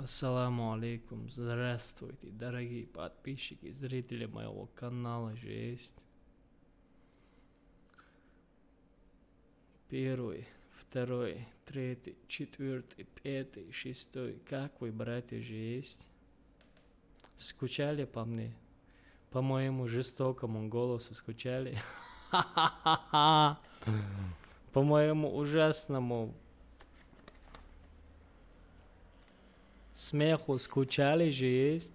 Ассаламу алейкум. Здравствуйте, дорогие подписчики, зрители моего канала Жесть. Первый, второй, третий, четвертый, пятый, шестой. Как вы, братья, Жесть? Скучали по мне? По моему жестокому голосу скучали? По моему ужасному смеху скучали же есть?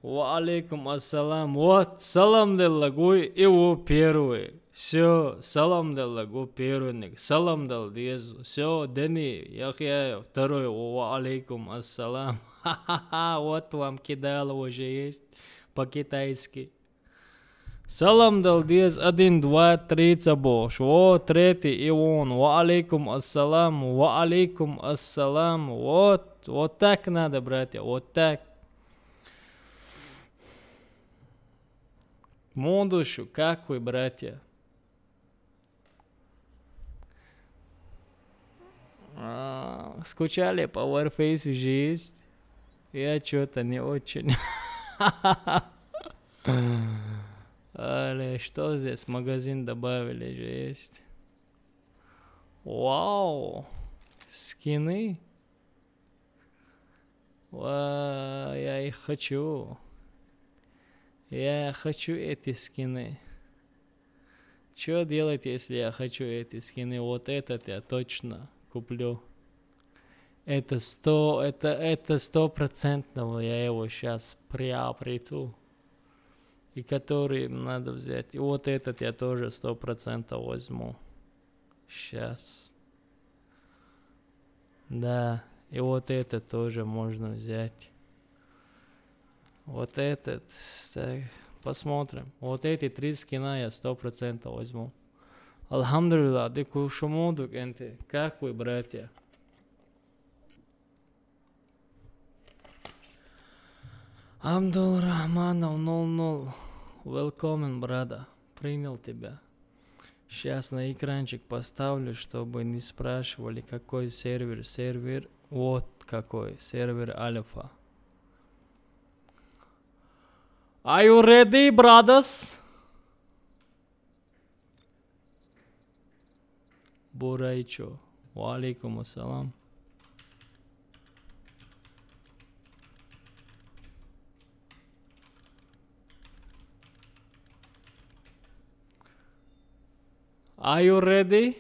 Ва алейкум ассалам. Вот, салам деллагуй, его первый. Все, салам деллагу первый. Салам дал дезу. Все, Дени, Яхья, второй. Ва алейкум ассалам. Ха-ха-ха, вот вам кидало уже есть по-китайски. Салам дал дез, 1, 2, 3 цабош. Вот, третий, и он. Ва алейкум ассалам, ва алейкум ассалам. Вот так надо, братья, вот так. Модушу, как вы, братья? Скучали по Warface жизнь? Я что-то не очень. Что здесь? Магазин добавили же есть. Вау! Скины? Я их хочу. Я хочу эти скины. Что делать, если я хочу эти скины? Вот этот я точно куплю. Это 100%, я его сейчас приобрету. И который надо взять. И вот этот я тоже 100% возьму. Сейчас. Да. И вот этот тоже можно взять. Вот этот. Так, посмотрим. Вот эти 3 скина я 100% возьму. Алхамдулилlah, деку шумодук энте. Как вы, братья? Абдул Рахманов 00. Welcome, брата. Принял тебя. Сейчас на экранчик поставлю, чтобы не спрашивали, какой сервер. Сервер вот какой. Сервер Альфа. Are you ready, brothers? Бурайчо. Ва алейкум ассалам. Are you ready?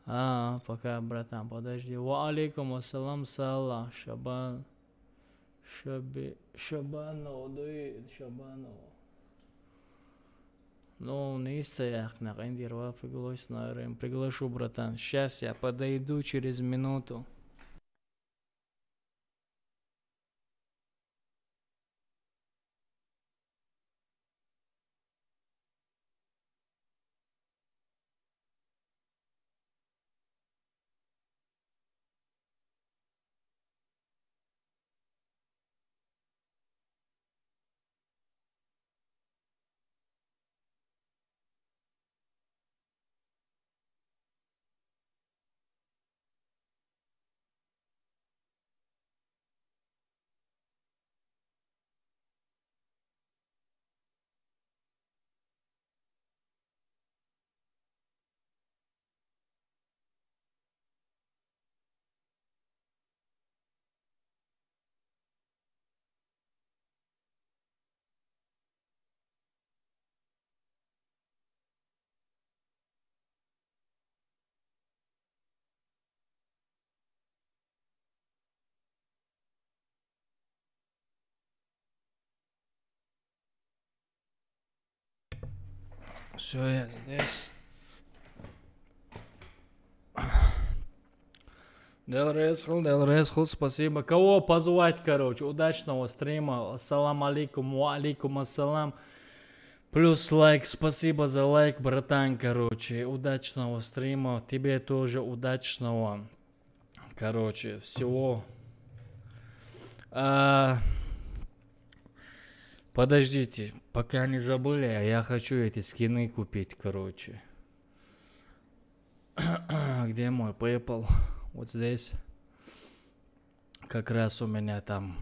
Пока, братан, подожди. Ва алейкум ассалам, салла, Шабан. Шабанов, дует, Шабанов. Ну, не стоях, на Кандирва приглашу, братан. Сейчас я подойду через минуту. Все, я здесь. Делресхул, спасибо. Кого позвать, короче? Удачного стрима. Ассалам алейкум, ва алейкум ассалам. Плюс лайк, спасибо за лайк, братан, короче. Удачного стрима. Тебе тоже удачного. Короче, всего. Подождите, пока не забыли, я хочу эти скины купить, короче. Где мой PayPal? Вот здесь. Как раз у меня там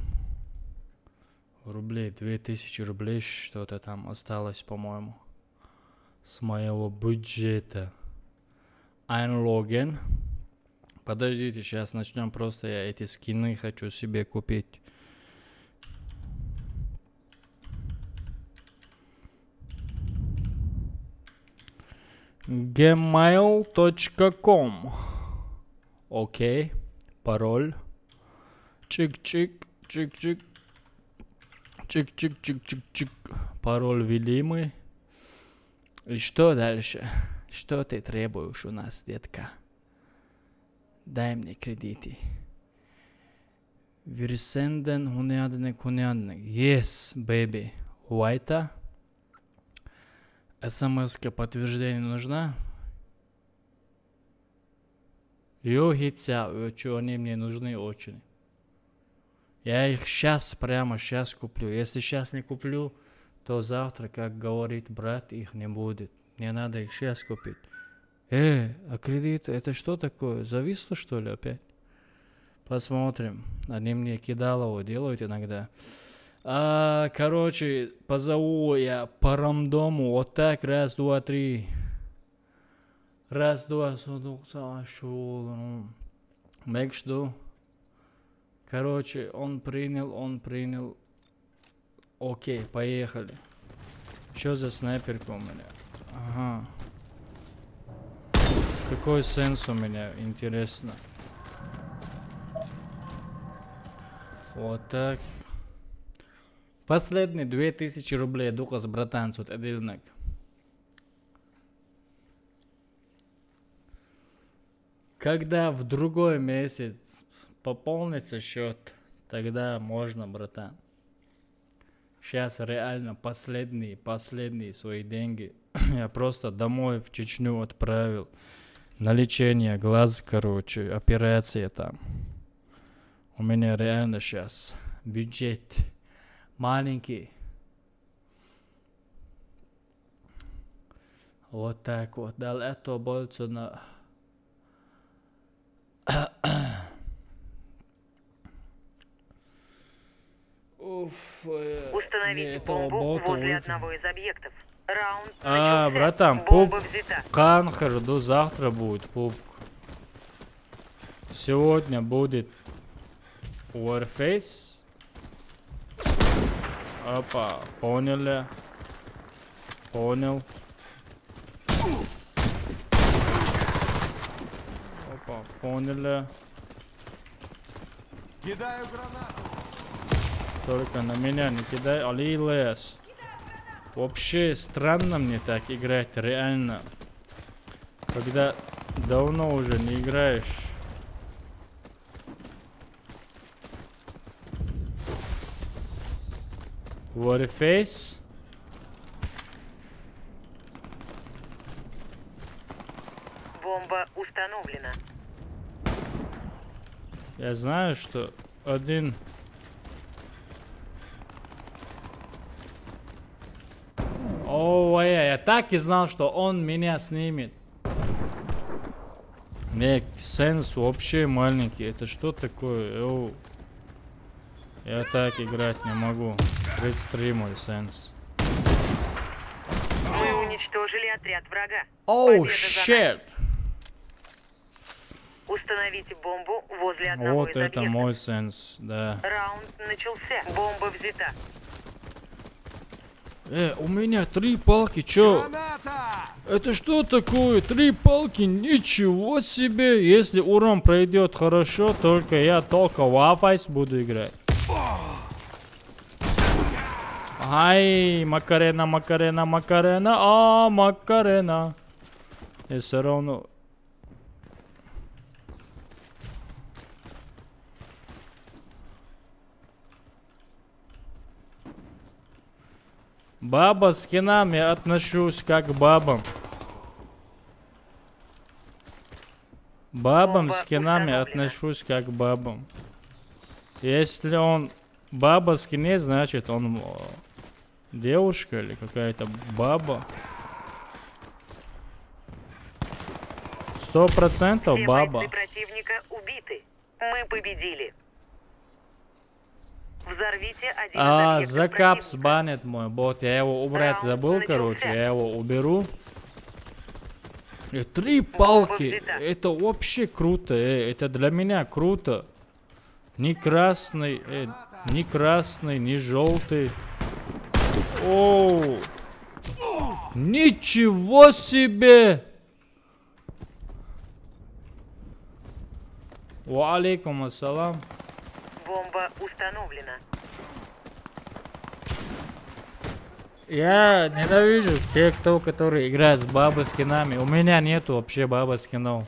рублей, 2000 рублей что-то там осталось, по-моему, с моего бюджета. Einloggen. Подождите, сейчас начнем. Просто я эти скины хочу себе купить. gmail.com. Окей. Пароль. Чик-чик, чик-чик. Чик-чик-чик-чик-чик. Пароль ввели. И что дальше? Что ты требуешь у нас, детка? Дай мне кредиты. Версенден хунядник. Yes, baby. Вайта. СМС-ка подтверждение нужна? Йогица, что они мне нужны очень. Я их прямо сейчас куплю. Если сейчас не куплю, то завтра, как говорит брат, их не будет. Мне надо их сейчас купить. А кредит, это что такое? Зависло, что ли, опять? Посмотрим. Они мне кидалово делают иногда. Короче, позову я по рандому. Вот так, раз, два, три. Раз, два, make sure. Короче, он принял. Окей, поехали. Что за снайперка у меня? Ага. Какой сенс у меня, интересно. Вот так. Последний 2000 рублей, Духас, братан, тут отдельно. Когда в другой месяц пополнится счет, тогда можно, братан. Сейчас реально последние свои деньги я просто домой в Чечню отправил. На лечение глаз, короче, операция там. У меня реально сейчас бюджет маленький. Вот так вот. Дал это больше на... Установите бомбу возле одного из объектов. Раунд начался. Братан, пуп канхер до завтра будет, пуп. Сегодня будет Warface. Опа, поняли. Понял. Опа, поняли. Кидаю гранату. Только на меня не кидай, али лес. Вообще странно мне так играть, реально. Когда давно уже не играешь. Warface. Бомба установлена. Я знаю, что один... Ой, я так и знал, что он меня снимет. Мне сенс вообще маленький. Это что такое? Оу. Я так играть не могу. 33 мой сенс. Мы уничтожили отряд врага. Оу, щет! Установите бомбу возле одного Вот из это объектов. мой сенс, да. Раунд начался. Бомба взята. У меня 3 палки, чё? Граната! Это что такое? 3 палки? Ничего себе! Если урон пройдет хорошо, я только в Warface буду играть. Ай, Макарена, Макарена. И все равно... Баба с кинами отношусь как к бабам. Бабам с кинами отношусь как к бабам. Если он баба с кине, значит он девушка или какая-то баба. 100% Все баба. бойцы противника убиты. Мы победили. Взорвите один из объектов Закапс противника. банит мой бот. Я его убрать Раунд забыл, начался. короче. Я его уберу. 3 палки. взята. Это вообще круто. Это для меня круто. Ни красный, ни желтый. Оу. Ничего себе! Ва алейкум ассалам. Бомба установлена. Я ненавижу тех, которые играют с баба скинами. У меня нету вообще баба скинов.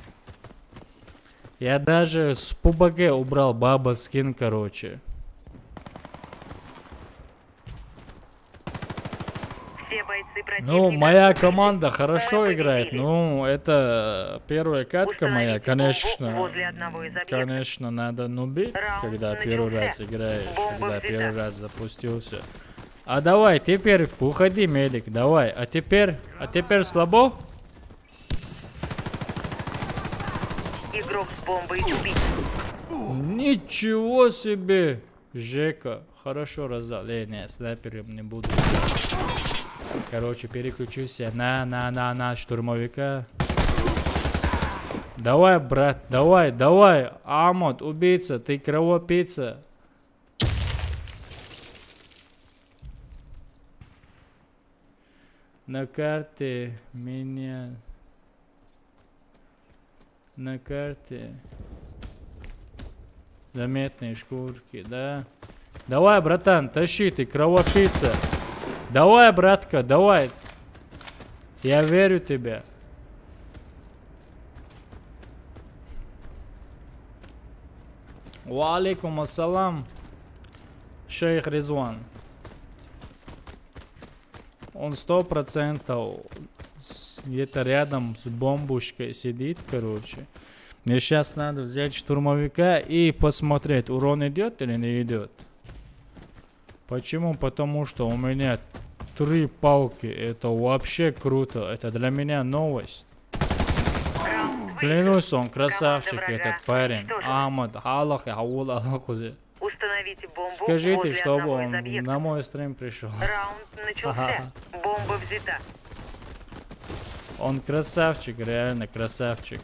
Я даже с PUBG убрал баба скин, короче. Все бойцы противника. Ну, моя команда Мы хорошо победили. играет. Ну, это первая катка моя, Установите бомбу конечно. возле одного из объектов. Конечно, надо нубить, Раунд когда первый начался. раз играешь, Бомба когда взята. первый раз запустился. А давай, теперь уходи, медик, давай. А теперь слабо? Игрок с бомбой убит. Ничего себе! Жека, хорошо раздал. Не, снайпером не буду. Короче, переключился на штурмовика. Давай, брат, давай. Амот, убийца, ты кровопийца. На карте меня... На карте... Заметные шкурки, да? Давай, братан, тащи, ты кровопийца. Давай, братка, давай. Я верю в тебя. Ва алейкум ассалам. Шейх Резван. Он 100% где-то рядом с бомбушкой сидит, короче. Мне сейчас надо взять штурмовика и посмотреть, урон идет или не идет. Почему? Потому что у меня 3 палки. Это вообще круто. Это для меня новость. Клянусь, он красавчик, этот парень. Ахмад, Аллах, Аула, Аллахузе. Установите бомбу Скажите, возле чтобы одного из он объектов. на мой стрим пришел. Раунд начался. Бомба взята. Он красавчик, реально красавчик.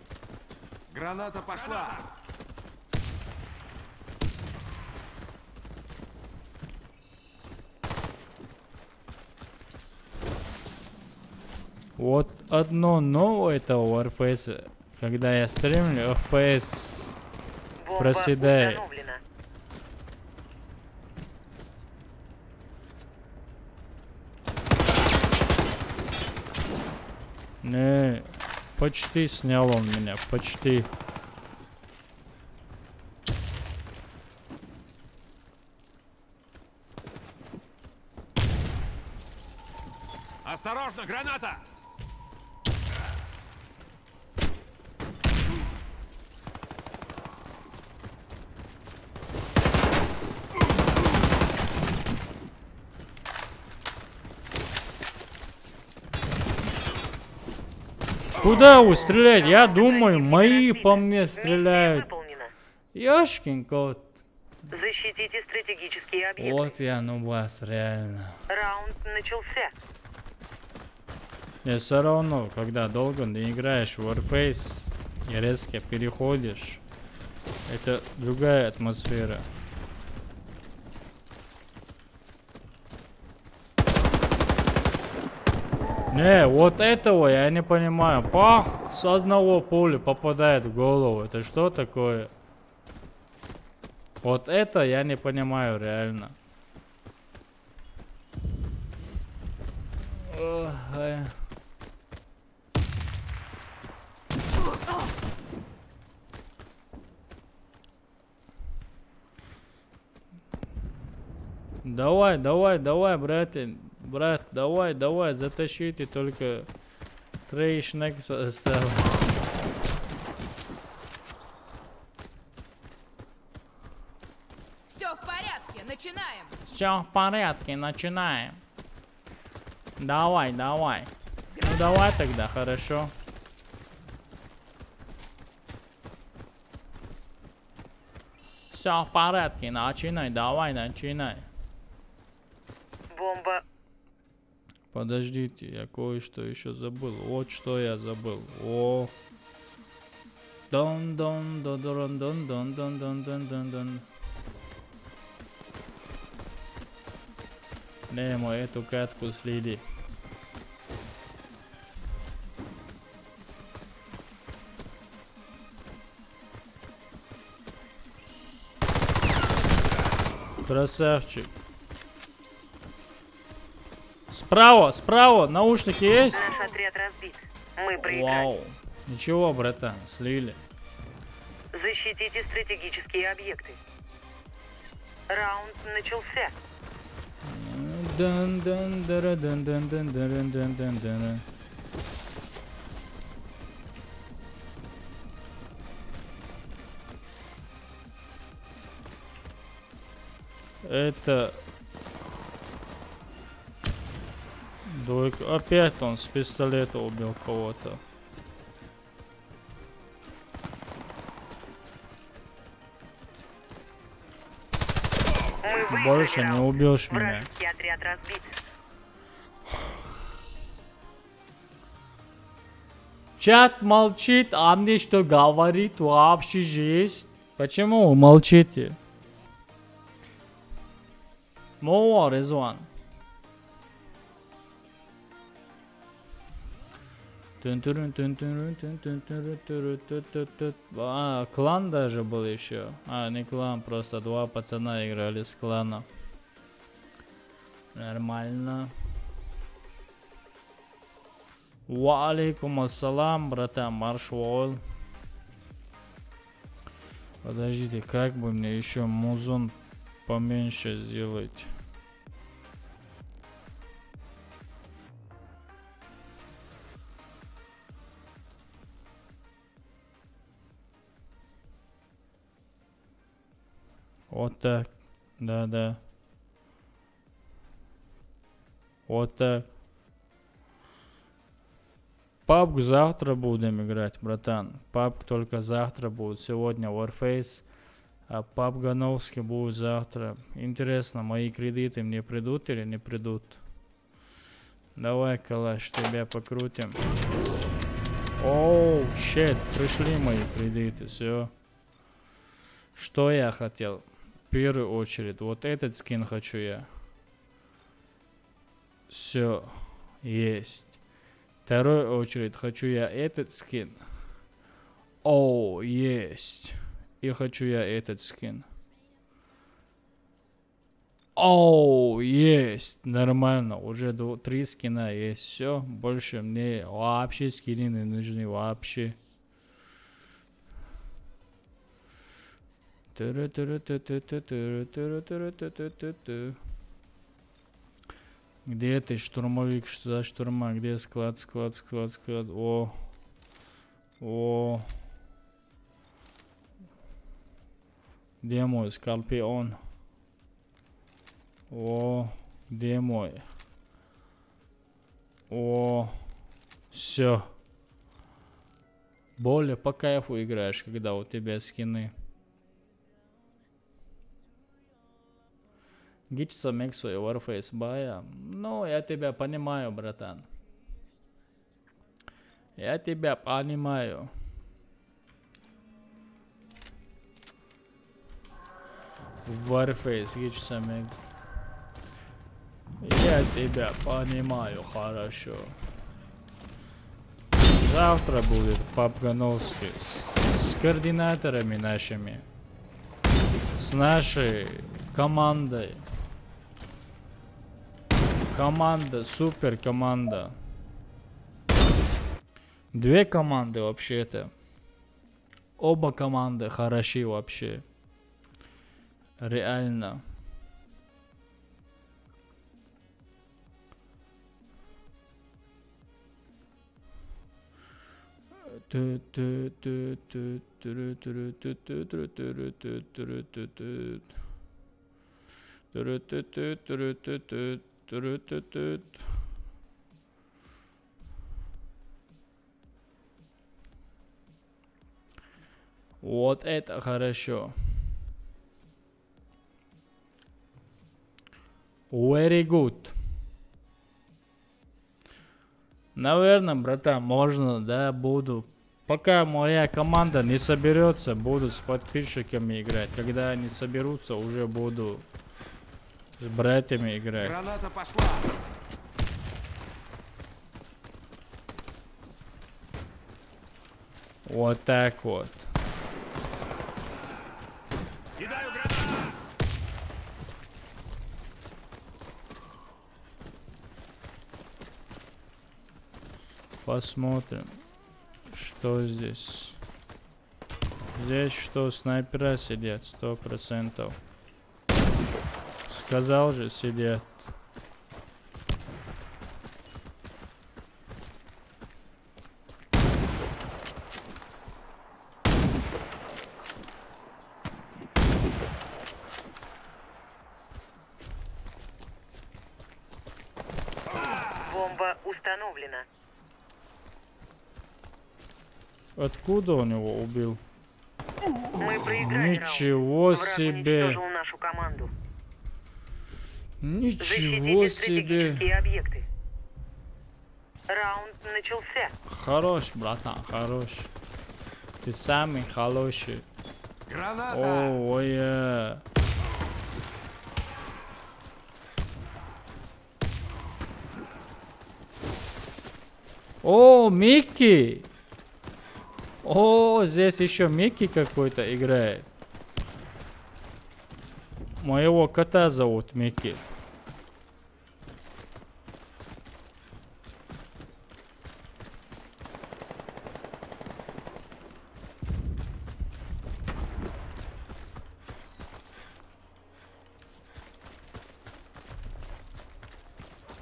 Граната пошла! Вот одно но этого RFS, когда я стримлю, FPS Бомба проседает. установлена. Не, почти снял он меня, почти. Осторожно, граната! Куда вы стреляете? Я думаю, мои разбита. по мне Миссия стреляют. выполнена. Яшкин кот. Защитите стратегические объекты. Вот я ну вас, реально. Раунд начался. И все равно, когда долго не играешь в Warface и резко переходишь, это другая атмосфера. Не, вот этого я не понимаю. Пах, с одного пули попадает в голову. Это что такое? Вот это я не понимаю реально. Ой. Давай, братья. Брат, давай, затащите, только трейшнек осталось. Все в порядке, начинаем. Все в порядке, начинаем. Давай. Ну давай тогда, хорошо. Все в порядке, начинай, давай, начинай. Бомба. Подождите, я кое-что еще забыл. Вот что я забыл. О. Дон-дон, дон-дон, дон-дон, дон-дон, дон-дон. Немо, эту катку слили. Красавчик. Справа, справа, наушники есть? Наш отряд разбит. Мы проиграли. Вау. Ничего, братан, слили. Защитите стратегические объекты. Раунд начался. Это... Опять он с пистолета убил кого-то. Больше не убьешь меня. Вражеский отряд разбит. Чат молчит, а мне что говорит вообще есть? Почему вы молчите? More is one. А, клан даже был еще. А, не клан, просто два пацана играли с клана. Нормально. Ва алейкум ассалам, братан, маршвол. Подождите, как бы мне еще музон поменьше сделать? Вот так. Да-да. Вот так. PUBG завтра будем играть, братан. PUBG только завтра будет. Сегодня Warface. А PUBG Гановский будет завтра. Интересно, мои кредиты мне придут или не придут? Давай, Калаш, тебя покрутим. Оу, щит, пришли мои кредиты, все. Что я хотел? В первую очередь, вот этот скин хочу я. Все, есть. Вторую очередь хочу я этот скин. О, есть. И хочу я этот скин. О, есть. Нормально. Уже 3 скина есть. Все. Больше мне вообще скины не нужны. Вообще. Где ты, штурмовик? Что за штурма? Где склад, склад, склад, склад? О. О. Где мой скорпион? О. Где мой? О. Все. Более по кайфу играешь, когда у тебя скины. Гичса, Мексу и Warface Бая. Ну, я тебя понимаю, братан. Я тебя понимаю. Warface, Гичса, Мексу. Я тебя понимаю, хорошо. Завтра будет PUBG Гановский с координаторами нашими. С нашей командой. Команда, супер команда. 2 команды вообще-то. Оба команды хороши вообще. Реально. Вот это хорошо. Very good. Наверное, братан, можно, да, буду. Пока моя команда не соберется, буду с подписчиками играть. Когда они соберутся, уже буду с братьями играть. Граната пошла. Вот так вот. Кидаю гранату. Посмотрим, что здесь. Здесь что, снайпера сидят, 100%. Сказал же, сидят. Бомба установлена. Откуда он его убил? Мы проиграли Ничего раунд. Враг себе. уничтожил нашу команду. Ничего Защитите себе. стратегические объекты. Раунд начался. Хорош, братан, хорош. Ты самый хороший. Граната. Ой. О, Микки! О, здесь еще Микки какой-то играет. Моего кота зовут Микки.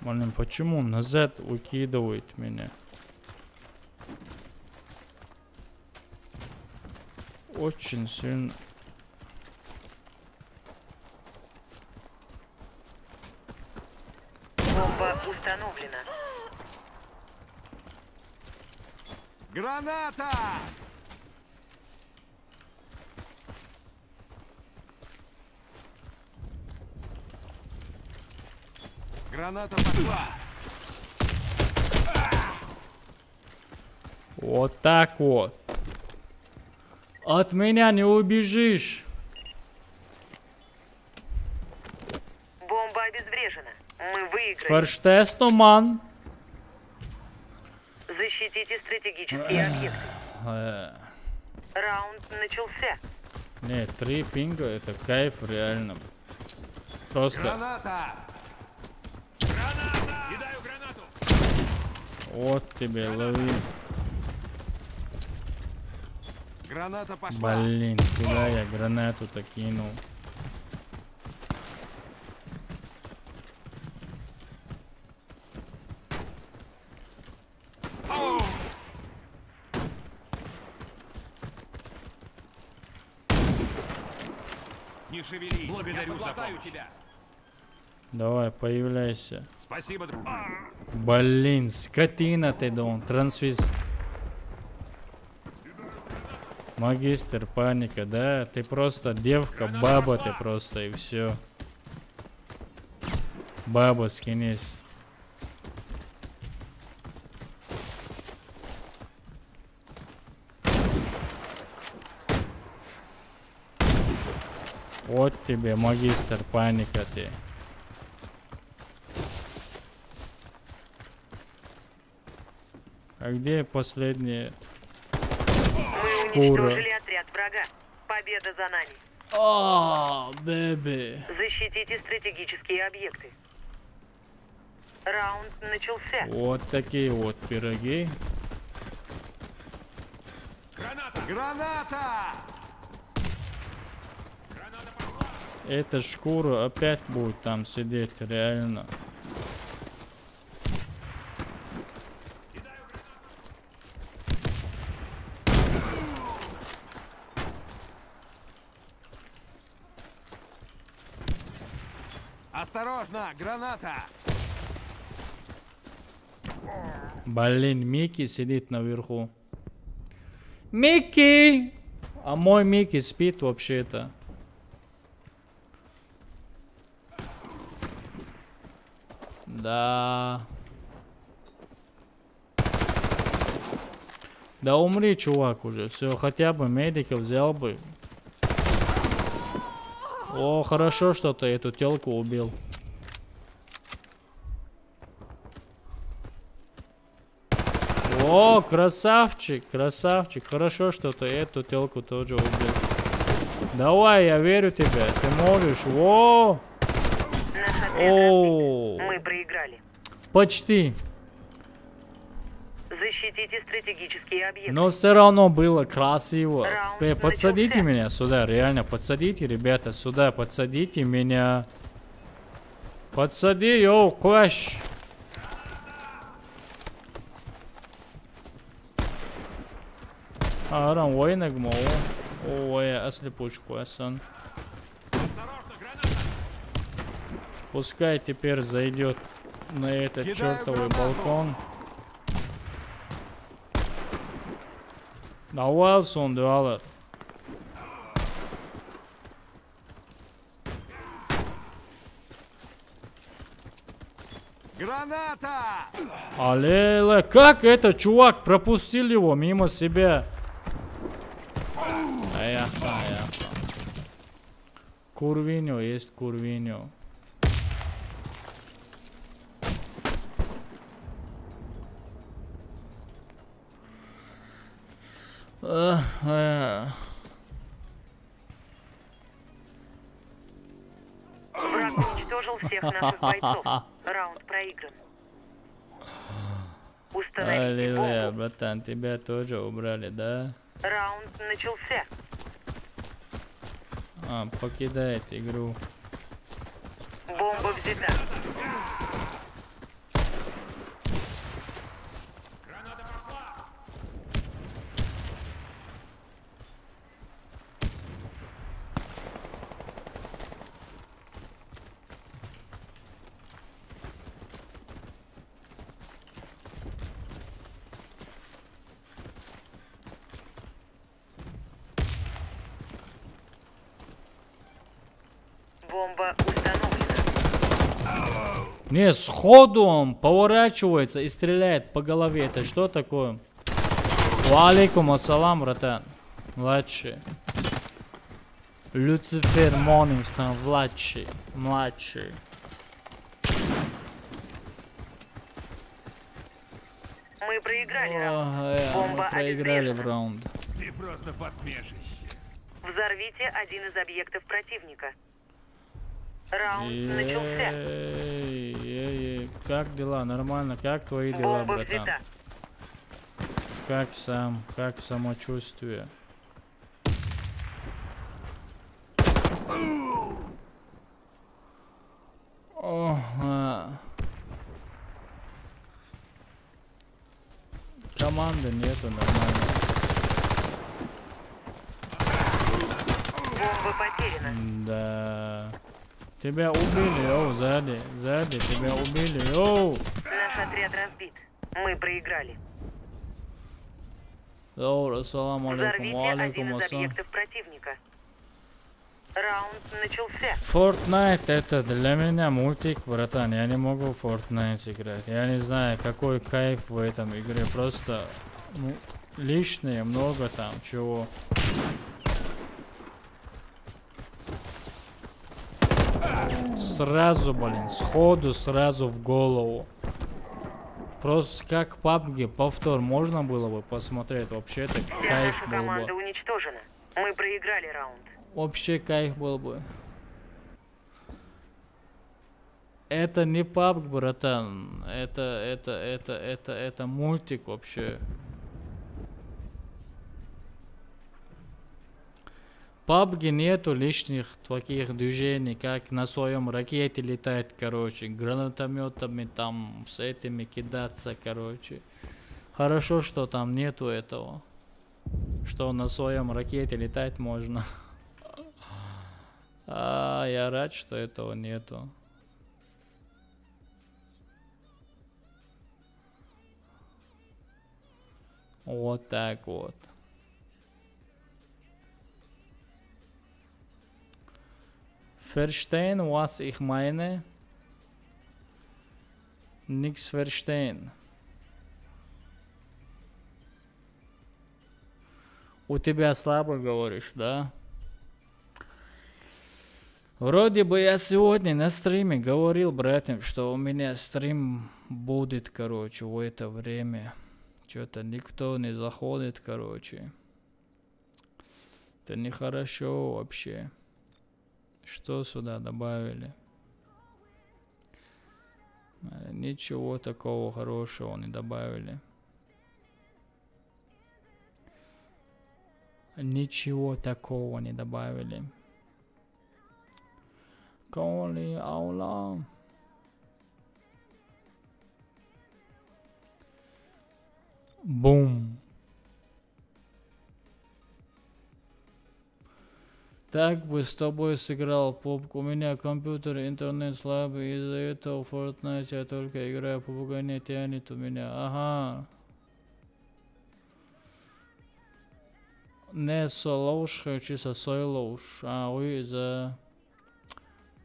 Блин, почему он назад выкидывает меня? Очень сильно. Бомба установлена. Граната. Граната пошла. Вот так вот. От меня не убежишь. Бомба обезврежена. Мы выиграли. Ферштест, ман. Защитите стратегические объекты. Раунд начался. Не, 3 пинга, это кайф реально. Просто Граната. Граната. Кидаю гранату. вот тебе, лови. Граната пошла. Блин, куда я гранату-то кинул? Не шевелись. Благодарю за помощь. Тебя. Давай, появляйся. Спасибо, друг. Блин, скотина ты, Дон. Трансвист. Магистр, паника, да? Ты просто девка, баба ты просто, и все. Баба, скинись. Вот тебе, магистр, паника ты. А где последняя Мы шкура? уничтожили отряд врага. Победа за нами. О, бэби. Защитите стратегические объекты. Раунд начался. Вот такие вот пироги. Граната. Граната. Эта шкура опять будет там сидеть, реально. Осторожно, граната. Блин, Микки сидит наверху. Микки! А мой Микки спит вообще-то. Да. Да умри, чувак, уже. Все, хотя бы медика взял бы. О, хорошо, что ты эту телку убил. О, красавчик, красавчик. Хорошо, что ты эту телку тоже убил. Давай, я верю в тебя. Ты можешь. О! О! Мы проиграли. Почти. Защитите стратегические объекты. Но все равно было красиво. Раунд Подсадите начался. меня сюда, реально, подсадите, ребята, сюда, подсадите меня. Подсади, йоу, кваш. Арам, войнагмо. Ой, ослепучку, асан. Пускай теперь зайдет на этот чертовый балкон. Давай, сон, дуалер. Граната! Алле, как это, чувак, пропустил его мимо себя? Аяха. Курвиньо, есть курвиньо. Враг уничтожил всех наших бойцов. Раунд проигран. Установите Аллилуйя, бомбу. братан, тебя тоже убрали, да? Раунд начался. Покидает игру. Бомба взята. Бомба установлена. Не, сходу он поворачивается и стреляет по голове. Это что такое? Валейкум ассалам, братан. Младший. Люцифер Моннингстон, младший. Мы проиграли раунд. Бомба Мы проиграли в обезврежена. раунд. Ты просто посмешище. Взорвите один из объектов противника. Раунд начался. Ей. Как дела? Нормально? Как твои дела, Бомба братан? взята. Как самочувствие? Команды нету, нормально. Бомба потеряна. Да. Тебя убили, оу, сзади, тебя убили, оу. Наш отряд разбит. Мы проиграли. Оу, ассаламу алейкум, Взорвите один алейкум из ассалам. объектов противника. Раунд начался. Fortnite это для меня мультик, братан. Я не могу в Fortnite играть. Я не знаю, какой кайф в этом игре. Просто лишнее много там чего. Сразу, блин, сходу сразу в голову. Просто как PUBG, повтор можно было бы посмотреть. Вообще-то Вся кайф наша был команда бы. уничтожена. Мы проиграли раунд. Вообще кайф был бы. Это не PUBG, братан. Это мультик вообще. В PUBG нету лишних таких движений, как на своем ракете летает, короче, гранатометами там с этими кидаться, короче. Хорошо, что там нету этого, что на своем ракете летать можно. Я рад, что этого нету. Вот так вот. Verstehen, was ich meine? Никс Верштейн. У тебя слабо говоришь, да? Вроде бы я сегодня на стриме говорил братьям, что у меня стрим будет, короче, в это время. Что-то никто не заходит, короче. Это нехорошо вообще. Что сюда добавили? Ничего такого хорошего не добавили. Ничего такого не добавили. Коли аула. Бум. Так бы с тобой сыграл, попку. У меня компьютер, интернет слабый, из-за этого в Fortnite я только играю, попугай не тянет у меня. Ага. Не солоуш, чисто сойлоуш. А вы за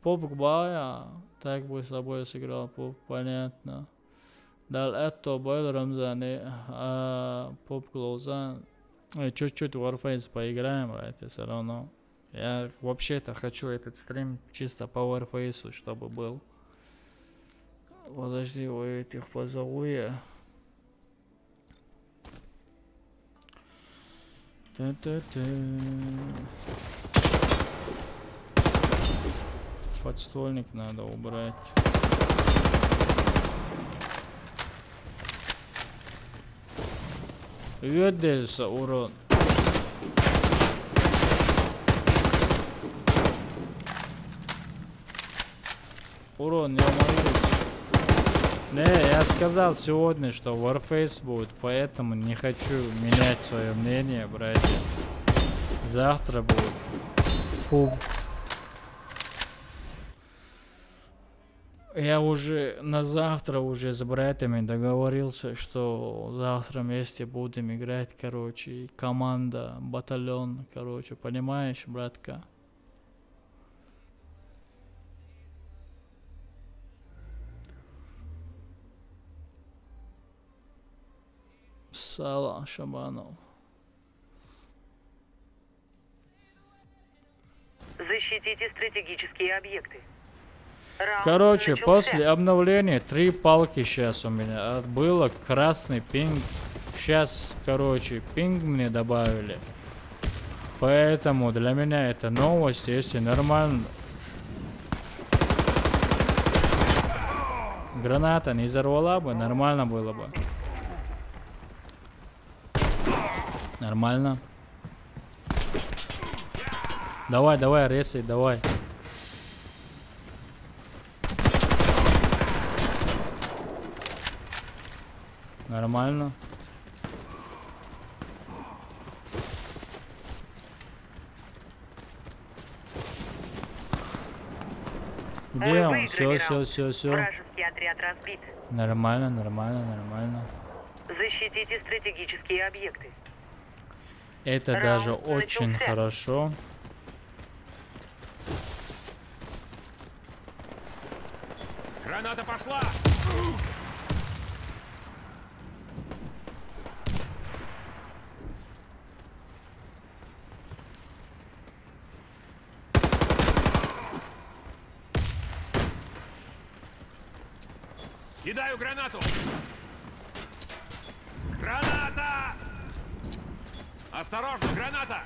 попугая, так бы с тобой сыграл, поп, понятно. Дал это был Рамзан, поп Глозан. Чуть-чуть Warface поиграем, это все равно. Я вообще-то хочу этот стрим чисто по Warface, чтобы был. Подожди, у этих позову я. Подстольник надо убрать. Веделся, урод. Урон, не уморился. Не, я сказал сегодня, что Warface будет, поэтому не хочу менять свое мнение, братья. Завтра будет. Фу. Я уже на завтра уже с братьями договорился, что завтра вместе будем играть, короче, команда, батальон, короче, понимаешь, братка? Сала Шабанов. Защитите стратегические объекты. Раунд Короче, начался. после обновления 3 палки сейчас у меня. Было красный пинг. Сейчас, короче, пинг мне добавили. Поэтому для меня это новость, если нормально. Граната не взорвала бы, нормально было бы. Нормально. Давай, давай, ресай, давай. Нормально. Где он? Все. Вражеский отряд разбит. Нормально, нормально, нормально. Защитите стратегические объекты. Это Раунд даже очень начался. хорошо. Граната пошла! Кидаю гранату! Граната! Осторожно, граната!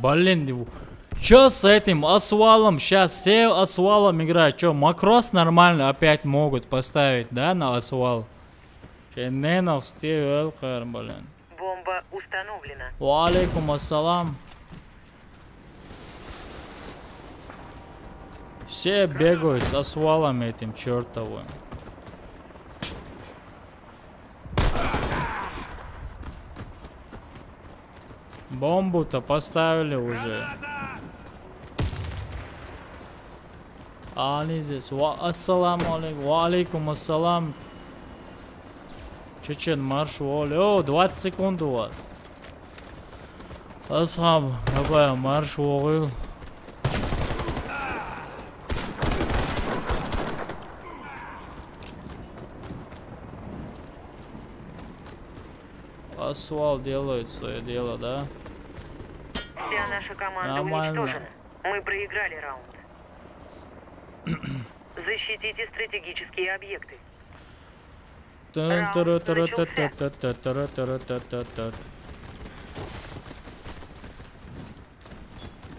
Блин, чё с этим асвалом? Сейчас все асвалом играют. Чё, макрос нормально опять могут поставить, да, на асвал? Блин. Бомба установлена. Валейкум ассалам. Все бегают с асвалом этим чертовым. Бомбу-то поставили уже. А они здесь. Ассаламу алейкум. Валейкум ассалам. Чечен марш. О, 20 секунд у вас. أصحاب هبا марш وغيل. Асфальт делает свое дело, да? Вся наша команда Нормально. уничтожена. Мы проиграли раунд. Защитите стратегические объекты.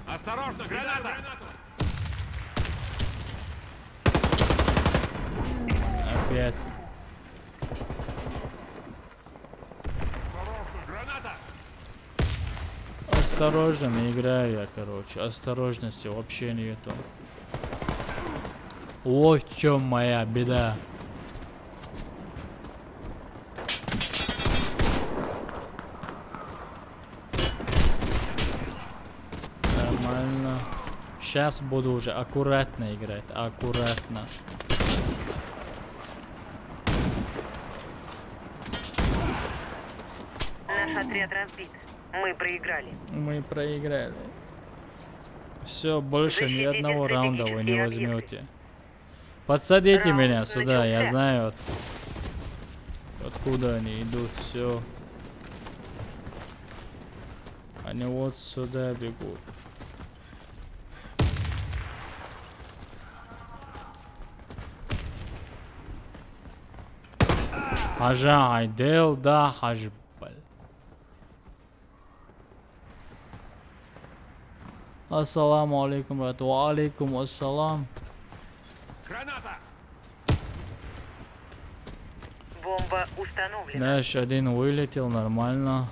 Осторожно, граната! Опять. Граната! Осторожно играю я, короче. Осторожности вообще нету. Вот в чем моя беда. Нормально. Сейчас буду уже аккуратно играть. Аккуратно. Наш отряд разбит. Мы проиграли. Мы проиграли. Все, больше ни Защитите одного раунда вы не стратегические возьмете. Подсадите Раунд меня сюда, я начался. знаю, откуда они идут, все. Они вот сюда бегут. Хажа айдел да хажбал. Ассаламу алейкум, брат. Ва алейкум ассалам. Граната! Бомба установлена. Наш один вылетел нормально.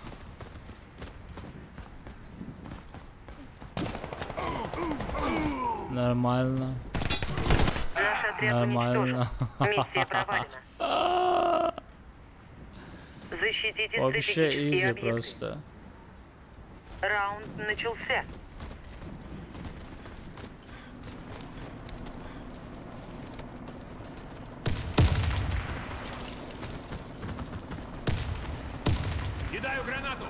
Нормально. Наш отряд Нормально. уничтожен. Миссия провалена. Защитите Вообще стратегические изи объекты. просто. Раунд начался. Кидаю гранату!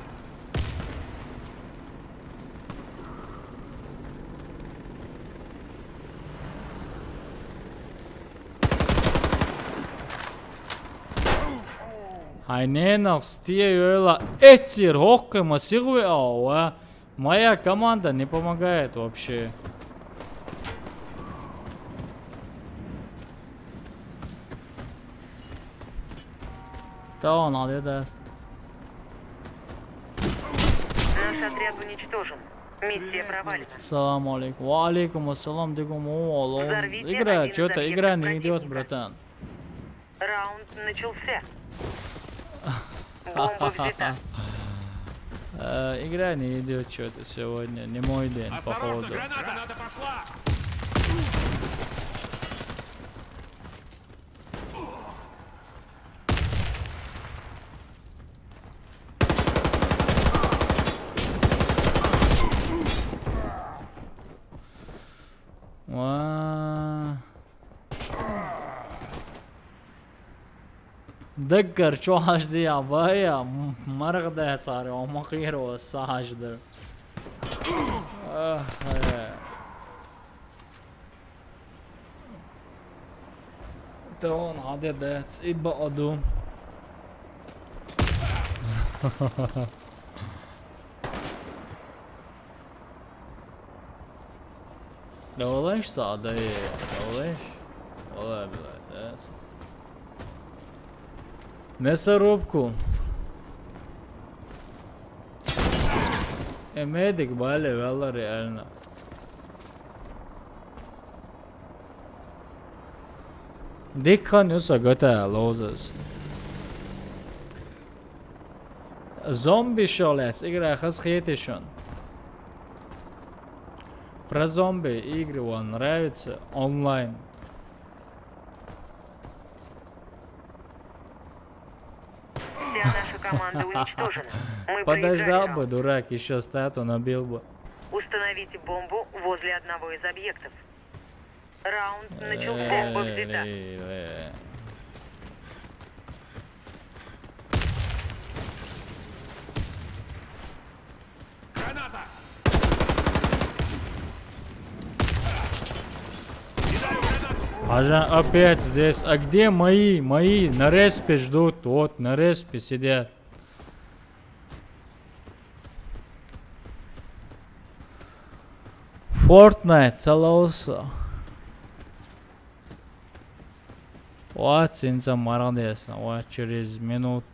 Хайненах стиюэла этир хоккема сигуэ ауа. Моя команда не помогает вообще. Да он надо. Наш отряд уничтожен. Миссия провалена. Салам алейкум. Ва алейкум ассалам дикум. О, Взорвите игра, один из что-то объектов игра не идет, противника. братан. Раунд начался. Бомба взята. Игра не идет что-то сегодня. Не мой день, Осторожно, походу. граната! Граната пошла! دقر شو حاجدي يا بايا مرق ده صار ومقير والساجدر تون عادي ده يبقى دوم لو ليش صعدة لو ليش والله بالاساس مسروبكم اميدك بالي والله ريالنا ديكان يوسا قطع لوزز زومبي شولets игра خاص خيتشون про зомби игры вам нравится онлайн. Вся наша команда уничтожена. Мы Подождал проиграли бы, раунд. дурак, еще стату набил бы. Установите бомбу возле одного из объектов. Раунд начался. Бомба взята. Граната! Опять здесь. А где мои? Мои на респе ждут. Вот, на респе сидят. Fortnite салауса. Вот, инца молодец. Вот, через минут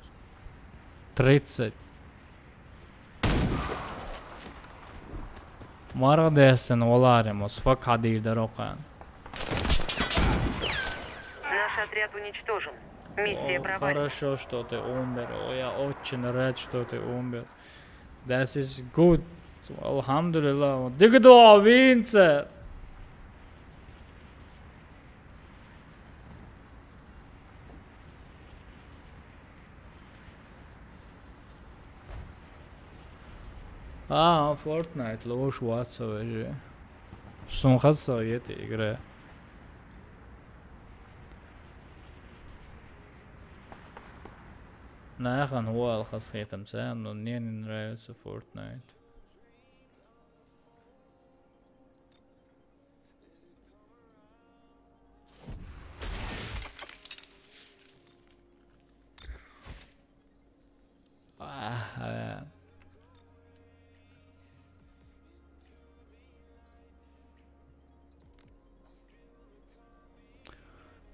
30. Молодец, Валаримус. Факадир дороган. Наш отряд уничтожен. Миссия провалена. Хорошо, что ты умер. Я очень рад, что ты умер. That is good. Alhamdulillah. Дигдо, Винце! Fortnite, лош ватса уже. Сунхаса эта игра. Нахан هو الخاصية تمسح إنه не нравится Fortnite.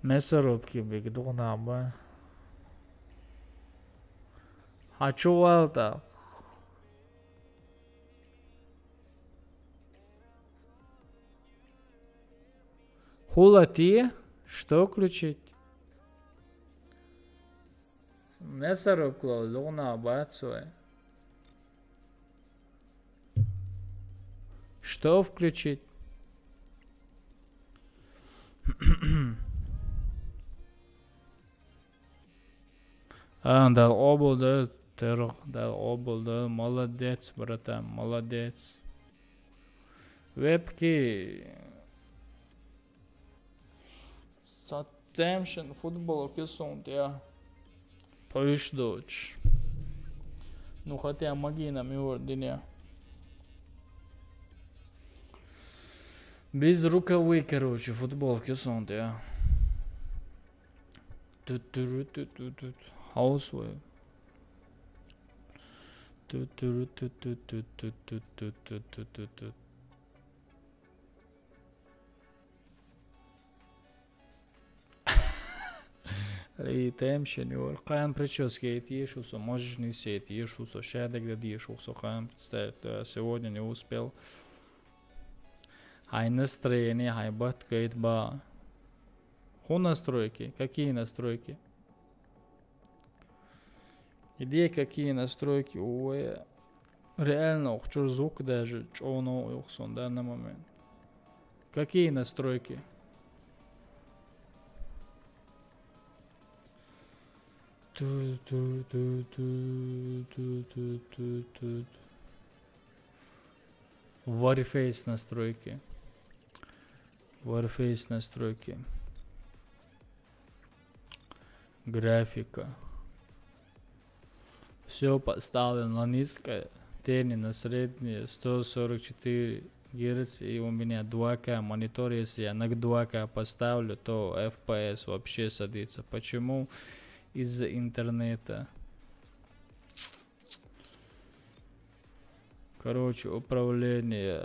Мясорубки бегут на ба. Хочу валта. Хулати? Что включить? Мясорубку луна бацуэ. Что включить? Дал обул, да, терох, дал обул, да, молодец, братан, молодец. Вебки. Sattemtion футбол кисун, я. Поешь дочь. Ну, хотя магина ми ординя. Без рукавы, короче, футбол кисун, я. Тут. Hausway. Redemption, your Каан прически Етишуса, можешь нести Етишуса, шедек да Етишуса, Каан представить, сегодня не успел. Хай настроение, хай баткает ба. Ху настройки? Какие настройки? Где какие настройки? Ой, реально, хочу звук даже, что в данный момент. Какие настройки? Warface настройки. Warface настройки. Графика. Все поставлено на низкое, тени на среднее, 144 Гц, и у меня 2К монитор, если я на 2К поставлю, то FPS вообще садится. Почему? Из-за интернета. Короче, управление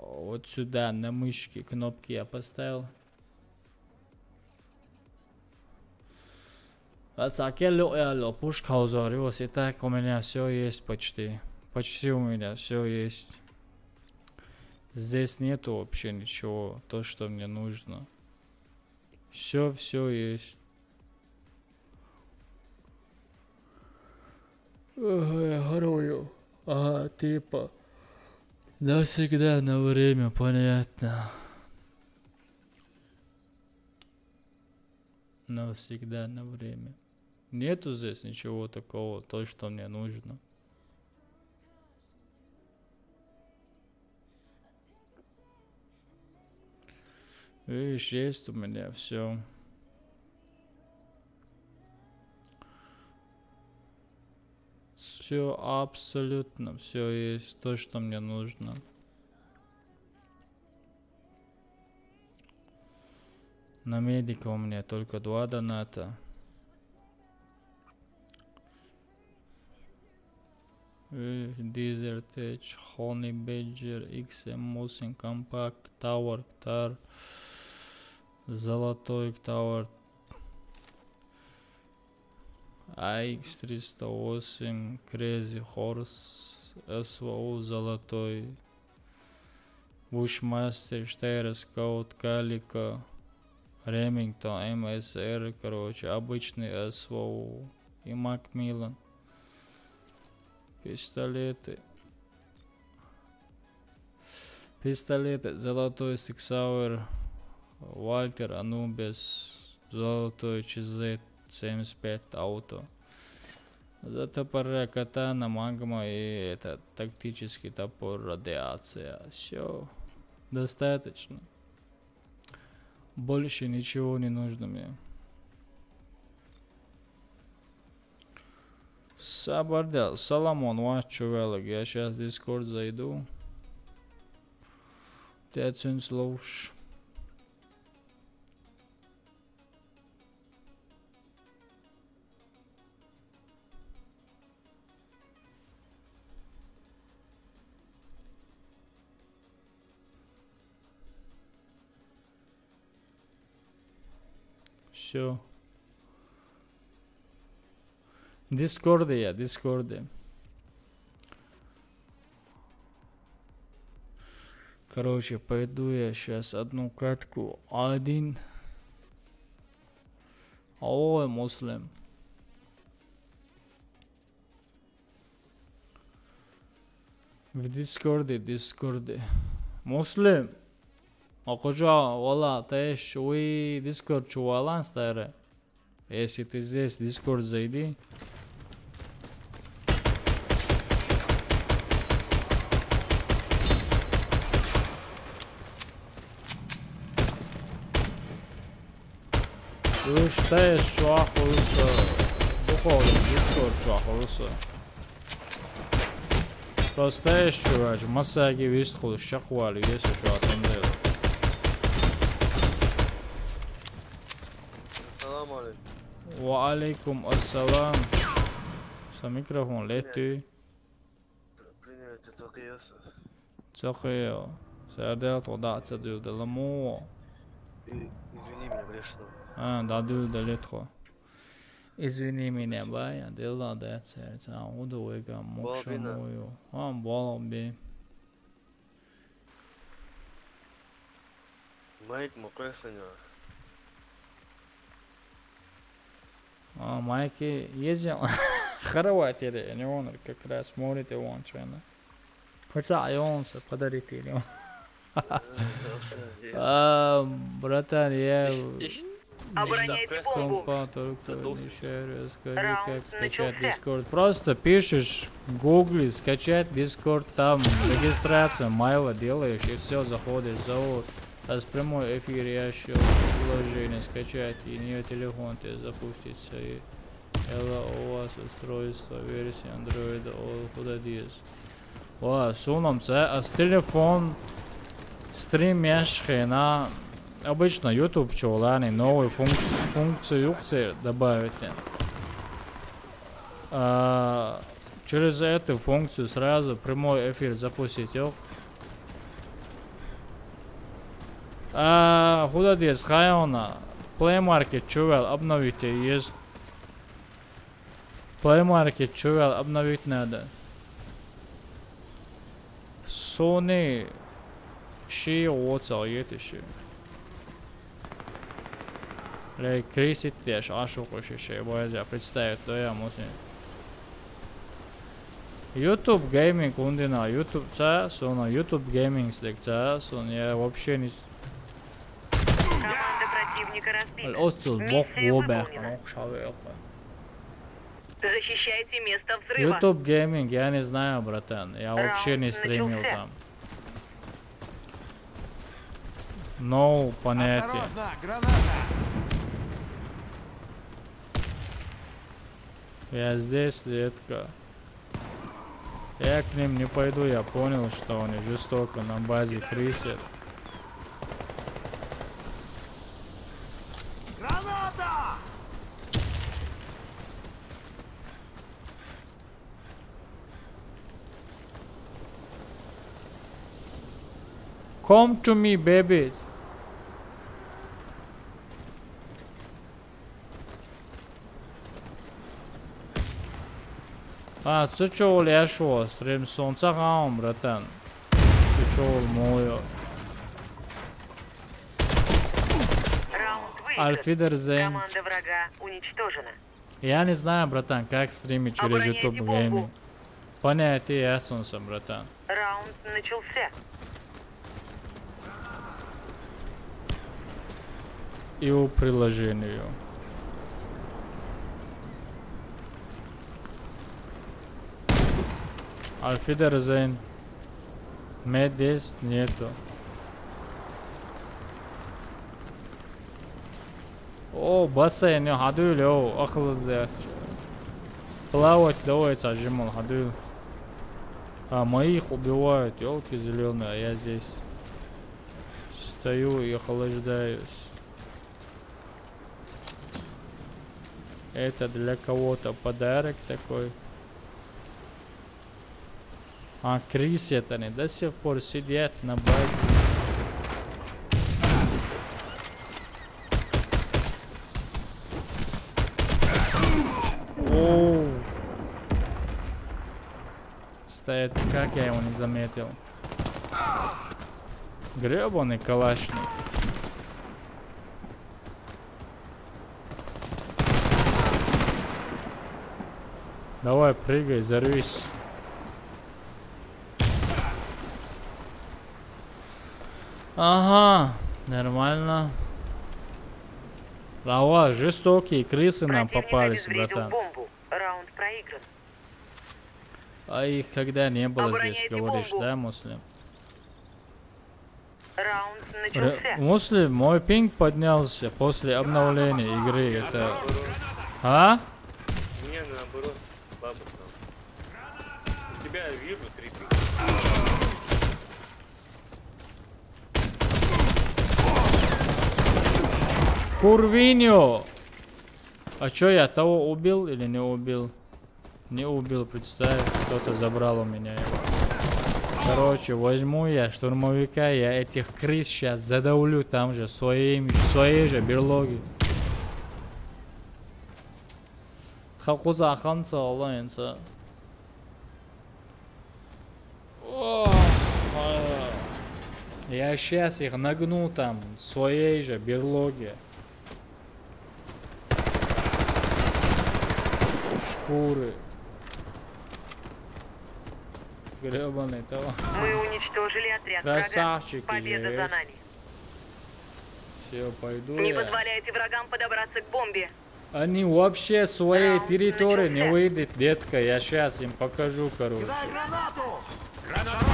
вот сюда на мышке кнопки я поставил. Пушка узорилась, и так у меня все есть почти. Почти у меня все есть. Здесь нету вообще ничего, то, что мне нужно. Все есть. Я горую. Ага, типа. Навсегда на время, понятно. Навсегда на время. Нету здесь ничего такого, то, что мне нужно. Видишь, есть у меня все. Все абсолютно, все есть, то, что мне нужно. На медика у меня только 2 доната. Desert Edge, Honey Badger, XM Mosin Compact, Tower Tar, Золотой Tower, AX308, Crazy Horse, SVO Золотой, Bushmaster, Steyr Scout, Calico, Remington, MSR, короче, обычный СВО и Macmillan. Пистолеты. Золотой Six Hour, Вальтер, Анубис, золотой ЧЗ-75 Ауто. За топора катана, магма и это тактический топор радиация. Все. Достаточно. Больше ничего не нужно мне. Сабардел, Соломон, ваш чувелок, я сейчас в Discord зайду. Ты отсюда слушаешь. Все. Дискорде. Короче, пойду я сейчас одну катку. Один. Ой, муслим. В Дискорде. Муслим. Окожа, вала, ты шуи Дискорд чувалан старый. Если ты здесь, в Дискорд зайди. Ты считаешь, что охуился? Духовный Дискорд, что охуился? Просто чувак, массаги висхули, шахвали, если что там делать. Ассаламу алейкум. Ва алейкум ассалам. Со микрофон лети. Привет, это Кияса. Цохео. Сардел тода цадил де ламо. Извини меня, грешно. Дадил де летхо. Извини меня, бая, дела да церца, удовика, мокшамою. Болоби. Майк Мокресаня. Майки ездил. Хорватия, не он как раз смотрите вон чена. Хотя и он се подарите ему. Братан, я... Обороняйте бомбу. Скажи, как Раунд скачать начался. Discord. Просто пишешь в Гугле, скачать Discord, там регистрация, майла делаешь и все, заходишь, зовут. А с прямой эфир я еще приложение скачать и нее телефон тебе запустится. И у вас устройство, версия Android, куда здесь. Сунам це, а с телефон стримяшки на обычно YouTube чулани новую функцию добавить. Через эту функцию сразу прямой эфир запустить. Куда здесь хайона? Play Market чувел обновите есть. Play Market чувел обновить надо. Sony ши оцал етиши. Лей крисит деш ашукуши ши боязя представить да я мусин. YouTube Gaming ундина YouTube ца сона YouTube Gaming стек ца сон я вообще не Команда противника разбита. Остил бог Миссия вобех выполнена. шавел. Защищайте место взрыва. YouTube Gaming я не знаю, братан. Я вообще не стримил начался. там. No понятия. Осторожно, граната! Я здесь, детка. Я к ним не пойду, я понял, что они жестоко на базе крисят. Come to me, baby. Ты чё ляшо? Стрим солнца гам, братан. Ты чё мою? Раунд выигран. Альфидерзейн. Команда врага уничтожена. Я не знаю, братан, как стримить через Обороняйте YouTube бомбу. Gaming. Понятие ясно, братан. Раунд начался. И у приложению. Альфидерзейн. Мед есть? Нету. О, бассейн, я ходил, охладать. Плавать давай, Джимон, ходил. А моих убивают, елки зеленые, а я здесь стою и охлаждаюсь. Это для кого-то подарок такой. А Крис это они до сих пор сидят на байке. Оу. Стоит, как я его не заметил. Гребаный калашник. Давай, прыгай, взорвись. Ага, нормально. Давай, жестокие крысы нам Противник попались, обезвредил братан. бомбу. Раунд проигран. А их когда не было здесь, Обороняйте говоришь, бомбу. да, Муслим? Раунд начался. Муслим, мой пинг поднялся после обновления игры. Это... А? Мне наоборот, слабо стал. У тебя я вижу 3 пика. Курвиньо! А чё, я того убил или не убил? Не убил, представь, кто-то забрал у меня его. Короче, возьму я штурмовика, я этих крыс сейчас задавлю там же, своей же берлоги. Хакуза ханца олоинца. Я сейчас их нагну там, в своей же берлоге. Шкуры. Гребаный того. Мы уничтожили отряд Красавчики врага. Победа за есть. нами. Все, пойду Не я. позволяйте врагам подобраться к бомбе. Они вообще своей Раунд территории не начался. выйдет, детка. Я сейчас им покажу, короче.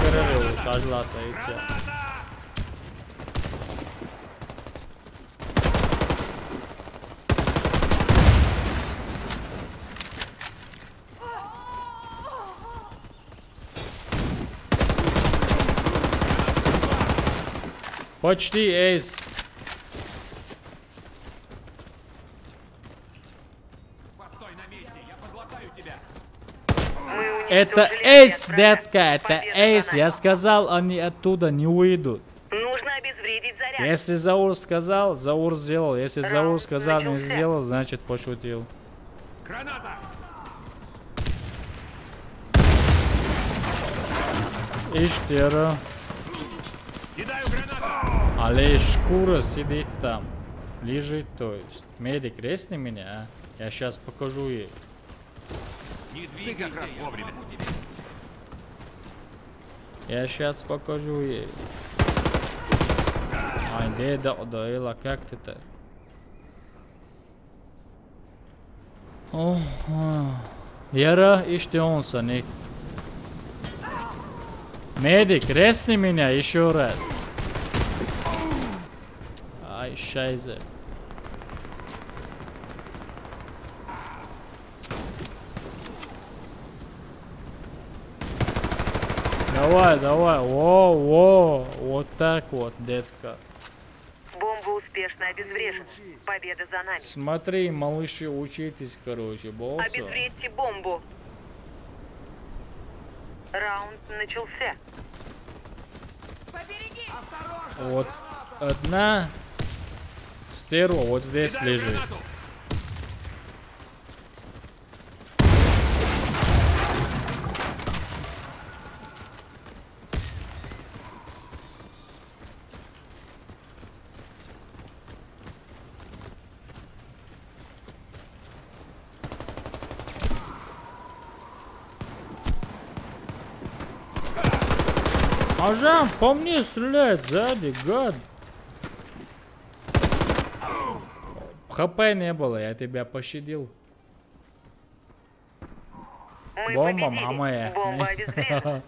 Перерыв, шажласа и все. Почти эйс. Постой на месте, я подлатаю тебя. Мы Это уничтожили эйс, отряд врага. детка, это Победа эйс. за Я нами. сказал, они оттуда не выйдут. Нужно обезвредить заряд. Если Заур сказал, Заур сделал. Если Заур Раунд сказал, не начался. сделал, значит пошутил. Граната! Иштера. Кидаю гранату! Але шкура сидит там. Лежит, то есть. Медик, резни меня, а? Я сейчас покажу ей. Не двигайся, как раз вовремя. Я сейчас покажу ей. Ай, деда, Эла, как ты-то? Яра, işte он, Ник. Медик, резни меня еще раз. Ай, шайзе. Давай, давай. Во, вот так вот, детка. Бомба успешно обезврежена. Победа за нами. Смотри, малыши, учитесь, короче, босса. Обезвредьте бомбу. Раунд начался. Побереги! Вот одна стерва вот здесь Кидаю лежит. гранату. Ажам, по мне стреляет сзади, гад. ХП не было, я тебя пощадил. Мы Бомба, победили. мама я. Бомба обезврежена.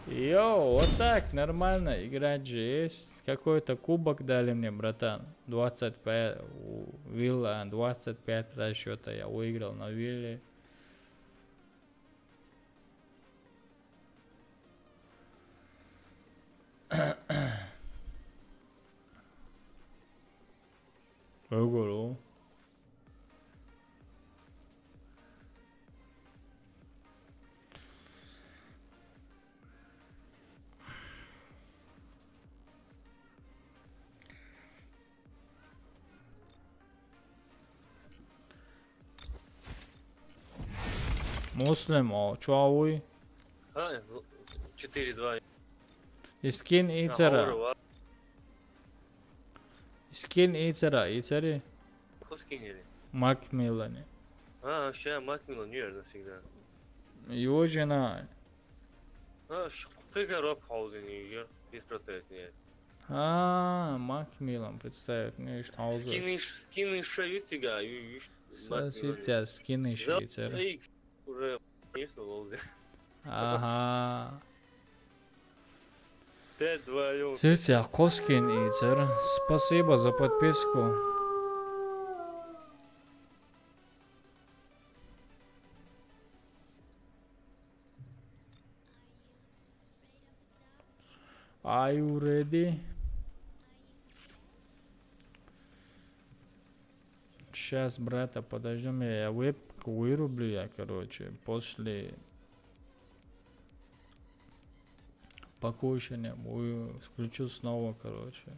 Йоу, вот так, нормально, играть же есть. Какой-то кубок дали мне, братан. 25, вилла, 25 расчета я выиграл на вилле. Ого. Муслим, о, чё вы? 4-2. Скин Ицера. Скин Ицера, Ицери. Скинули. Макмиллане. Сейчас Макмиллан нервно всегда. Его жена. Пригород холден ее. Без протестов. Макмиллан, представь, мне что хауза. Скины шают тебя. Сосица, скины Ицера. Уже конечно волны. Ага. 5-2. Сосица, Коскин Ицер. Спасибо за подписку. Are you ready? Сейчас, брата, подождем, я вебку вырублю, я, короче, после покушания включу снова, короче.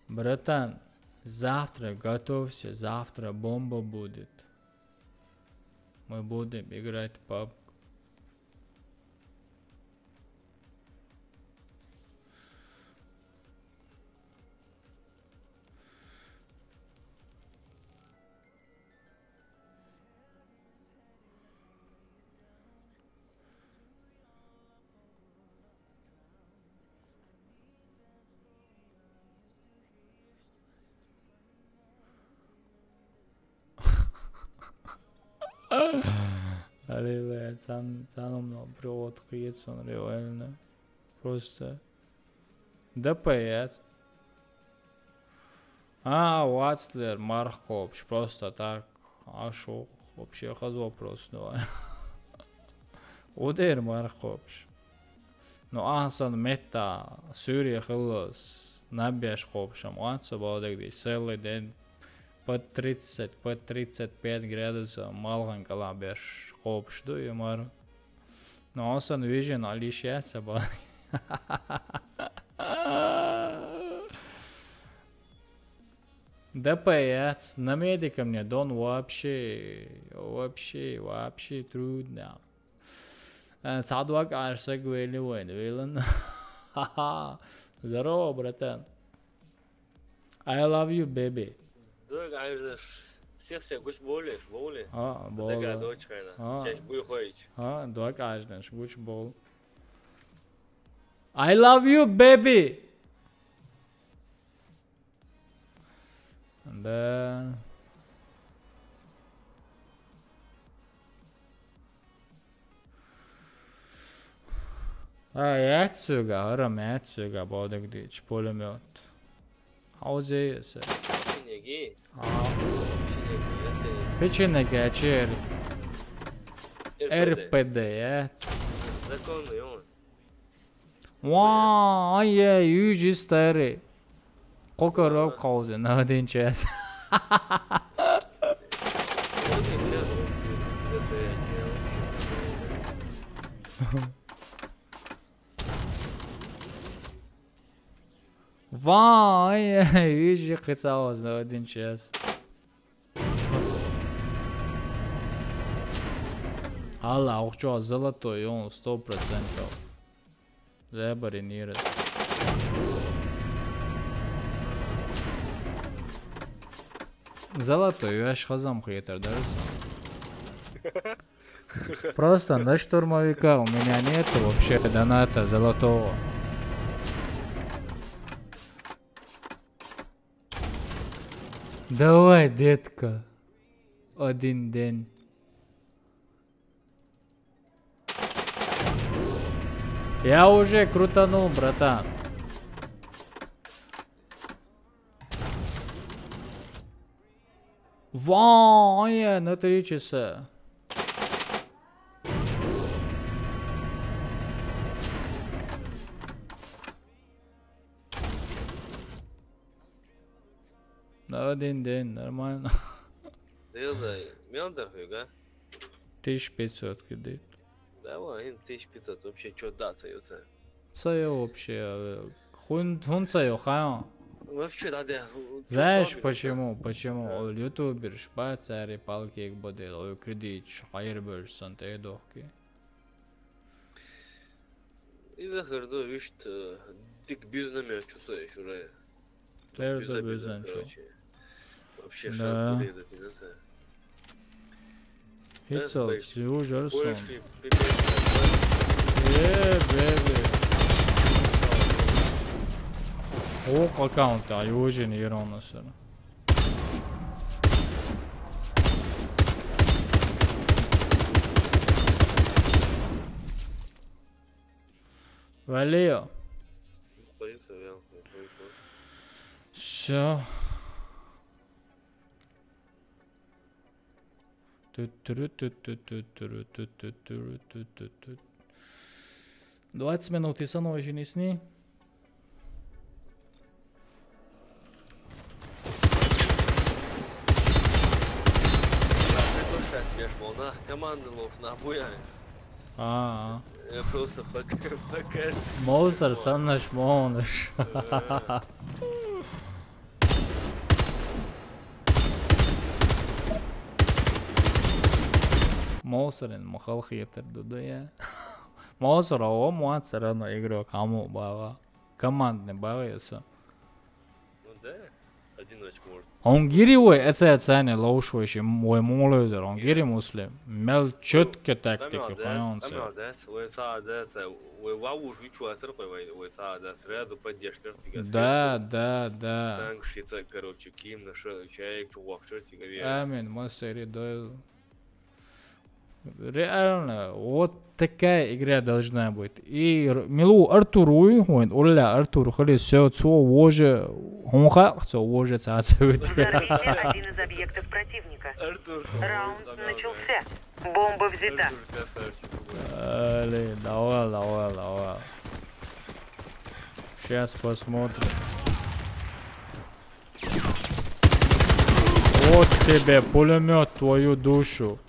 Братан, завтра готовься, завтра бомба будет. Мы будем играть PUBG. Аллилуйя, цаномно привод киетсон реально. Просто ДПС. Вацлер, Мархопш, просто так. Шо, вообще хаз вопрос, давай. Удер Мархопш. Ну, асан мета, Сюрия хилос, набьешь хопшам, ванца балдегди, целый день. По 30, по 35 градусов малган калабеш хопш ду юмар. Но асан вижен алишяца ба. ДПС на медика мне дон вообще трудно. Цадвак арса гвели вен. Здорово, братан. I love you, baby. Всех гусь болишь, боли. Бола. Такая дочка, сейчас будет ходить. Два каждый, гуч бол. I love you, baby. Да. Játszőgá, arra játszőgá boldogdíts, pulömöt. Hauséjössz? Печенеги. Печенеги, чер. РПД, játsz. Законный он. Ай, южи старый. Кокорок хаузы, на один час. Vay, iyice kısa oldu один час. Алла, что, золотой, он 100%. Забаринировать. Золотой, я ж хазам хейтер, да? Просто на штурмовика у меня нету вообще доната золотого. Давай, детка. Один день. Я уже крутанул, братан. Вау, на 3 часа. На один день, нормально. Делай, мелдах, га? 1500 кредит. Давай, 1500, вообще что даться, ёца. Цаё вообще, хун цаё, хая. Вообще, да. Знаешь почему? Почему? Ютубер, шпацари, палки, бодел, кредит, хайрберсон, тейдовки. И захожу, видишь, дик бизнес, чувствуешь, уже. Тейдо бизнес. Вообще, Да. шаг это финансовая. Хитсал, сюжерсон. Больше, Бэби. Ок аккаунт, а уже не ровно сэр. Валио. Все. 20 минут и со мной еще не сни. Команда нужна, буя. А. Я просто пока. Моусер, саннаш, моунаш. Моусерин, махал хитер, дудая. Моусер, о, муацер, но игрок, кому бава. Командный бавается. Ну да, одиночку может. Он гиривой, это цены лоушвойший, мой молодер, он гири муслим. Мел четкие тактики, фаянцы. Да. Танкшица, короче, ким, нашел человек, чувак, шерсти, говер. Амин, мастери дойл. Реально, вот такая игра должна быть. И милу Артуру он, Оля Артур, холи все, все уже, хонха, все уже цацают. Взорвите один из объектов противника. Раунд начался. Бомба взята. Давай. Сейчас посмотрим. Вот тебе пулемет, твою душу.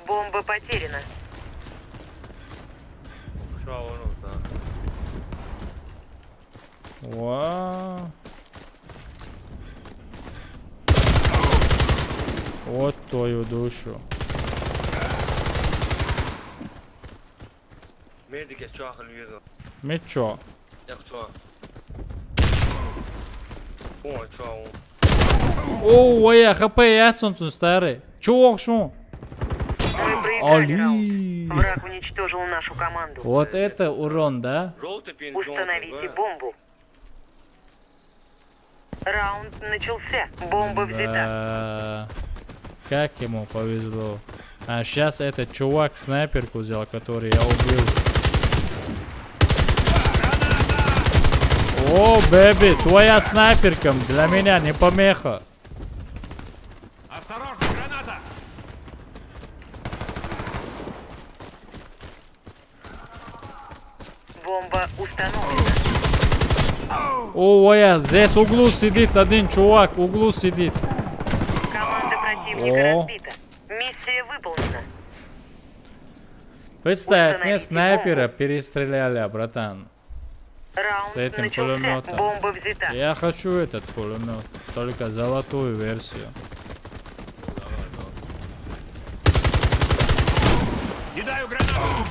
Бомба потеряна. Вау. Вот твою душу. Медики, что вижу? Мечо. Я что? О, что? О, я хп яцун старый. Чувак, шо? Мы проиграли раунд. Али. Враг уничтожил нашу команду. Вот это урон, да? Желтый пин. Установите бомбу. Раунд начался. Бомба взята. Да. Как ему повезло. А сейчас этот чувак снайперку взял, который я убил. О, бэби, твоя снайперка для меня не помеха. Осторожно, граната! Бомба установлена. О, я здесь в углу сидит один чувак, в углу сидит. Команда Противника О. разбито. Миссия выполнена. Представь, мне Установите снайпера бомбу. перестреляли, братан. Раунд С этим начался. пулеметом. Бомба взята. Я хочу этот пулемет, только золотую версию. Кидаю гранату.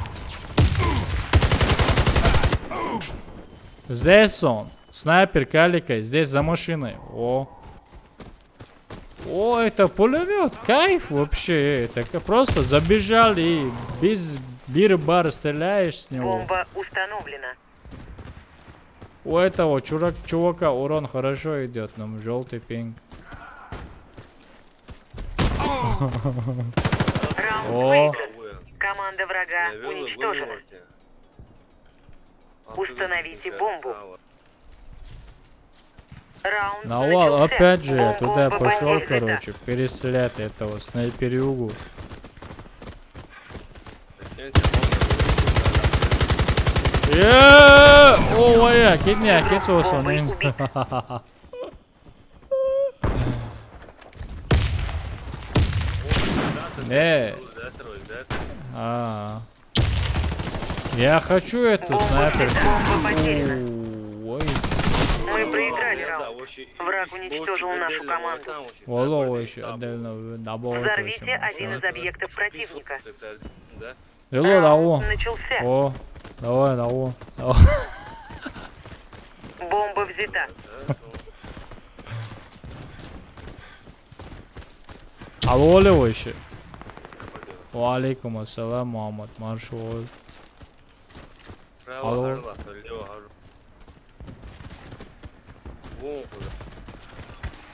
Здесь он. Снайпер каликой, здесь за машиной. О, это пулемет, кайф вообще. Это просто забежали и без бир-бар стреляешь с него. Бомба установлена. У этого чувака урон хорошо идет, нам желтый пинг. Раунд О. выигран. Команда врага уничтожена. Установите бомбу. Раунд Навал, начался. опять же, я туда Бомба пошел, взята. короче, перестрелять этого снайперюгу. О, я, кидня, кицосон. Бомбой убит. Я хочу эту Бомба снайпер. взята. Бомба потеряна. Ой, Мы проиграли раунд. Враг уничтожил нашу команду. воло еще отдельно набор. Взорвите один из объектов противника. Алло, Раунд начался. О, давай. Бомба взята. Алло, вообще. Валейкум ассалам, Мухаммад, маршал. Алло.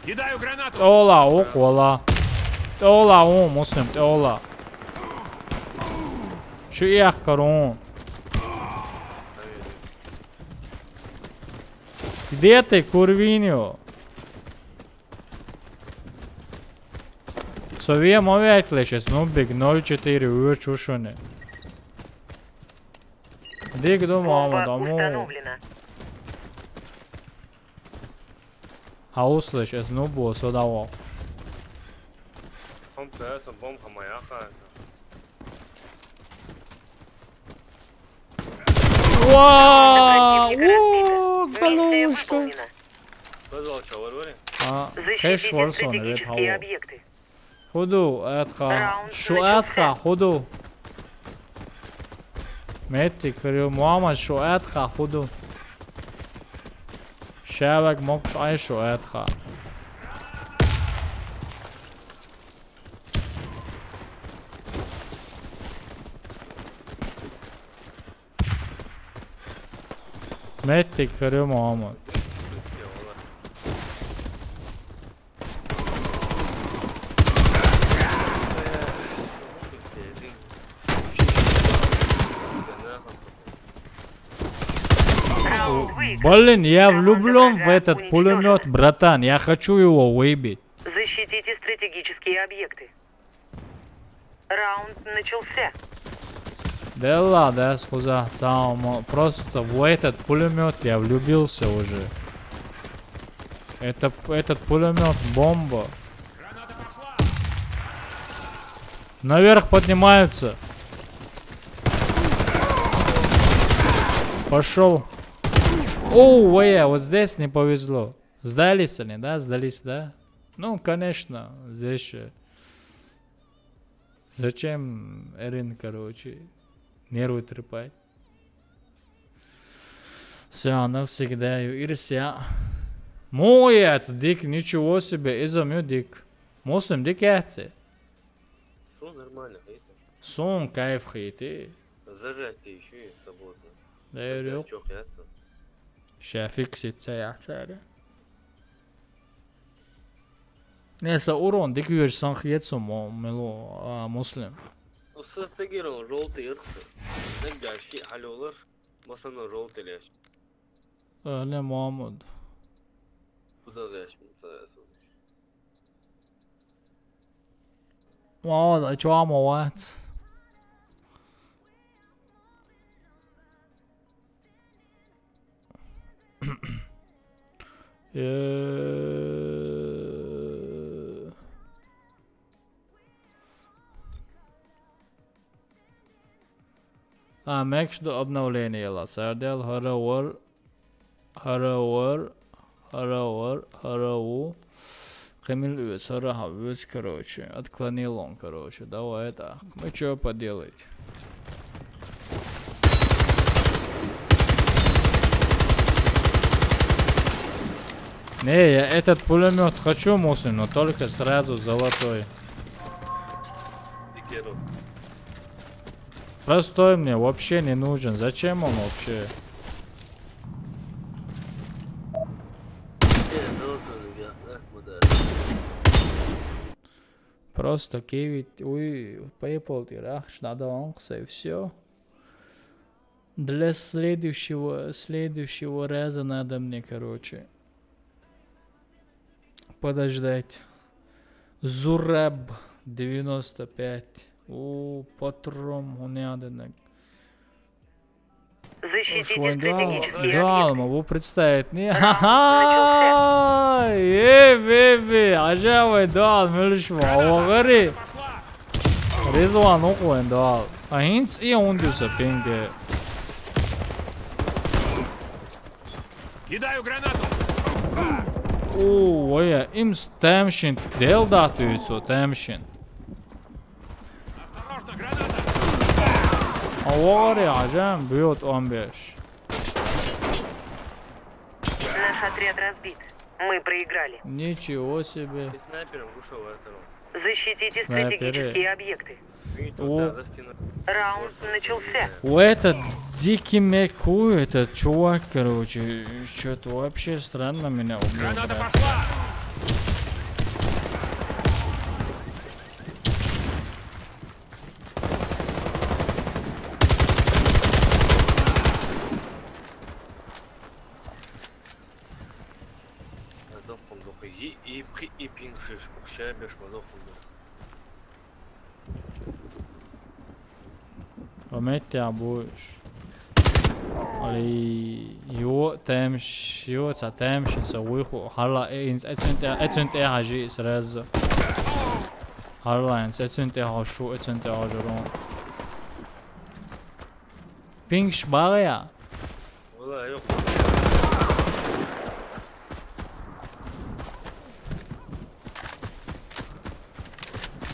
Кидаю гранату. Ола, окола. Ола, муслим, ола. Şu карон. Где ты, курвиньо? Совсем овеклешes, нубик 04 uçuşunu. Dik Бомба домой. установлена. А услышишь, нубу сюда. Вау! Миссия Галушка! выполнена. Хэш Защитите Варсон, стратегические evet объекты. Худу, этха. Раунд Şu начался. etha, худу. Metti kırıyor Muhammed şu etha, худу. Şevek mokş ay şu etha. Metti kırıyor Muhammed. Раунд выигран. Блин, я Команда влюблен в врага этот уничтожена. пулемет, братан. Я хочу его выбить. Защитите стратегические объекты. Раунд начался. Да ладно, скуза, просто в этот пулемет я влюбился уже. Этот пулемет бомба. Наверх поднимаются. Пошел. О, вот здесь не повезло. Сдались они, да? Сдались, да? Ну, конечно, здесь же. Зачем Эрин, короче, нервы трепать? Все, навсегда Ирся. Моец, дик, ничего себе, изомю дик. Муслим дик яйца. Что нормально, это? Сон кайф хейты. Зажать ты еще и свободно. Да, yok. Çok yatsın. Şefik sitse yahtare. Neyse урон диквер санхиетсо мело муслим. Ну, состагирован желтый ырцы. Нагаши халёлар. Басана желтый ляш. Ne Muhammed. Bu da yaş mı? Muhammed acaba موات. Make что обновление ла. Сардел Хараву. Камиль Уэс, Харахавец, короче. Отклонил он, короче. Давай это. Ну что поделать? Не, я этот пулемет хочу, Муслим, но только сразу золотой. Простой мне вообще не нужен. Зачем он вообще? Просто киви, PayPal тираж, надо онкса и все. Для следующего раза надо мне, короче, подождать. Зураб 95. Патрон, он надо. Защитите стратегические да, объекты. могу представить. Не, ха-ха! Беби, ажавай, да, милишва, говори. Резван окуен, да. А хинц и он дюса пинге. Кидаю гранату. Ой, им стемшин, дел датуются, темшин. Осторожно, граната. Говори, ажам, бьет он беш. Наш отряд разбит. Мы проиграли. Ничего себе. И снайпером ушел разорвался. Защитите Снайперы. стратегические объекты. Да, за стеной. Раунд начался. У этот дикий Мэку, этот чувак, короче, что-то вообще странно меня убил. Граната брат. пошла. И пиншиш, пухщабеш, мазохунду. Пометь будешь. Ali jo temsh jo ta temsh so wihu hala ins etsunt haji sraz hala ins etsunt hashu etsunt hajaron ping shbaya Вала, ёп.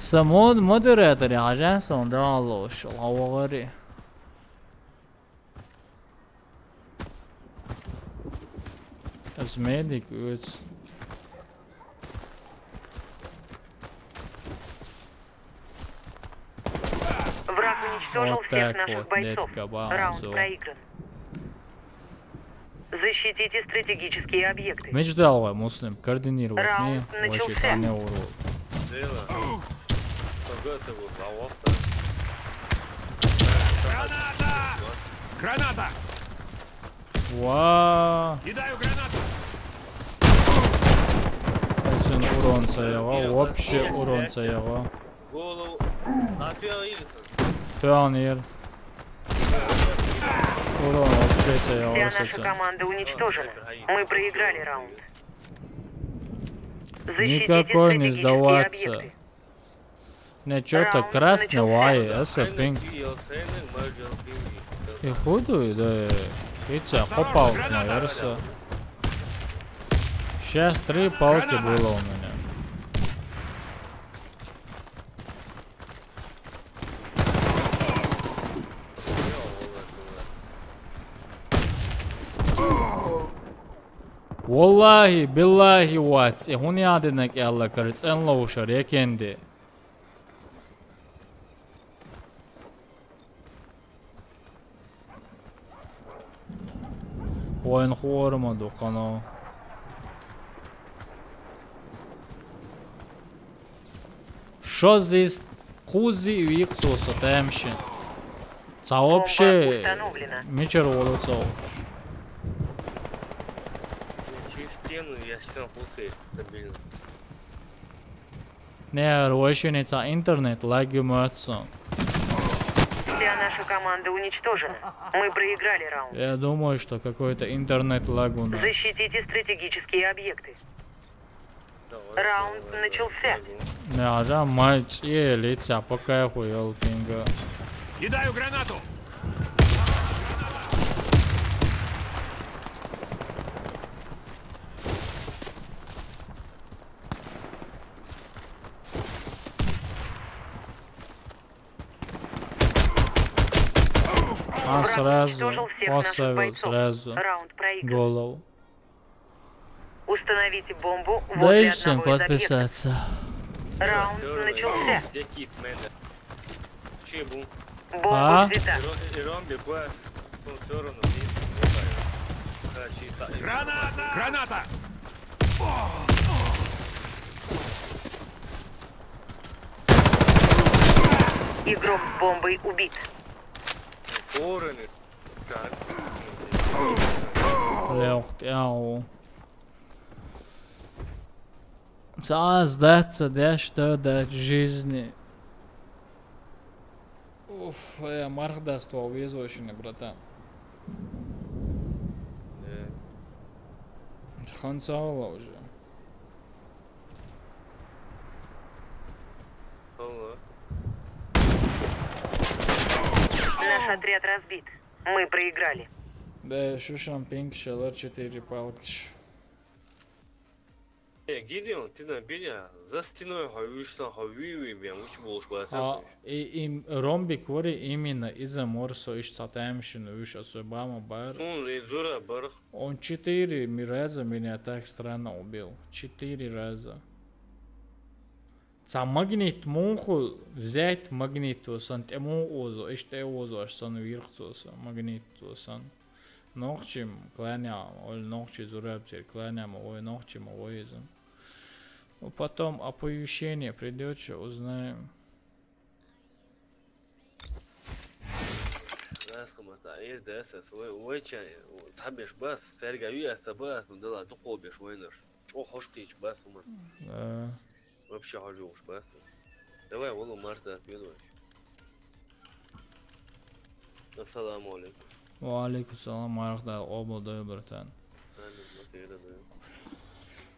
самод модератор ажансон дало шалавари as medic ut Враг уничтожил Вот всех так наших вот, бойцов. детка, баузу. Раунд проигран. Защитите стратегические объекты. меч дал муслим координировать не Раунд вообще начался. там не урод. Дело. Погода его головка. Граната. Граната. Ва Кидаю гранату. очень урон цаяга вообще урон цаяга Голову. А ты Илисон. туанир урон вообще Вся цаяга наша соча команда уничтожена. Мы проиграли раунд. Защитите никакой не стратегические сдаваться объекты. не что-то Раунд красный начался. вай это пинг и худой да видите попал наверное сейчас 3 палки было у меня والله بالله واتس هوني عادنك يلا كرت ان لو شريك عندي وين خور ما دقنا شو здесь кузи виксуса темши Бомба вообще установлена. мечер волоцов Через стену я сам пуцает стабильно. не рощеница интернет лаги mötsen. Вся наша команда уничтожена. Мы проиграли раунд. Я думаю, что какой-то интернет lag у нас. Защитите стратегические объекты. Давай, Раунд давай, начался. давай. Не, а да, матч и лица по кайфу, елпинга. Кидаю гранату. А, Враг сразу. уничтожил всех наших Поставил бойцов. сразу. Раунд проигран. Голову. Установите бомбу возле Дальше всем одного из объектов. подписаться. Раунд начался. Где кит, мене? Чебу. Бомба взята. И ромби, кое. Он все равно, Граната! Граната! Игрок с бомбой убит. Стороны. Лёгт, яу. Сдаться, да, что дать жизни. Уф, мордоство везучий, братан. Хансова уже. Наш отряд разбит. Мы проиграли. Да, шушам пинк, шалар 4 палки. Гидеон, ты на меня за стеной хавишься, хавиви, я муж был А им ромбик вори именно из-за морса иш цатаемшин уж особама бар. Он лезура бар. Он 4 раза меня так странно убил. 4 раза. Ца магнит муху взять магнитосан тему озо, иште озо аж сан вирхцоса магнитосан. Нохчим кланя, ол нохчи зурабтер кланя, ой нохчим оизм. Потом оповещение придет, что узнаем. Есть да, свой уйча, табеш бас, сергаю бас, ну да, то хобиш войнаш. Что хочешь ты бас ума? Да. Вообще хочу бас. Давай волу марта пьёну. Ассаламу алейкум. Ва алейкум салам, мархда обладаю, братан.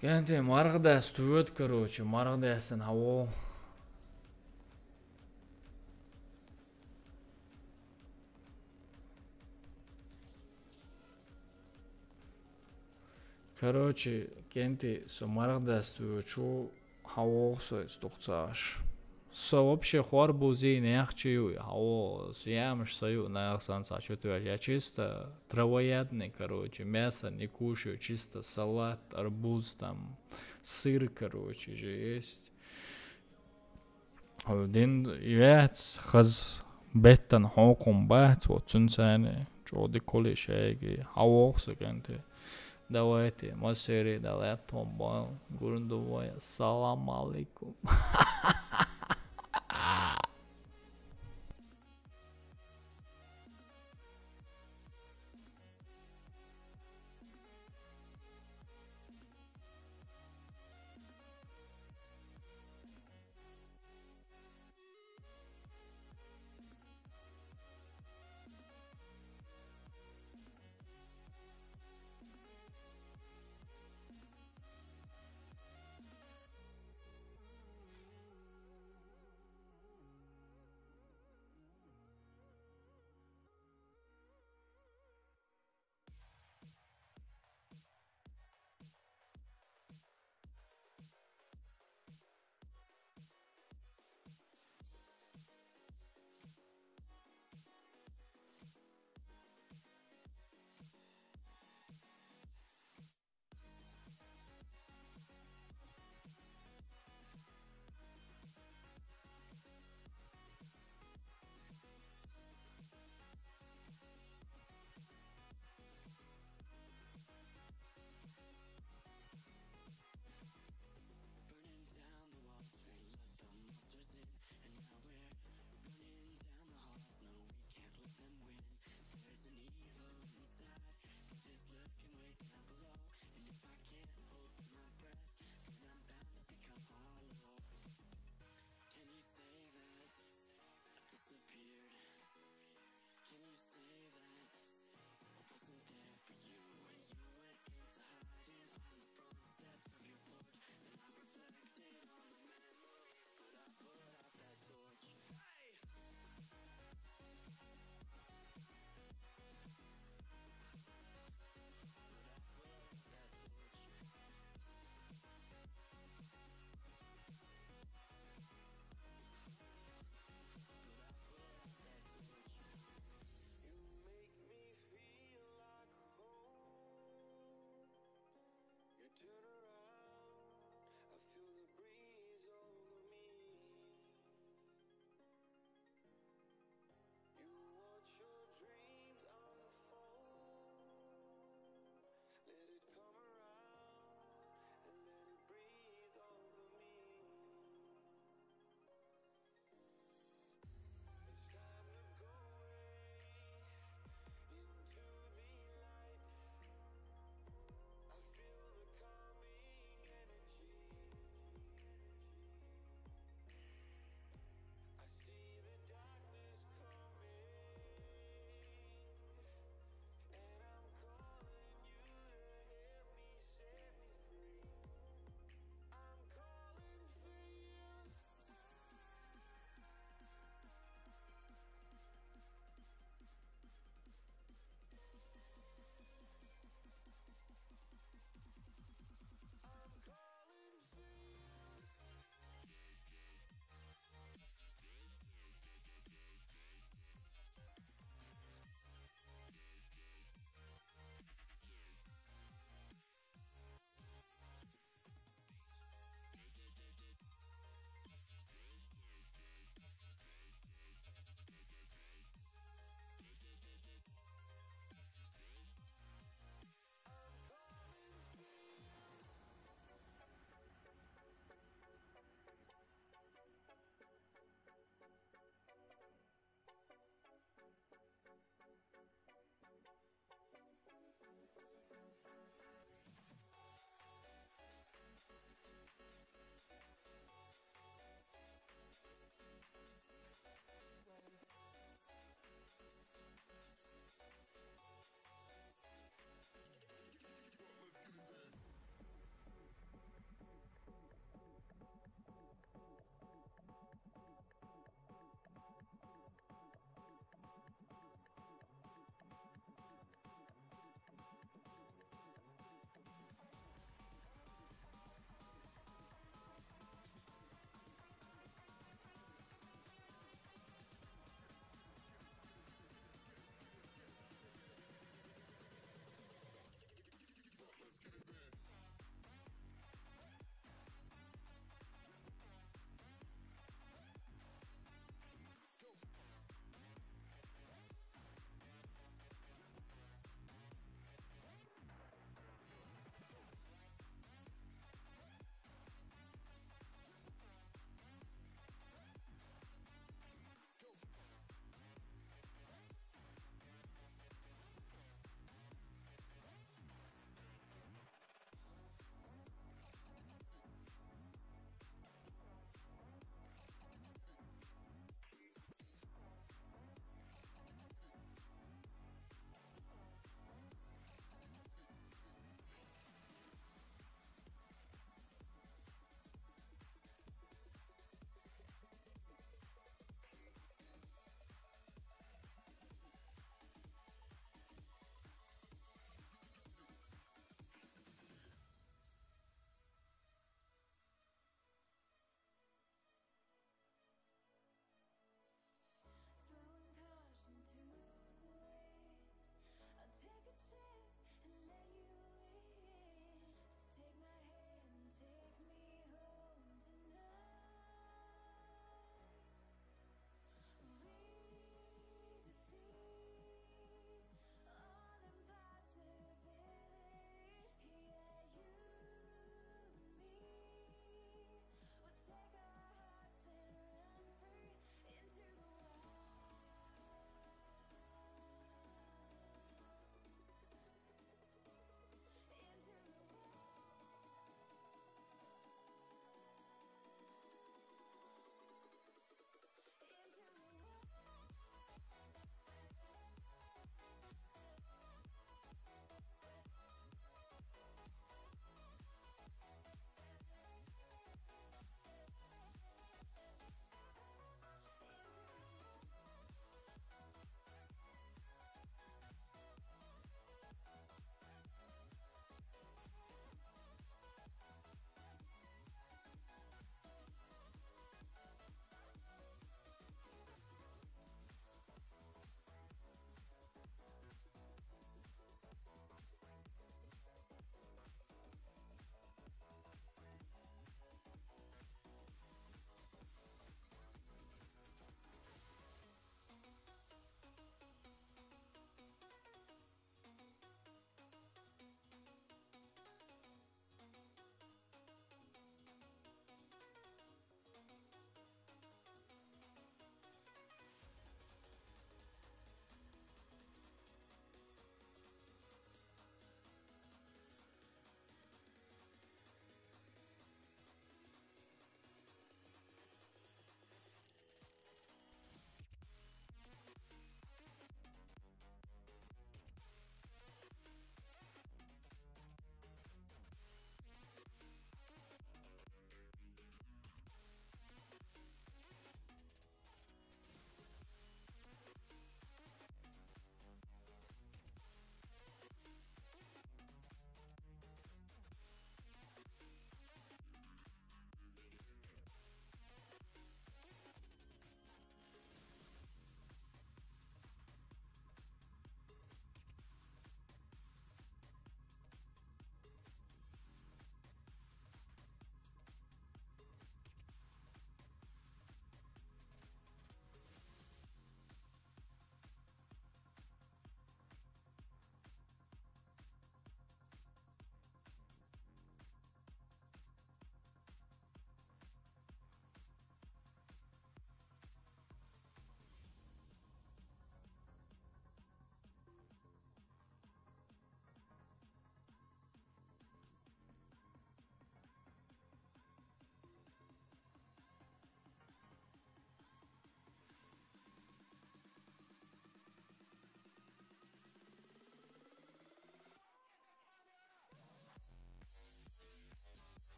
Кенте мархда стоит, короче, мархда ясен хаво. Короче, кенте со мархда стоит, что хаво стоит, стухцаш. Со вообще хорбузи нехчию, хаво, съемш сою, наехсан сачутую. Я чисто травоядный, короче, мясо не кушаю, чисто салат, арбуз, там, сыр, короче, же есть. Один яц, хаз беттан хоком бат, вот цунсане, чоди колиш яги, хаво сакенте. Давайте, масери, далее томбал, гурндувая, салам алейкум.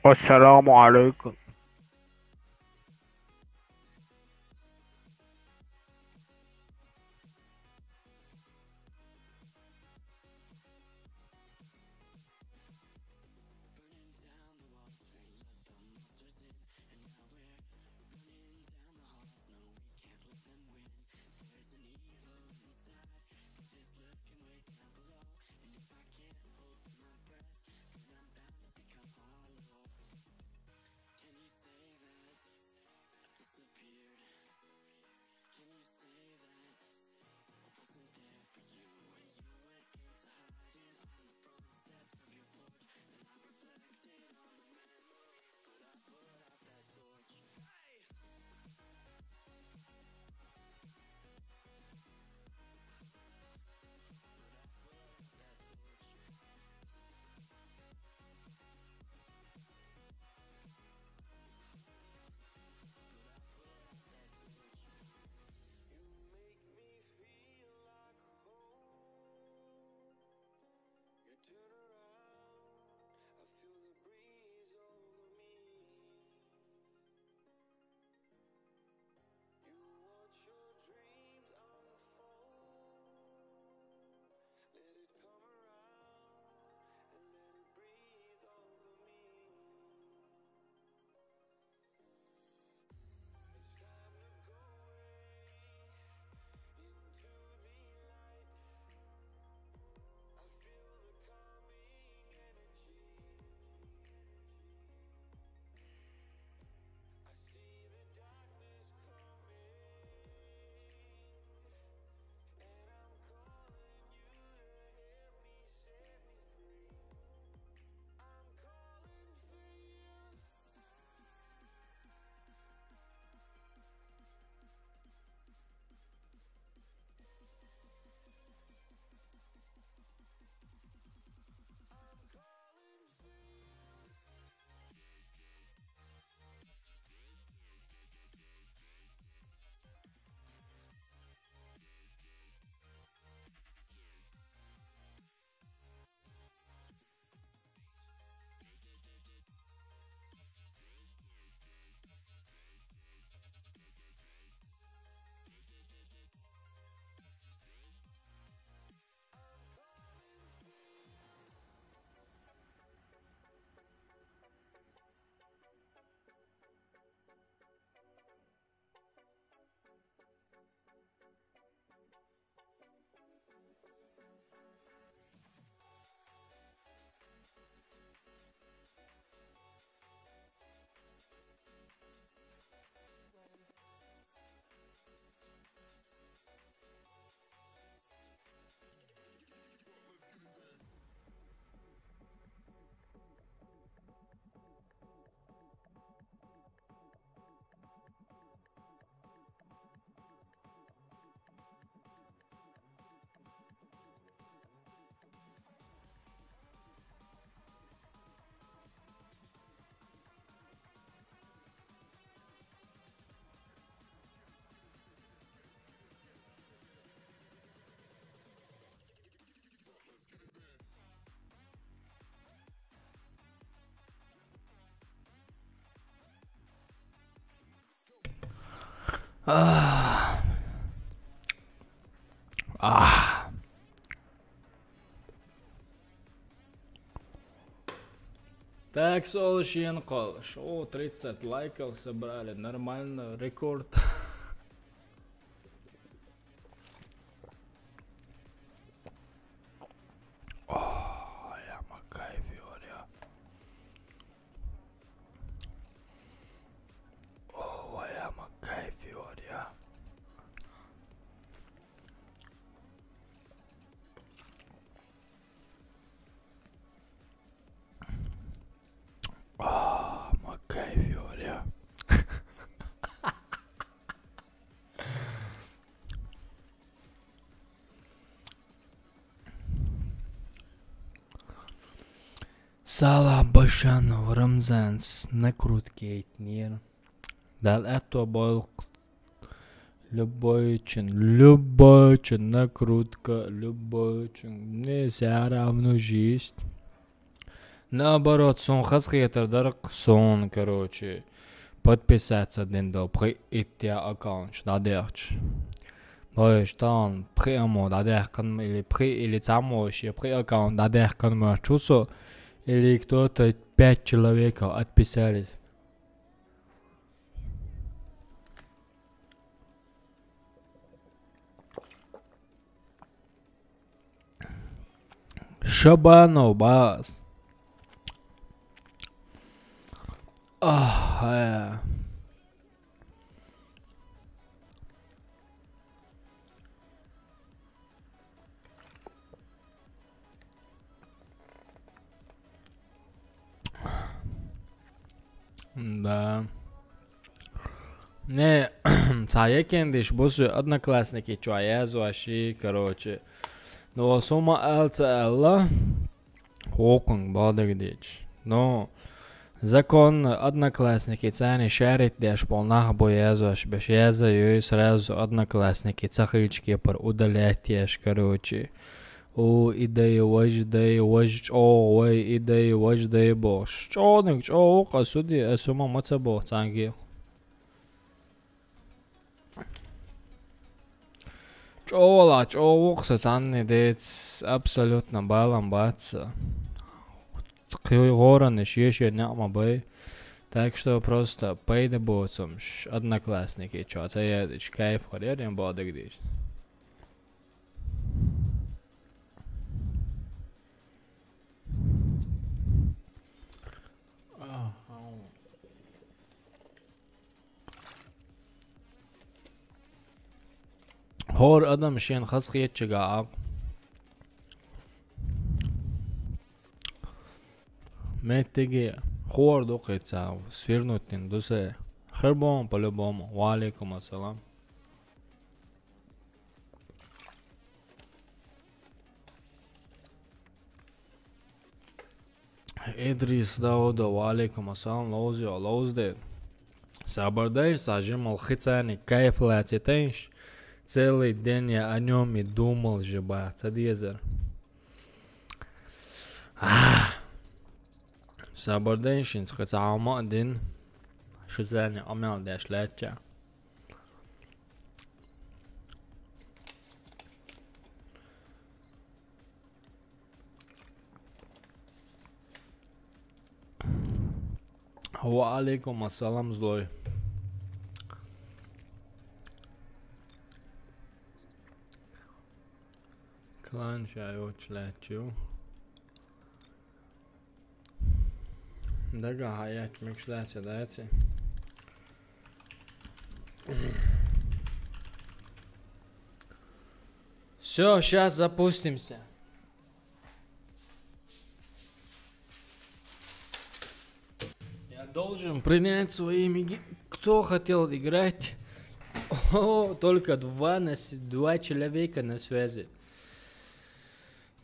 Assalamu alaikum. Ah. Ah. Так, Солощенко, шоу 30 лайков собрали, нормально, рекорд. О, я макайфе, оря. О, я макайфе, оря. О, макайфе, оря. Salam Başanov Ramzans накрутки этнир. Дал это был любой чин накрутка, любой чин не все равно жизнь. Наоборот, сон хасхетер дарк сон, короче, подписаться один до при идти аккаунт, да дерч. Боюсь, там прямо да деркан или самоще при аккаунт да деркан марчусо, или кто-то 5 человек отписались. Шабанов, бас. Да. Не, цаекендиш босу одноклассники, чё я зуаши, короче. Но сумма алца алла, хокунг бадагдич. Но закон одноклассники цани шарит деш полнах боязуаш, беш яза ёй сразу одноклассники цахыльчики пар удалять еш, короче. О, идея вождь, о, ой, идея вождь, бош. Чоник, чо, касуди, асума мацабо, цанги. Чола, чоукса, цанни, дец, абсолютно балам баца. Гораны, еще няма бай. Так что просто пойда боцом, одноклассники, чо, це ядич, кайф ходерим бодагдиш. Hor adam şen xasxiyetçiga ab. Метеги хор докеца свернутин дусе. Хербом по-любому. Валейкум ассалам. Идрис Дауда, валейкум ассалам. Лоузио, лоузде. Сабардай сажим алхицани кайфлати тенш. Целый день я о нем и думал, жеба, цадезер. Сабарденшин, хотя алма один, шизане амел деш летча. Ва алейкум ассалам злой. Клан шайот летчу. Дага хаять микшлете, дайте. Все, сейчас запустимся. Я должен принять своими... Кто хотел играть? О, только два человека на связи.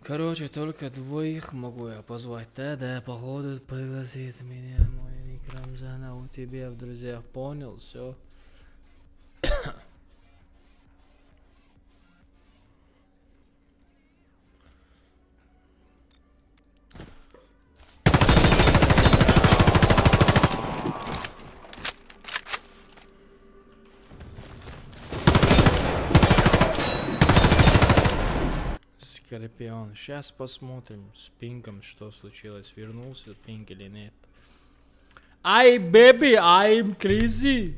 Короче, только двоих могу я позвать. Да, походу пригласит меня мой ник Рамзана у тебя в друзьях. Понял, все. Скорпион. Сейчас посмотрим с пингом, что случилось. Вернулся пинг или нет. Ай, бэби, I'm crazy.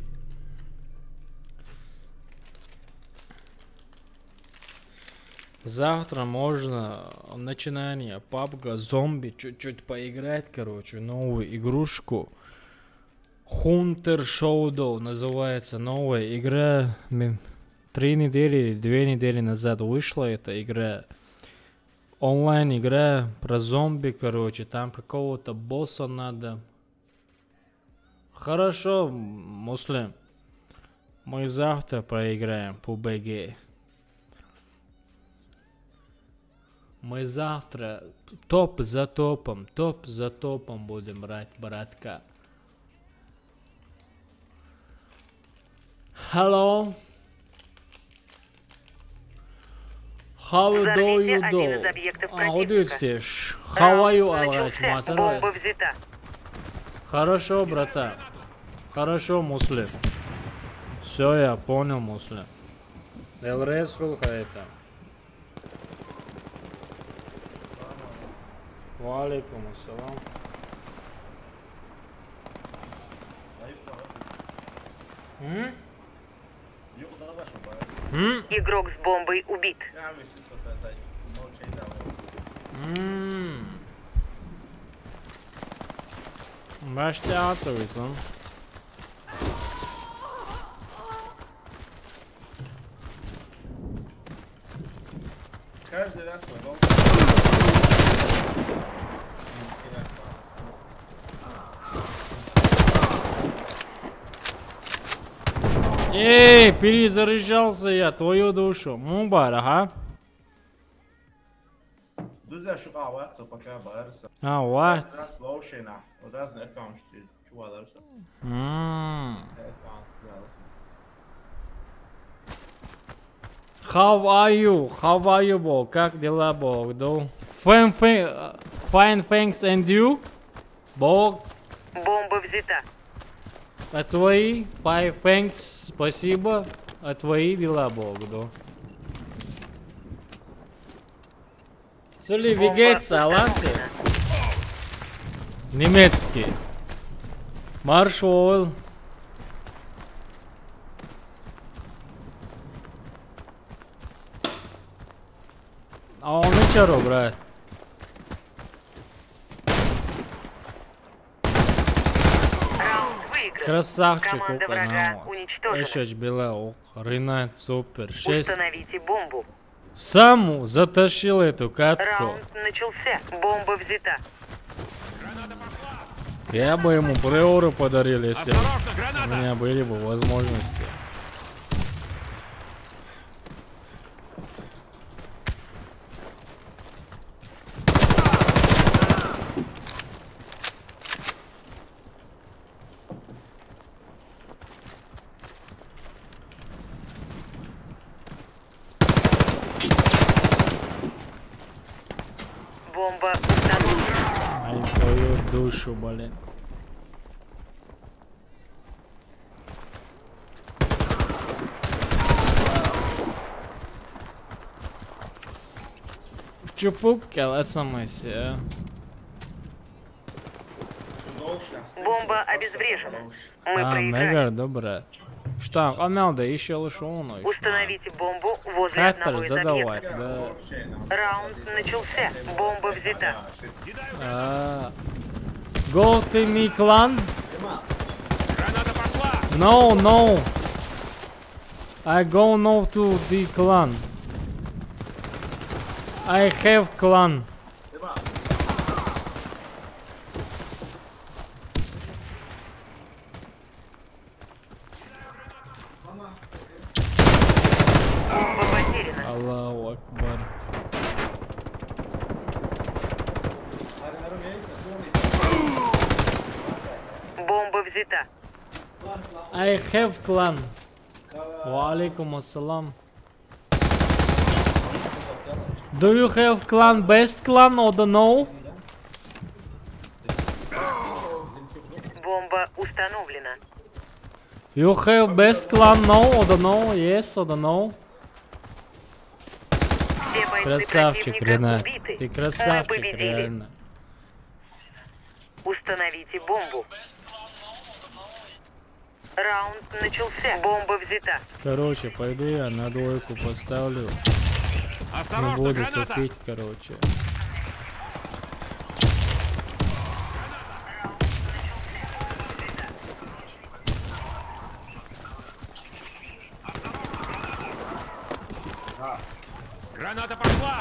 Завтра можно начинание PUBG зомби чуть-чуть поиграть, короче, новую игрушку. Hunter Showdown называется новая игра. 3 недели, 2 недели назад вышла эта игра. Онлайн игра про зомби, короче, там какого-то босса надо. Хорошо, Муслим. Мы завтра проиграем по БГ. Мы завтра топ за топом будем брать, братка. Hello. How do Взорвите you один из do? объектов А, вот видите, противника. how are you, Раунд Алгач начался. Масарай? Бомба взята. Хорошо, братан. Хорошо, Муслим. Все, я понял, Муслим. ЛРС сколько это? Валикум ассалам. Игрок с бомбой убит. Başta atıyorsun. Каждый раз мы Эй, перезаряжался я, твою душу. Мубарак, а? Düzler şu kahve topa bağırırsa. А, what? Biraz low şeyine. O da ne kalmıştı? Çuvalarsa. Evet, How are you? How are you, Бог? Как дела, Бог? Fine, thanks, and you? Бог? Бомба взята. А твои? Fine, thanks, спасибо. А твои дела, Бог, да? Соли вегеца, аласи? Немецкий. Маршал. А он и чаро, брат. Раунд выигран. Красавчик, Команда врага уничтожена. Еще белый, Ренат, супер. 6. Установите бомбу. Саму затащил эту катку. Раунд начался. Бомба взята. Я бы ему приоры подарил, если Осторожно, у граната! меня были бы возможности. Бомба установлена. Ай, твою душу, блин. Чупукал СМС. Бомба обезврежена. Мы А, проиграли. мега, добре. Что, Амелда, еще лишь он. Установите бомбу возле Хаттер, одного из задавай. объектов. Да. Раунд начался. Бомба взята. Go to me clan? Граната пошла! No, no. I go no to the clan. I have clan. Бомба потеряна. Аллаху Акбар. Бомба взята. I have clan. Wa alaikum assalam. Do you have clan best clan or the no? Бомба установлена. You have best clan no or the no? Yes or the no? Все бойцы Красавчик, противника Ренат. убиты. Ты Мы красавчик, победили. реально. Установите бомбу. Раунд начался. Бомба взята. Короче, пойду я на двойку поставлю. Не Осторожно, буду граната! тупить, короче. Граната пошла!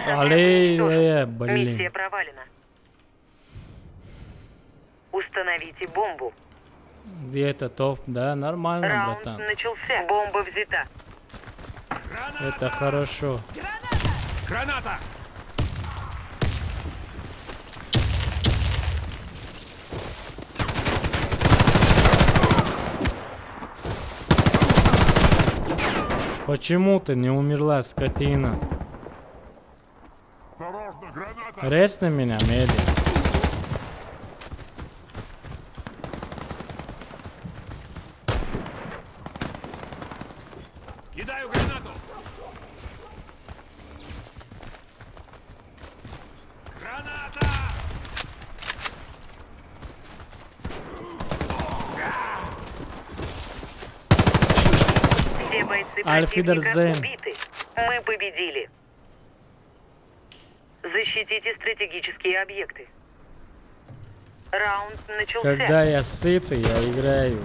Аллея, Миссия блин. провалена. Установите бомбу. Где-то топ, да, нормально, Раунд братан. начался. Бомба взята. Это хорошо. Граната! Почему ты не умерла, скотина? Осторожно, граната! Резни меня, меди. Кидаю гранату! Граната! Все бойцы Альфидерзейн. противника убиты. Мы победили. Защитите стратегические объекты. Раунд начался. Когда я сытый, я играю.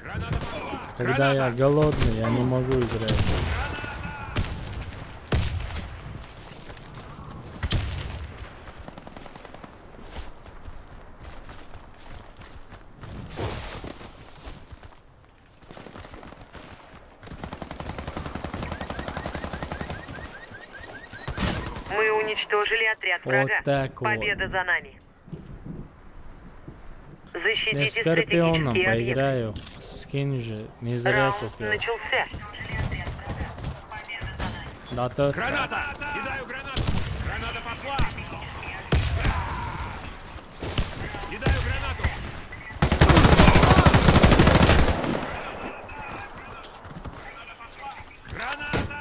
Граната пошла! Когда я голодный, я не могу играть. Мы уничтожили отряд Вот врага. так вот. Победа за нами. Я Защитите Скорпионом стратегические объекты. поиграю. Скин же не зря Раунд купил. начался. Да то Граната! Кидаю гранату! Граната пошла! Кидаю гранату! Граната!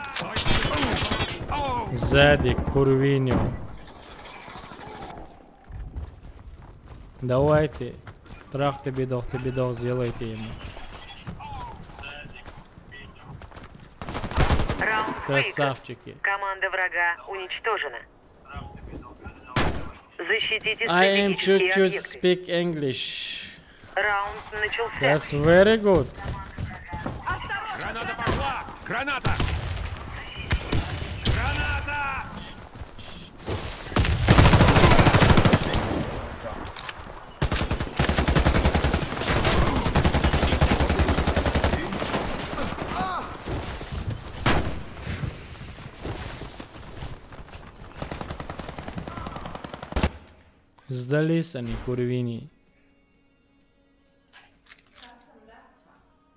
Оу! сзади Курвиню. Давайте. Трах ты бедох, сделайте ему. Раунд выигран. Красавчики. Команда врага уничтожена. Защитите I am стратегические choo объекты. speak English. Раунд начался. That's very good. Граната пошла! Граната! Граната! Сдались они, Курвини.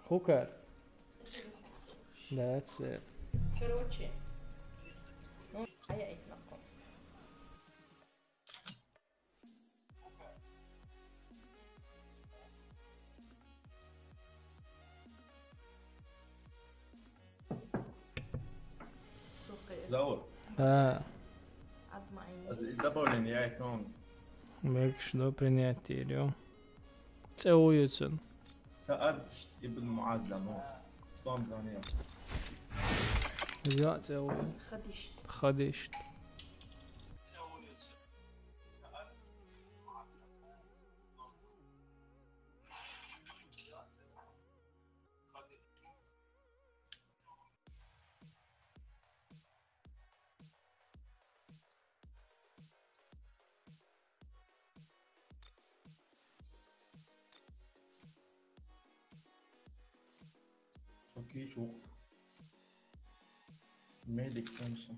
Хукар. That's it. Короче. Ну, а я их нахуй. Заур, А, добавлен я ekran bekš do принятия идем. Целуются. سأل ابن معاذ لانه اسلام ثانية Я целую. خدشت. Ходишь. اوكي شوف مالك خمسة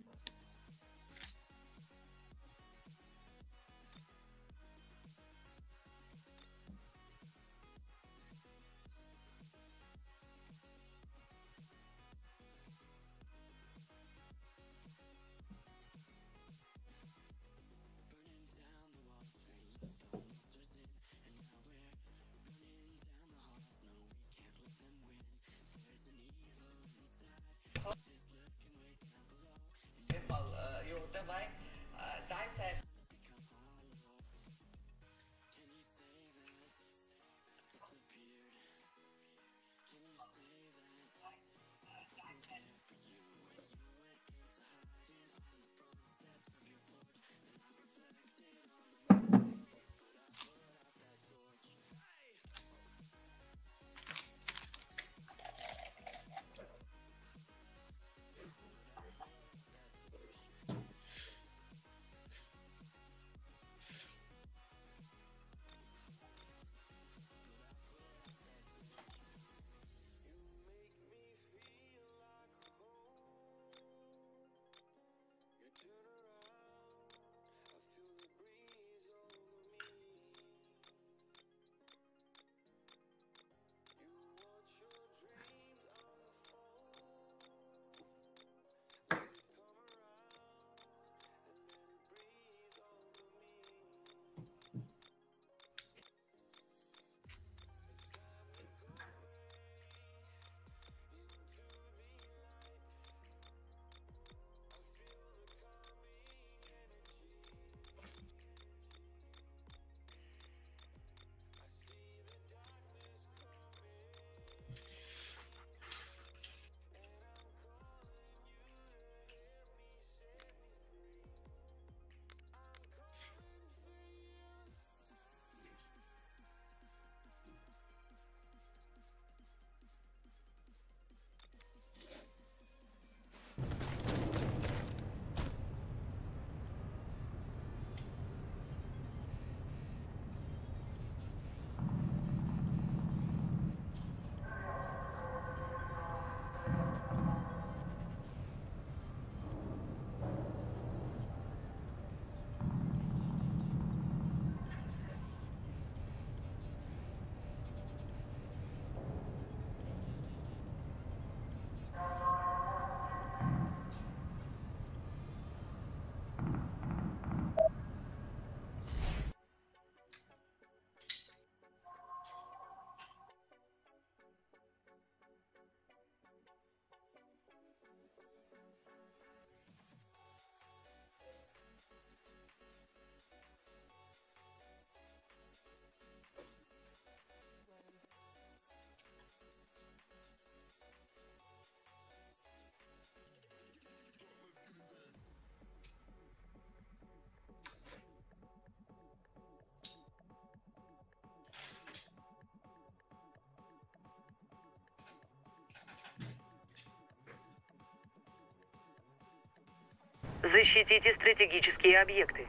Защитите стратегические объекты.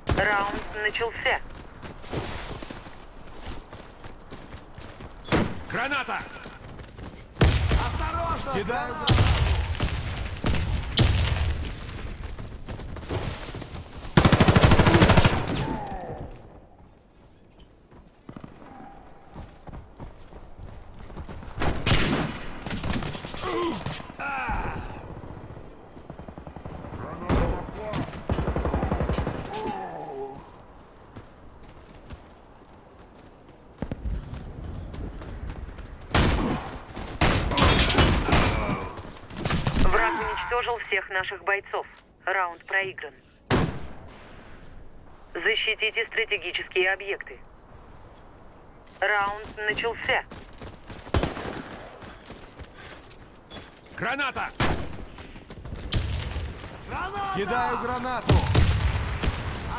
Раунд начался. Граната! Осторожно! Кидаю. Враг уничтожил всех наших бойцов. Раунд проигран. Защитите стратегические объекты. Раунд начался. Граната! Кидаю гранату.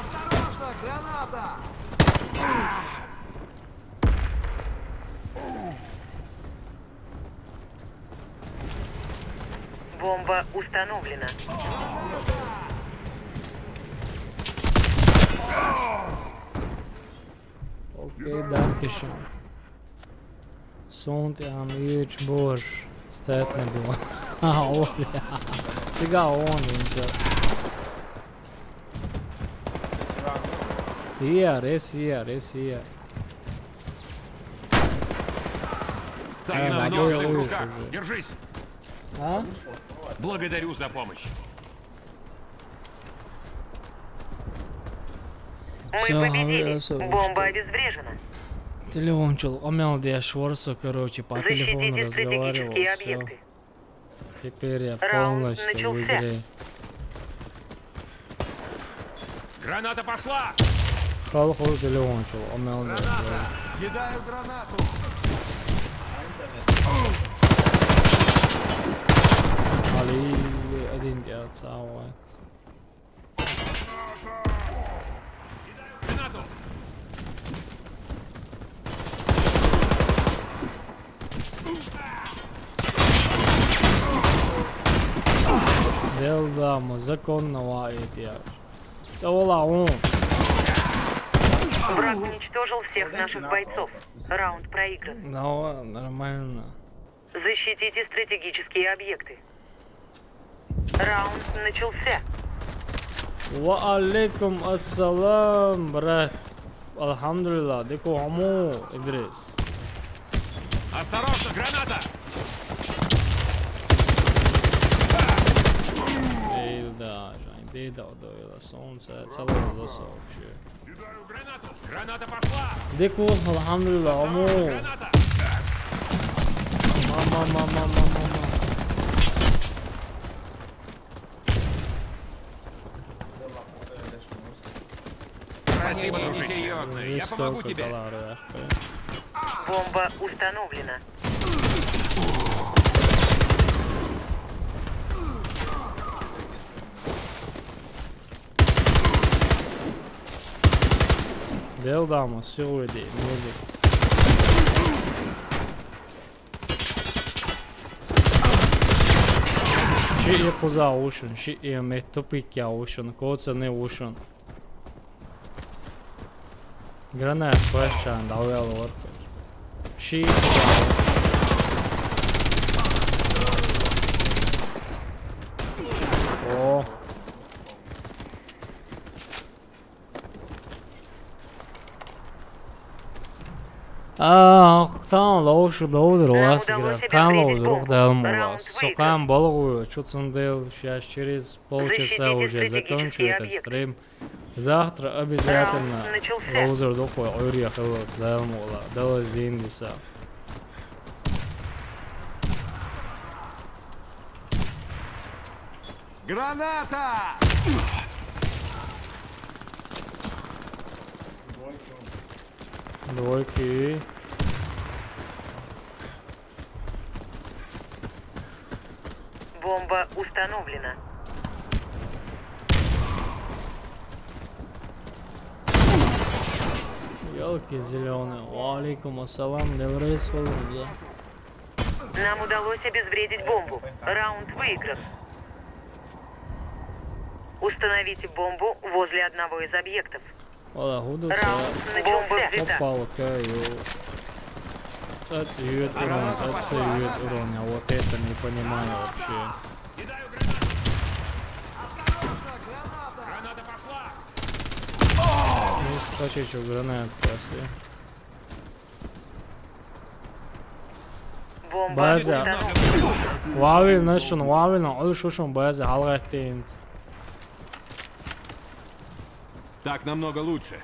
Осторожно, граната! Бомба установлена. Okej, dankeschön. Sunt am ieć bož. Stet ne bilo. Ovdje. Сега on ince. Ия. Так, на ножны в лучше руках. уже. Держись. А? Благодарю за помощь. Мы Всё, победили. хорошо, Бомба что? обезврежена. Телефончил. Амелдия Шворса, короче, по телефону Защитите разговаривал. стратегические Всё. объекты. Теперь я Раунд полностью в начался. игре. Граната пошла! Халхол телефончил. Амелдия. Кидаю гранату. Ali один делать самое. Гранату! Del damo, законного идея. Да ола он. Враг уничтожил всех наших бойцов. Раунд проигран. Да, нормально. Защитите стратегические объекты. Раунд начался. Ва алейкум ассалам, брат. Алхамдулилlah, деко хамо, Идрис. Осторожно, граната! Değil daha, değil daha doyla. Son salı da soğuk. Кидаю гранату! Граната пошла! Деко, alhamdulillah, хамо. Граната! Мама. Спасибо, дружище. Серьезно, я помогу тебе. Бомба установлена. Del damo, сегодня, музык. Shit je kuza ušun, shit je me topikja ušun, koca ne ušun. Granat question, da ujelo vrto. Shit O. Там лоушу доудер вас играть, там лоудер делал вас. Сокам балгую, что-то он делал, сейчас через полчаса уже закончу этот стрим. Завтра обязательно лоудер дохуй, ойрия хилос, делал мола, делал деньги сам. Граната! Двойки. Бомба установлена. Елки зеленые. Валикум ассалам, деврейс холмза. Нам удалось обезвредить бомбу. Раунд выигран. Установите бомбу возле одного из объектов. Вала, худо Раунд начался. попал, цацует урон, а вот это не понимаю вообще. Кидаю гранату. Граната пошла. Не скачу гранат после. Бомба База. установлена. Вавил нашон, вавил на олшушон база халгатин. Так намного лучше.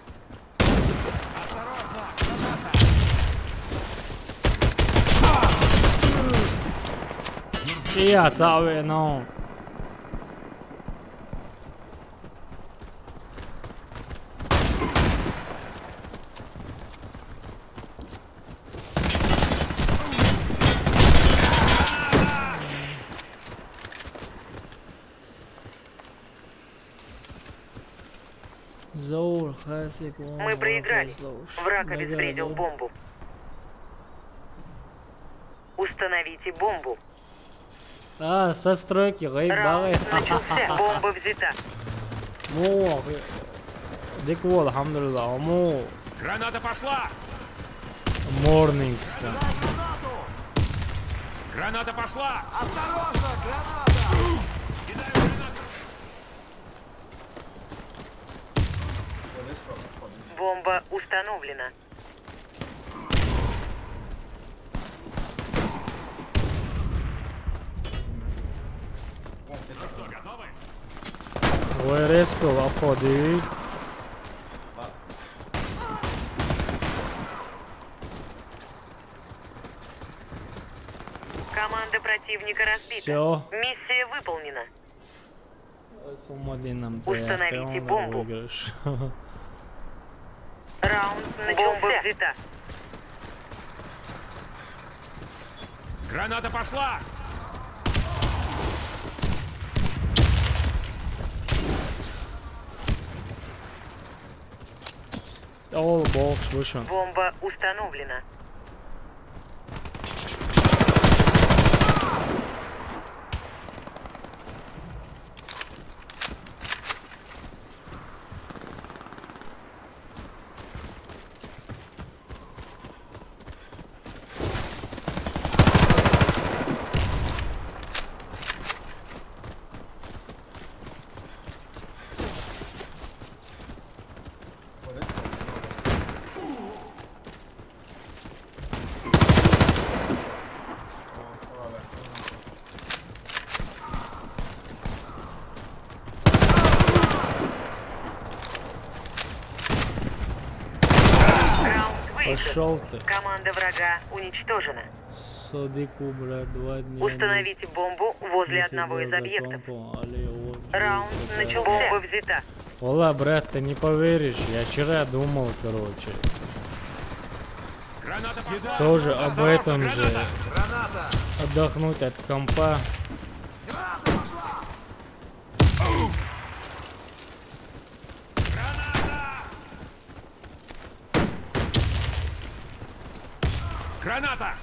Я цаве, но. Мы проиграли. Враг обезвредил бомбу. Установите бомбу. А, со стройки, Раунд начался. Бомба взята. Му, диквол, алхамдулилlah, му. Граната пошла. Morningstar. Граната пошла. Осторожно, граната! Кидаю гранату. Бомба установлена. Ну что, готовы? Ой, резко обходи. Команда противника разбита. Всё. Миссия выполнена. Суммадином Установите бомбу. выигрыш. Раунд начался. Бомба взята. Граната пошла. All box вышел. Бомба установлена. Пошел ты. Команда врага уничтожена. Садику, брат, 2 дня. Установите бомбу возле одного из объектов. Раунд начался. Бомба взята. Ола, брат, ты не поверишь, я вчера думал, короче. Граната пошла. Тоже об этом же. Граната! Отдохнуть от компа. Граната пошла! Граната.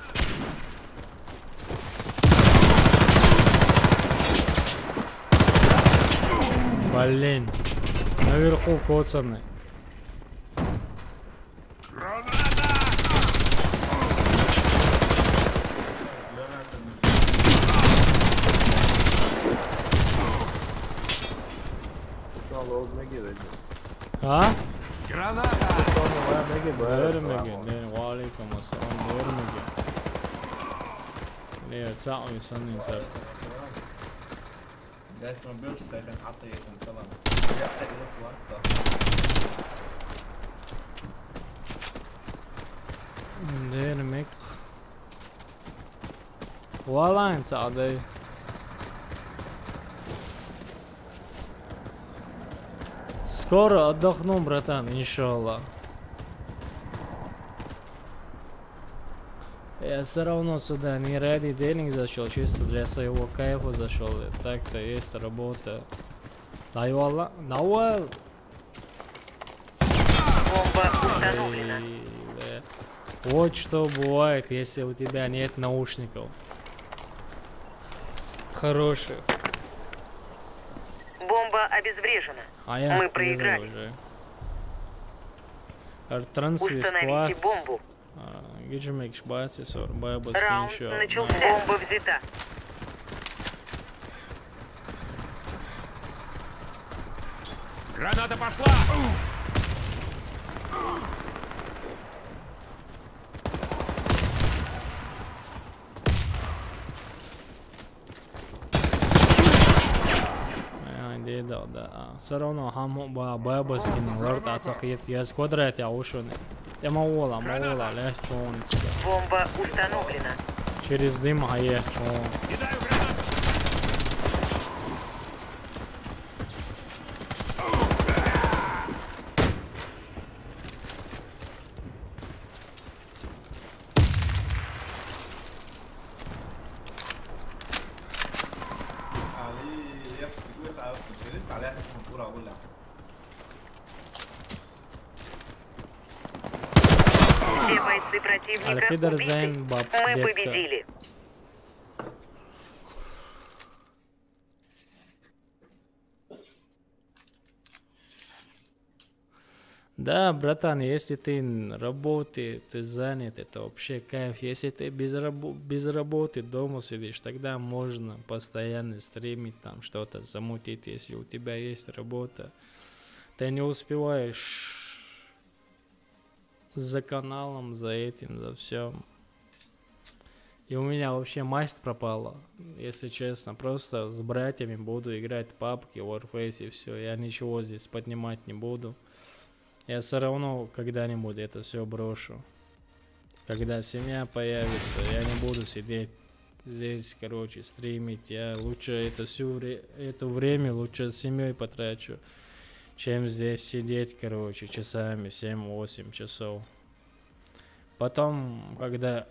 Блин. Наверху коцаны. А? Граната! Vermegen, waalaikum assalam, vermegen. Nee, het zou niet zijn, niet zo. جاي من بيرس كان حاطط يكون طبعا جاي لك وقت Vermegen. Walain saadai. Скоро отдохну, братан, иншаллах. Я все равно сюда не ради денег зашел, чисто для своего кайфа зашел. Так-то есть работа. Дай валла, Науэл. Бомба установлена. Вот что бывает, если у тебя нет наушников. Хороших. Бомба Бомба обезврежена. А я Мы сказал проиграли. уже. Установите Трансвестуат. бомбу. Гиджимек шбайсис, байбас Раунд еще. начался. Бомба взята. Граната пошла! Да. Все равно байбаскин лорд ацакиет яз квадрат я ушел. Я маула, легче он тебя. Бомба установлена. Через дым легче он. Кидаю гранату! Ali, я фигуры стал смотреть, а я хочу пура уля. Все бойцы противника Альфидерзейн, убиты. баб, Мы детка. победили. Да, братан, если ты работаешь, ты занят, это вообще кайф. Если ты без работы дома сидишь, тогда можно постоянно стримить, там что-то замутить, если у тебя есть работа. Ты не успеваешь за каналом, за этим, за всем. И у меня вообще масть пропала, если честно. Просто с братьями буду играть в папки, Warface и все. Я ничего здесь поднимать не буду. Я все равно когда-нибудь это все брошу. Когда семья появится, я не буду сидеть здесь, короче, стримить. Я лучше это время лучше с семьей потрачу, чем здесь сидеть, короче, часами, 7-8 часов. Потом, когда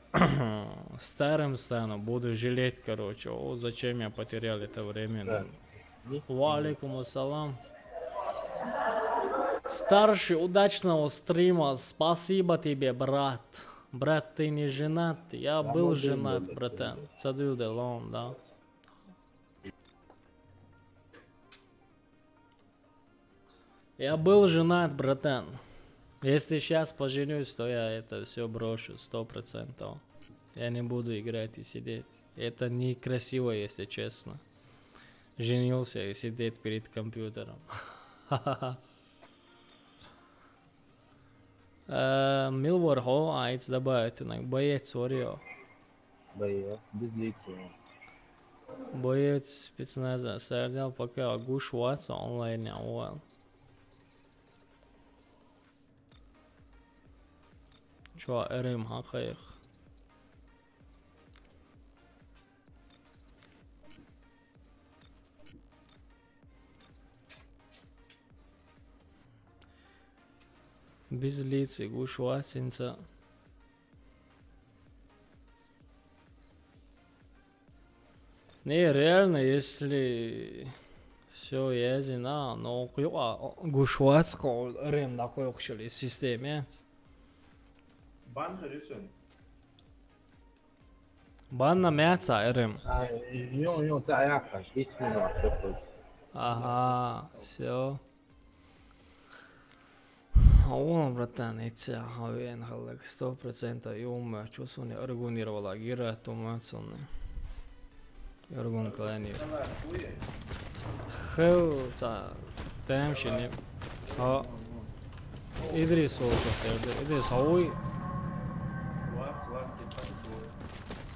старым стану, буду жалеть, короче, о, зачем я потерял это время. Ва алейкум ассалам. Старший, удачного стрима, спасибо тебе, брат. Брат, ты не женат? Я был женат, братан. Садил делом, да. Я был женат, братан. Если сейчас поженюсь, то я это все брошу 100%. Я не буду играть и сидеть. Это некрасиво, если честно. Женился и сидеть перед компьютером. Милвор Хо, айц добавить, боец Орио. Боец, без лица. Боец спецназа, сардел пока Гуш Ватса онлайн не увал. Чё, РМ хакаих. Без лица, Гуш Ватсинца. Не, реально, если все я знаю, но Гуш Ватско РМ такой охшали системе. Бан хрюсен. Бан на мяца РМ. Não, tá, é a caixa, 10 minutos depois. Ага, все. О, братан, это хавен халак 100% юм чувствование организовала гира томатсоны. Орган клани. Хэл за тэмшини. А Идрис олчофтерди. Идрис ой.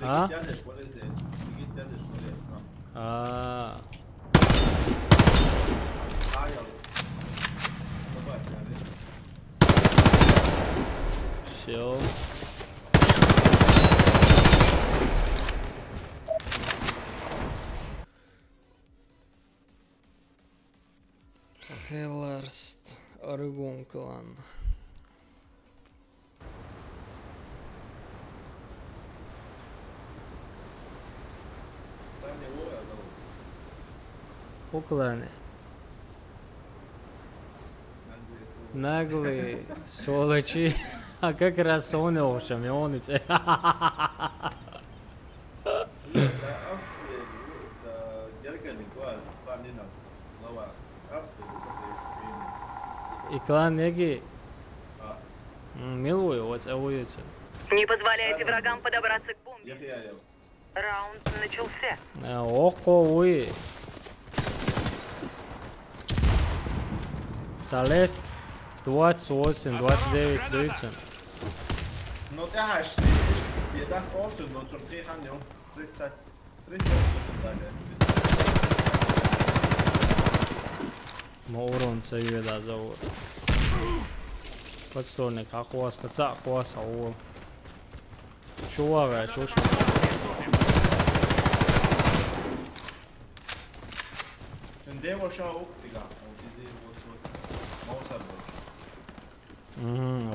А? А. Все. Хелларст, Орегон клан. По клане. Наглые сволочи. А как раз он его шамионится. И клан Неги. Милую, вот уютен. Не позволяйте врагам подобраться к бомбе. Yaxya. Раунд начался. Око уи. Салет 28, 29 дуйцен. No te hash. Je dacht ook zo dat soort tegen jou. Terug. Моурон цеведа зовут. Подстольник, ахуас, каца, ахуас, ауа. Чувага, чушка. En die was jou ook te gaan. Die was wat mouser.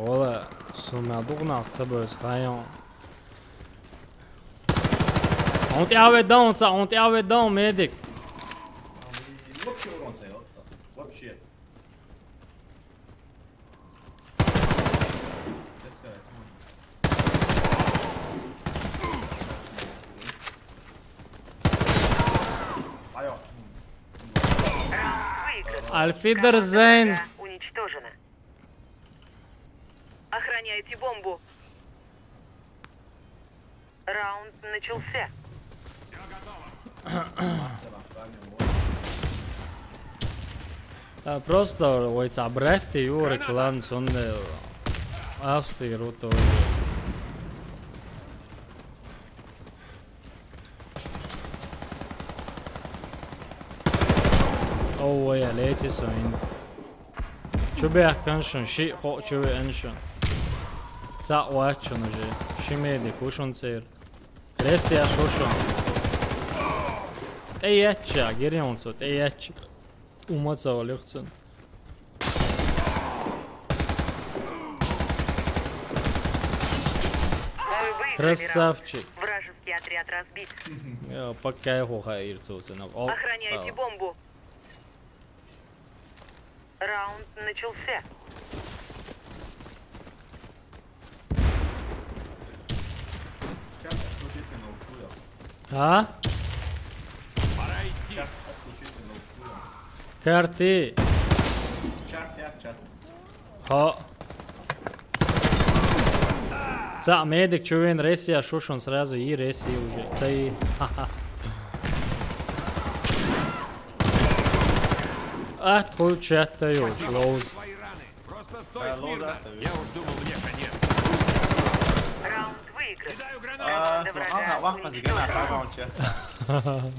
Ола, сумма дугнах цабэс хайон. On t'avait down, medic. Вообще урон цел. Вообще. Альфидерзейн. Врага уничтожена. Охраняйте бомбу. Раунд начался. Просто ой забрати Юрий клан сонде Австрии руто. Oh ja, leed is zo in. Чубех каншон, ши хо чубе эншон. Ца уачон уже. Шимеди кушон цер. Ресия шошон. Эяча, герионцот, эяча. Умацава легцен. Красавчик. Вражеский отряд разбит. Пока его хаирцуцы. Охраняйте бомбу. Раунд начался. А? Пора идти. Карты. Чат. Ха. Ца, медик чувен ресия шушон сразу и ресия уже. Цай. А, твой чат-то лоуз. Твои раны. Просто стой смирно. Я уж думал, мне конец. Раунд выигран. Кидаю гранату. Команда врага уничтожена.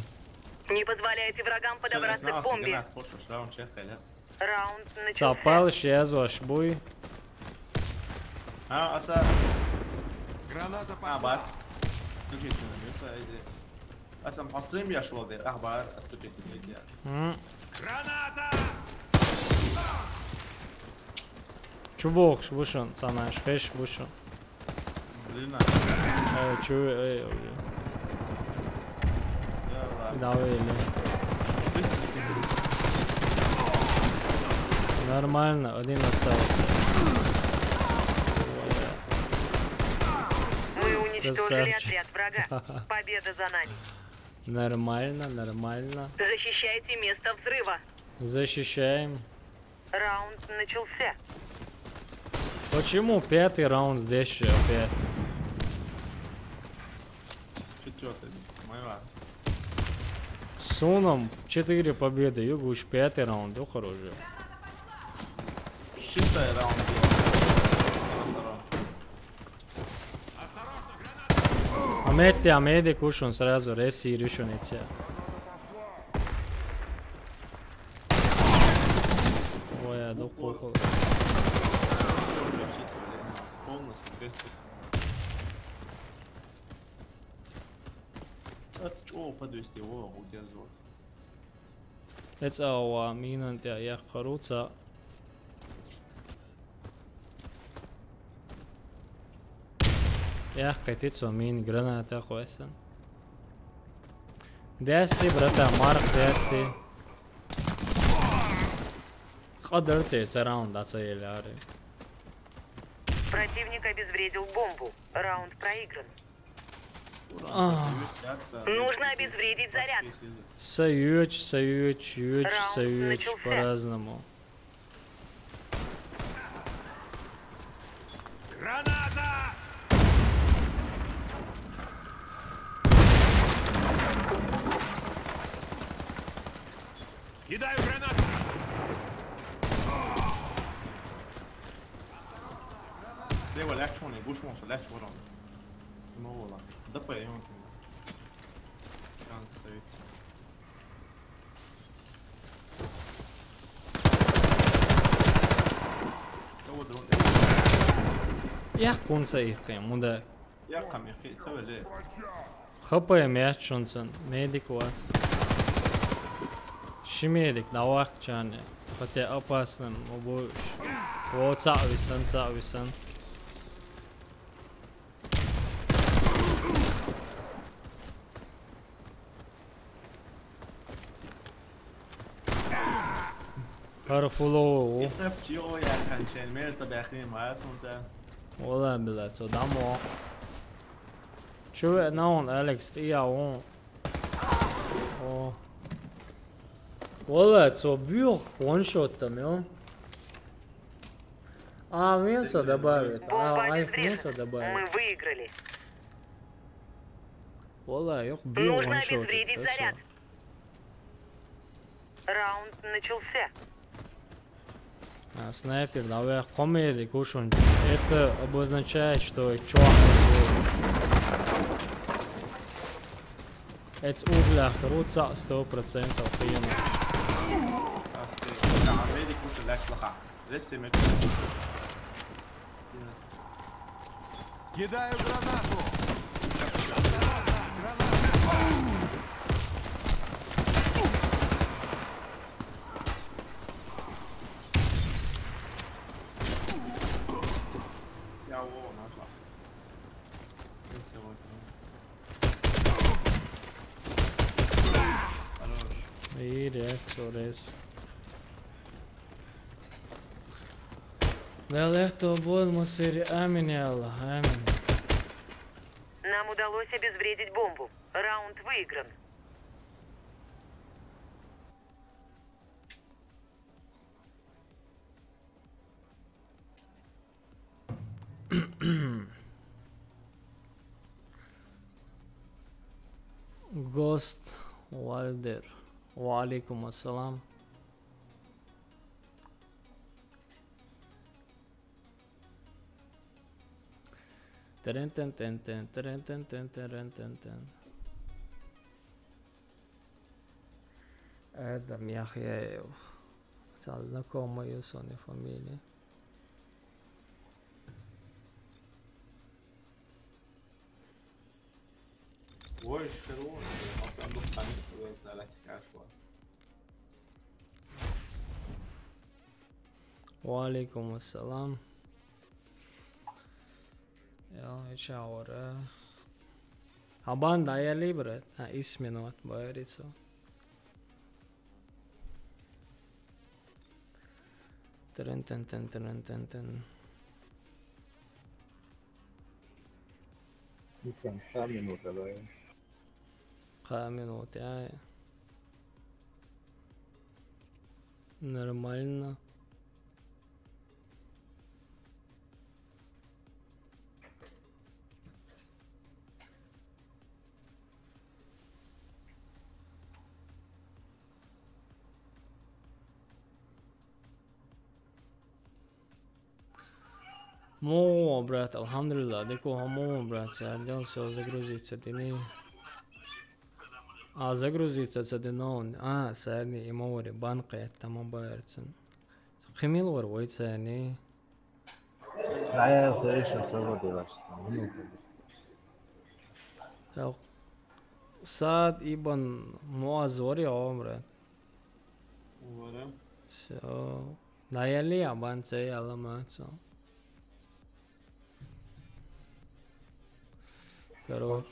Не позволяйте врагам подобраться к бомбе. Раунд начался. Цапалыш, язваш буй. Аса. Граната А, пошла. бат. Включите на Аса пострим я шел, ахбар, отключите меня. Граната! Чубок, шбушон, санаш, хэш, бушон. Блин, Чуве, давай, нормально, один остался. Мы уничтожили Красавчик. отряд врага. Победа за нами. Нормально. Защищайте место взрыва. Защищаем. Раунд начался. Почему пятый раунд здесь же опять? четвертый, моя. С Уном 4 победы, Югуш 5 раунд, хорошо. Шестая раунд. Амеди кушон сразу, реси решеница. Ой, я допухал. Это что, подвести его, удерживать. Это ауа, минант я харуца. Я хотел мин граната хуэсэн. Десты, брата, Марк, десты. Ходорцы, раунд, ацеляры. Противник обезвредил бомбу. Раунд проигран. Нужно обезвредить заряд. Союч, по-разному. Граната! Кидаю гранату! Det var läktjån i bushmål så lätt var de. De har hållit. Därför är jag inte. Ganska ut. هو درون يحكون سيقيم وده يرقم يا اخي تسوي ليه؟ خبا يميش شونسن ميديك وات شي ميديك دواق كان فتي أباسن وبوش وصعب سن هرفلو يخف جيو يا كان شين ميل تبعخين معاه سونتا والله بالله تو دمو شو نون أليكس تياون أوه والله تو بيوخ وان شوت تمام мясо добавит. Их мясо добавит. Мы выиграли. Wallah, yok бил Нужно ваншотит. обезвредить заряд. Раунд начался. Снайпер, давай комеди кушун. Это обозначает, что черный будет. Это угля хруца 100% приема. عمالي كوش لاش لخع لسه ما Кидаю гранату! يا وو ما طلع لسه هو İyi reaktörüz. Да легко будет мусори. Аминь, я Аллах, аминь. Нам удалось обезвредить бомбу. Раунд выигран. Ghost Wilder. وعليكم السلام. ترن تن تن تن ترن تن تن ترن تن تن. Adam يا أخي تعلقوا ما يوصلني فاميلي. وش كرون اصلا عنده خميس ويطلع لك عشوائي وعليكم السلام. Ja, ciao. Abanda är libre. Ismi något började så. Ten ten ten ten ten ten. Lite 5 minuter eller? 5 minuter, ja. Нормально. Mo, брат, alhamdulillah, деко mo, брат, сядел, все загрузится, дни. Загрузится, цадинон, сарни, и море, банка, там байрцен. Химил ворвой, цани. Да, я слышу, свободу ваш. Сад ибн Муазори, брат. ورا Все. Наяли, абан, цей, аламацо. Короче.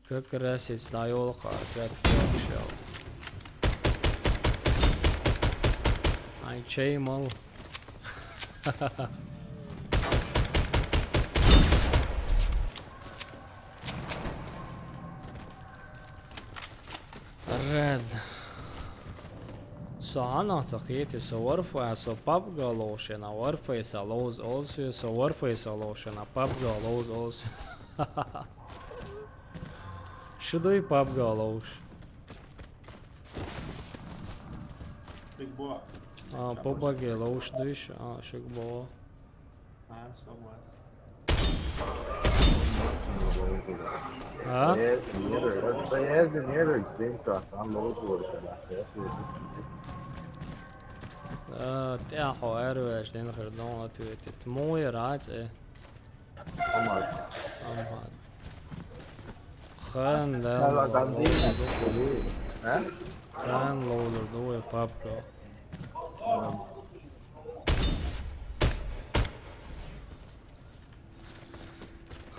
Как раз есть на елка, опять вообще. Ай, чей мал. Red. So anācakieti so warfare, so papgalošana, warface loz also, so warface lošana, papgaloz also. Šudoj papgaloš. Big boy. Papgaloš diš, šik bo. So what? Ha? Beyazın yeri extreme shots. I'm low to تاحو أروش لين خردون أتويت موي رات إيه Ama خان hala ده dandini. Ha? خان لولر دوي بابكو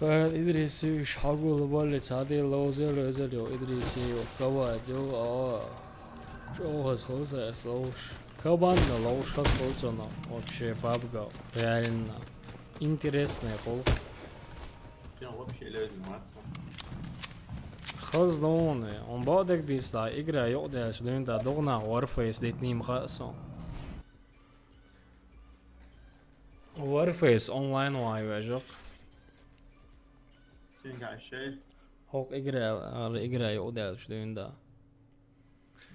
خان إدريسي وش حقول بالي تعدي لوزر لوزر يو إدريسي وكوا جو جو هس لوش كبان لوش خلصنا вообще бабга реально интересная пол Чем вообще люди заниматься? خلصنا on بعدك ديس لا إجرا يقدر شلون دا دغنا ورفيس ديتني مخاصم ورفيس أونلاين واي وجق Чем قاعد شيء؟ هوك إجرا يقدر شلون دا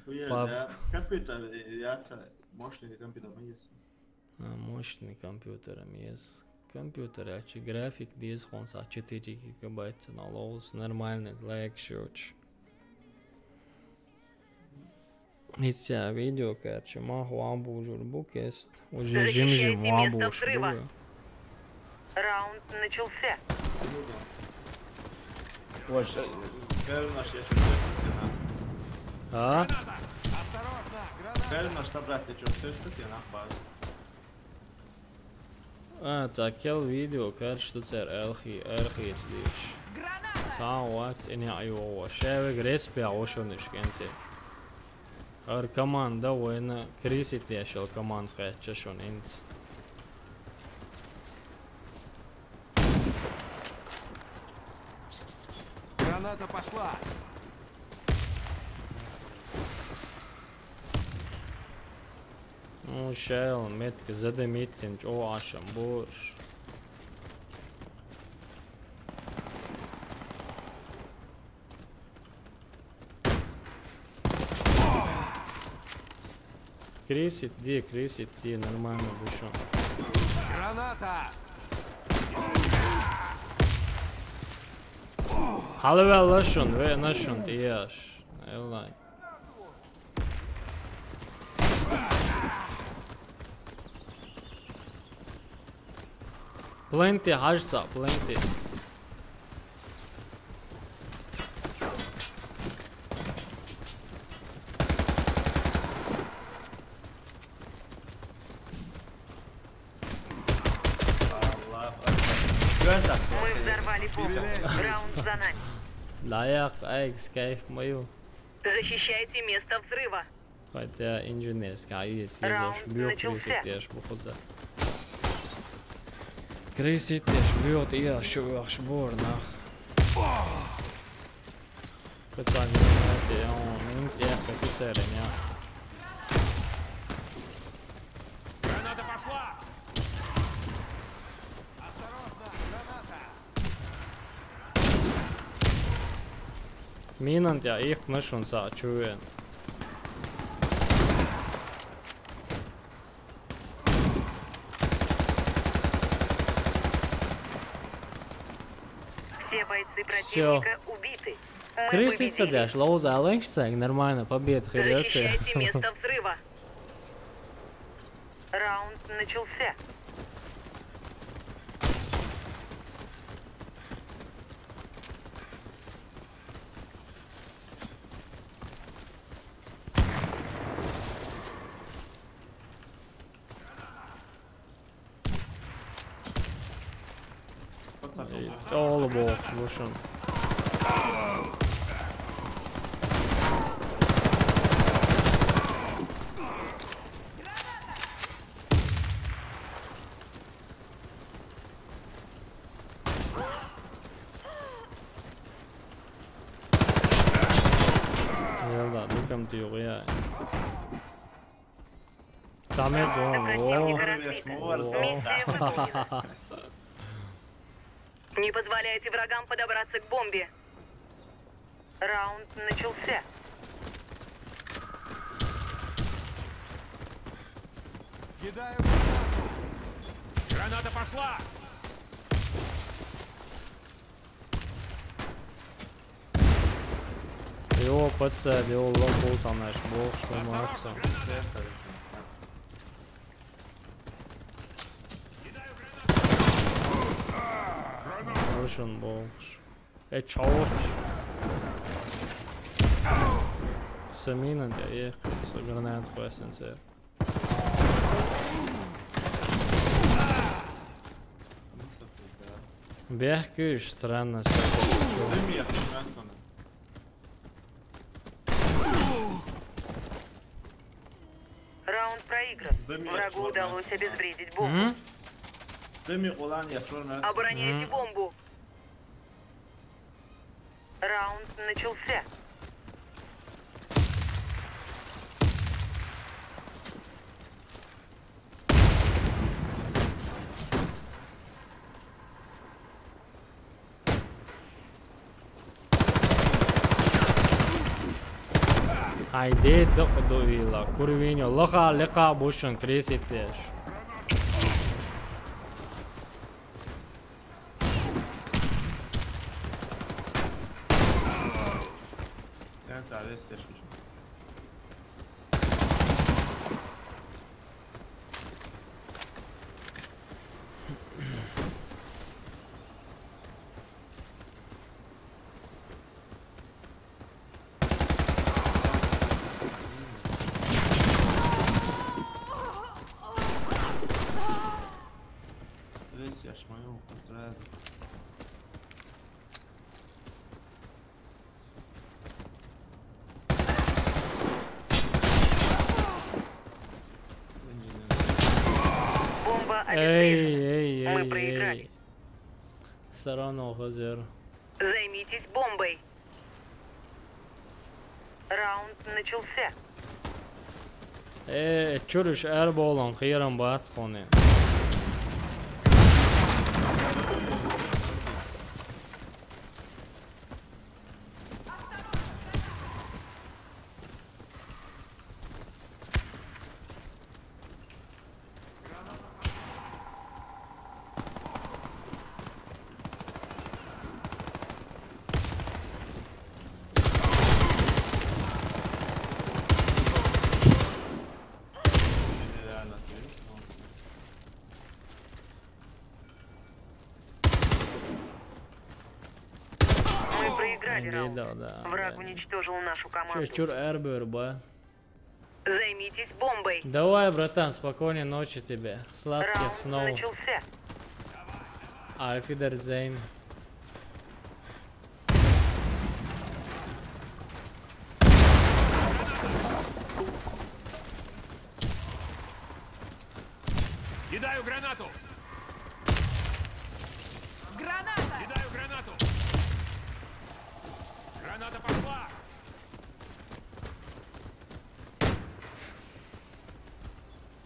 ويا كمبيوتر يا ماشي كمبيوتر ميز. мощный компьютер есть компьютер график 4 гигабайта на лоус нормальный для экшоч Ится видео короче маху амбужур букест уже Защищайте жим место амбуш взрыва. Раунд начался. Вот верно, что я а верно, что брать ты что ты на базу. تاكل فيديو كارش تسر ارخي ليش Граната! ساعة وقت اني ايوه شاوك ريسبي عوشونش كنتي ار كمان دو انا كريسي تيشل كمان خيتش شون انت Граната пошла! Ну шайл метки задемитин о ашам бош крисит ди нормально вышел Граната! Halve lashun ve nashun diyash Elay Plenty hajsa, plenty Мы взорвали бомбу. Раунд за нами. Layak X kayf mayu Защищайте место взрыва. Хотя инженерский есть Раунд бьёт начался. крысит бухуза крысит бьёт я шо ахшбор нах Пацаны, это он минц я офицер меня Граната пошла! Осторожно! Граната! Минант ja ich nashun sa чуен Все бойцы противника убиты. Мы Крысится победили. дашь, лоуза алэншцайг, нормально, победа, хрёцэ. Защищайте место взрыва. Раунд начался. All aboard, вышел. Елда, Кем ты угля? Самет он. Противника разбита. Миссия выполнена. Не позволяйте врагам подобраться к бомбе. Раунд начался. Кидаю гранату. Граната пошла. Его подсадил, его лопал там наш бог, что молодца. Russian balls. Чёрт. Самина, да, ехать с гранат по СНЦ. Бехкаешь, странно. Дым я отсюда. Раунд проигран. Врагу удалось обезвредить бомбу. Дыми улан я черный. Обороняйте бомбу. Раунд начался. Haydi do'yla, kurvinyo, liqa boshun kresetdesh. Sen çare seçmiş. Yaşmayı sразу. Бомба Эй, обезврежена. Мы проиграли. Все равно хозяин. Займитесь бомбой. Раунд начался. Чуриш эрболон, хирам бацхоне. Враг уничтожил нашу команду. Чур эрбер, ба. Займитесь бомбой. Давай, братан, спокойной ночи тебе. Сладких снов. Раунд начался. Альфидерзейн. Кидаю гранату. Граната! Кидаю гранату. Граната пошла.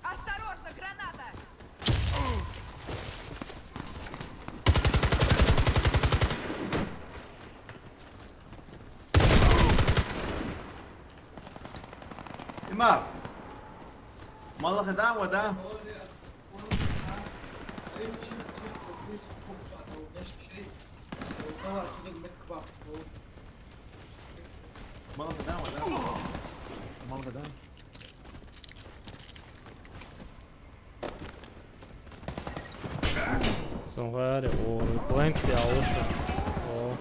Осторожно, граната! İmam. Malak da wa da. Malak da wa da. Malak da. Somewhere or plenty ocean. Oh.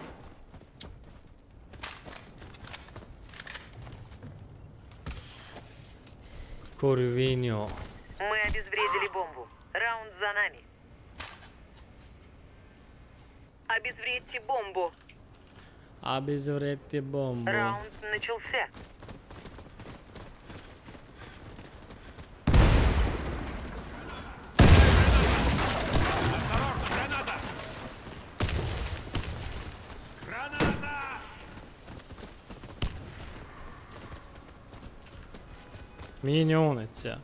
Курвиньо. Мы обезвредили бомбу. Раунд за нами. Обезвредьте бомбу. Обезвредьте бомбу. Раунд начался. Граната! Граната! Minioneća.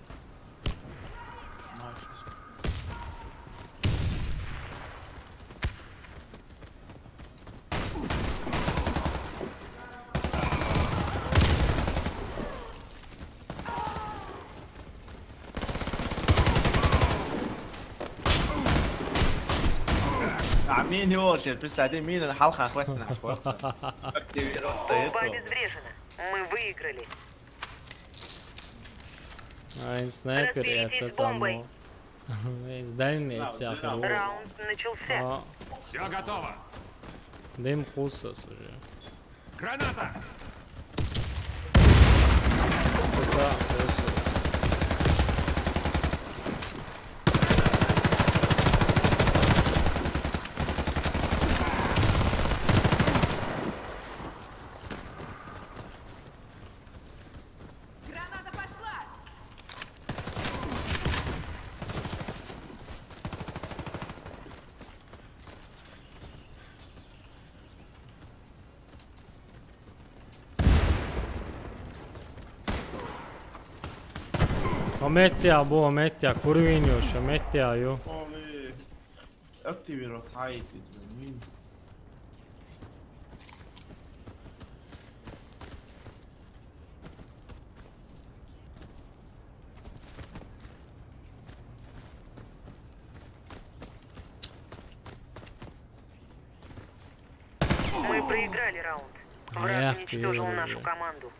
عاملين يورشل بس قاعدين مين الحلقة اخواتنا Бомба обезврежена. Мы выиграли. Ein Sniper это само. Из дальней цяхру. Раунд начался. Все готово. Дым хусас уже. Граната! Паца, хусас. Граната пошла! Metti ja kurvinjuša, mettiä ju. Oli aktivirat haitit مين Мы проиграли раунд. Враг уничтожил нашу команду.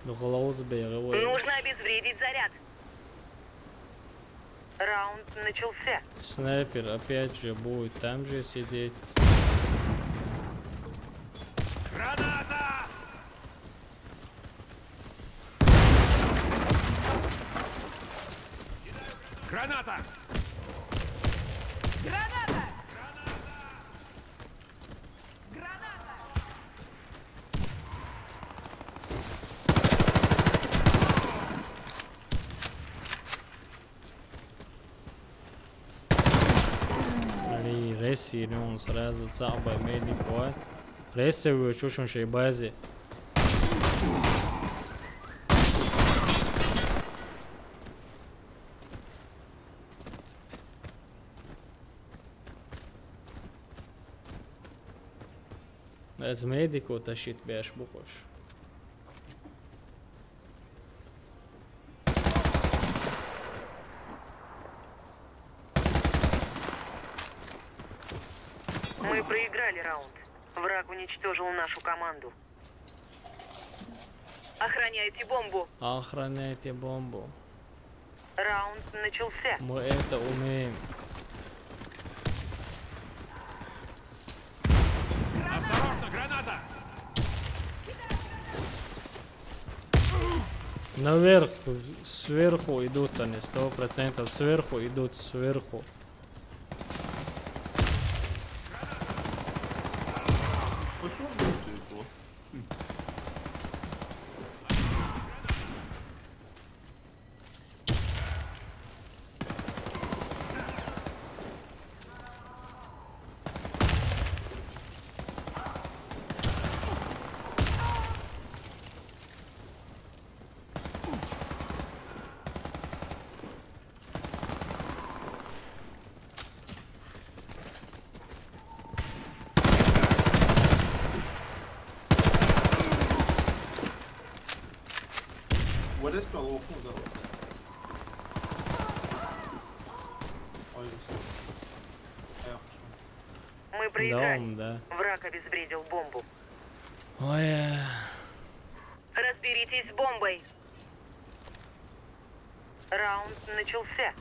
Нужно обезвредить заряд. Раунд начался. Снайпер опять же будет там же сидеть. Граната! Граната! Граната! Граната! Ali resi on sразу цаба медикой. Ресевую чушуншей базе. Ez médico tashit bees bukos. Мы проиграли раунд. Враг уничтожил нашу команду. Охраняйте бомбу. Охраняйте бомбу. Раунд начался. Мы это умеем. Осторожно, граната! Наверх, сверху идут они, 100%. Сверху идут, сверху. Почему будет его? Вот здесь полоку дал. Ой, Мы проиграли. Дом, да. Враг обезвредил бомбу. Ой. Разберитесь с бомбой. Раунд начался.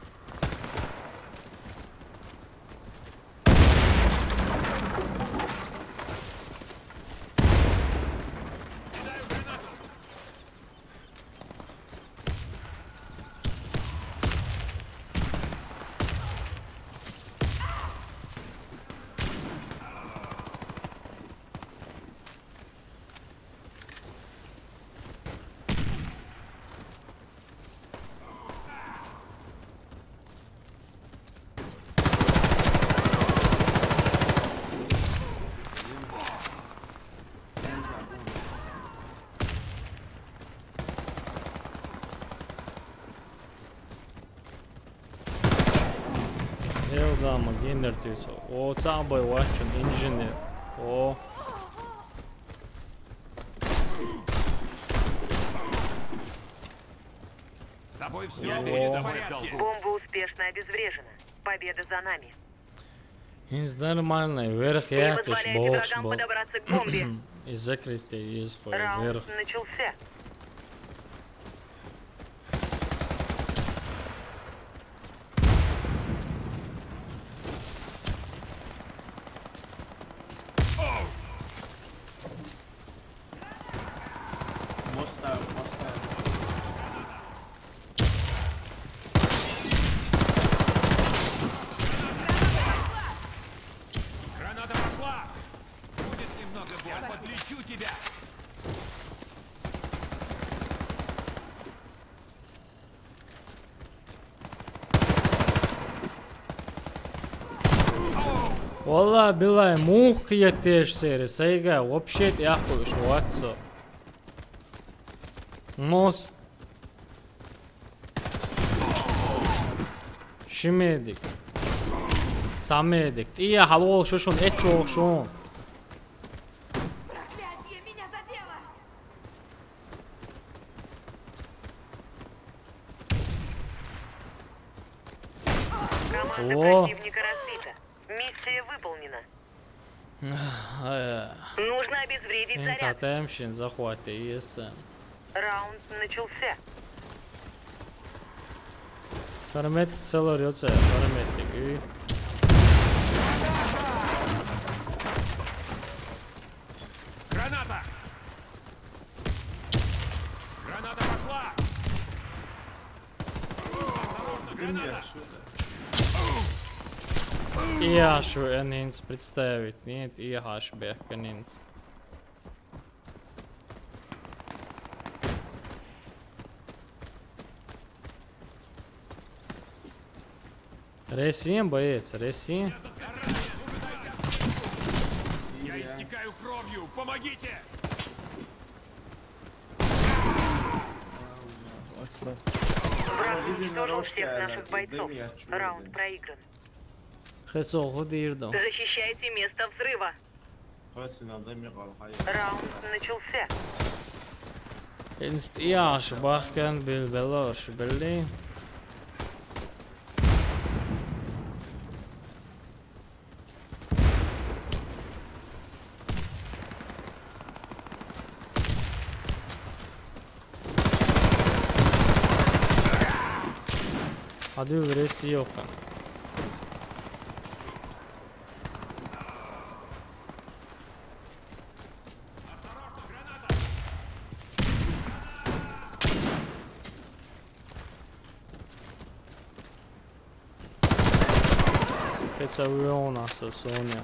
adamı genirtiyorsa. O sabay vaçın inженер. O. С тобой все будет в порядке. Бомба успешно обезврежена. Победа за нами. Инс нормальный, вверх Не ятишь, позволяйте бокс врагам был. подобраться к бомбе. И закрытый изход, вверх. Раунд начался. Моста. Граната пошла. Будет немного боли. Я подлечу тебя. Wallah billahi muh yetişseri sayga вообще яхуй шватсо. Мост. Шимедик. Самедик. Ия халол шушун эчок шун. Проклятие, меня задело! Команда О. противника разбита. Миссия выполнена. Нужно обезвредить заряд. Инцатемшин захваты ЕСМ. Раунд начался. Парамет целый рёце, параметик. Граната. Граната пошла. Осторожно, граната. Иашу энинс представить, нет, иаш бехканинс. Ресим, боец, ресим. Я истекаю кровью. Помогите. Враг уничтожил всех наших бойцов. Раунд проигран. Хесо, худирдо. Защищайте место взрыва. Раунд начался. Инст иаш бахкан бил белош, берлин. Hadi birisi yok. Это у нас Соня.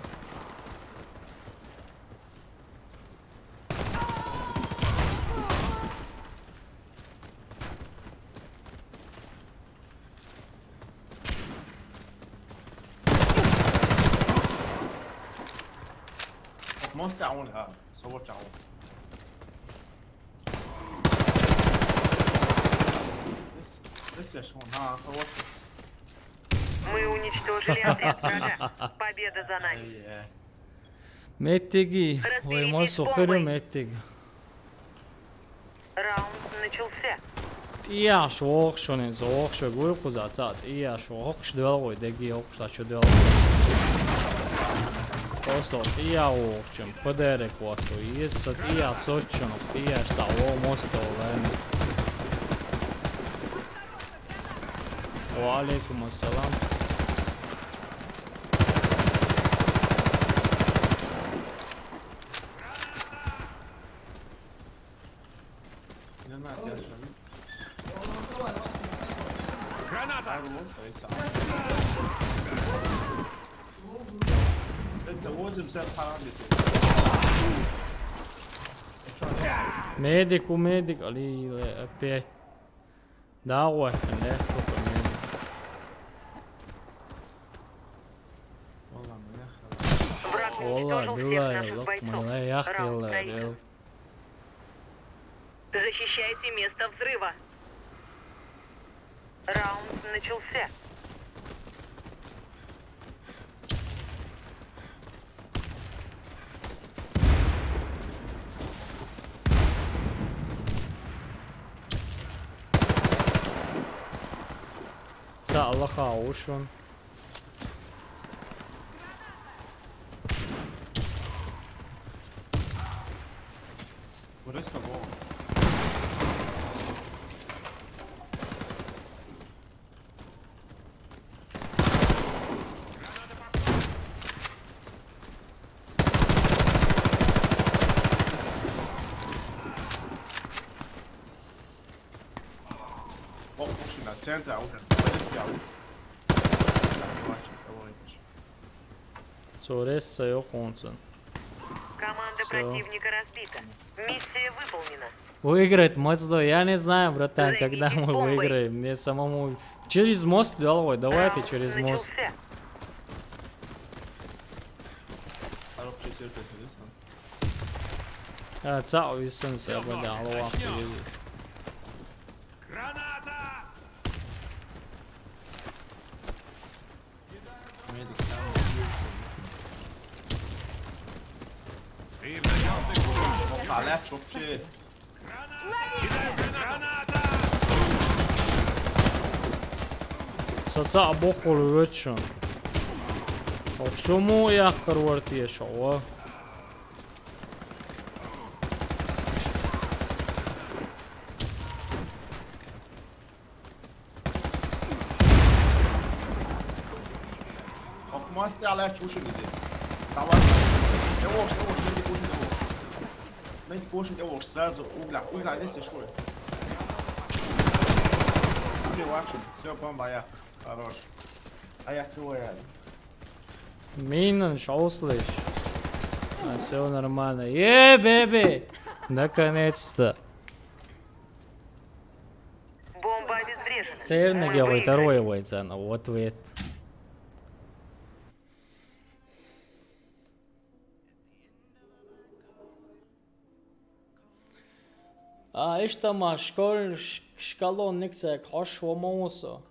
موست تعاونها صور تعاون لسه شلون ها صورت Мы уничтожили отряд врага. Победа за нами. Метиги, ой, мой сухарю метиг. Раунд начался. Иаш окшонен зоокшо гуйкузацат. Иаш окш дуэлгой деги окшачу дуэл. Просто ия окчем подерек вату. Иесат ия сочон, ия саво мосто лени. Ва алейкум ассалам. Граната. Medic وميديك علي بيت دعوة لا تشوف الميديك Враг والله уничтожил всех بالله наших لك бойцов. ما يا أخي Раунд الله проигран. Защищайте место взрыва. Раунд начался. Allah aušun. ورثة جوه. Option на центре, а уже Цуресса Йохунсен. Команда Всё. противника разбита. Миссия выполнена. Выиграть мост, я не знаю, братан, Займитесь когда мы бомбой. выиграем. Мне самому... Через мост, давай, давай ты Раунд через мост. начался. Цау и сын себя аллах. Граната! Ты в надежных руках. طلعت вообще. Граната! Соца бохол вечен. Почему я корвартия шоу? Okmaz على شو شو اللي طبعا يوش ما يكوش يوش سازو وقلع لسه شوي في واحد все бомба хорош а я твоя Минан, что слышь? А все нормально. бэби! Наконец-то. Бомба обезврежена. Северный Мы гелой, выиграли. второй войцан. Вот вет. А ишь там шкалон никцек хош вомоусо.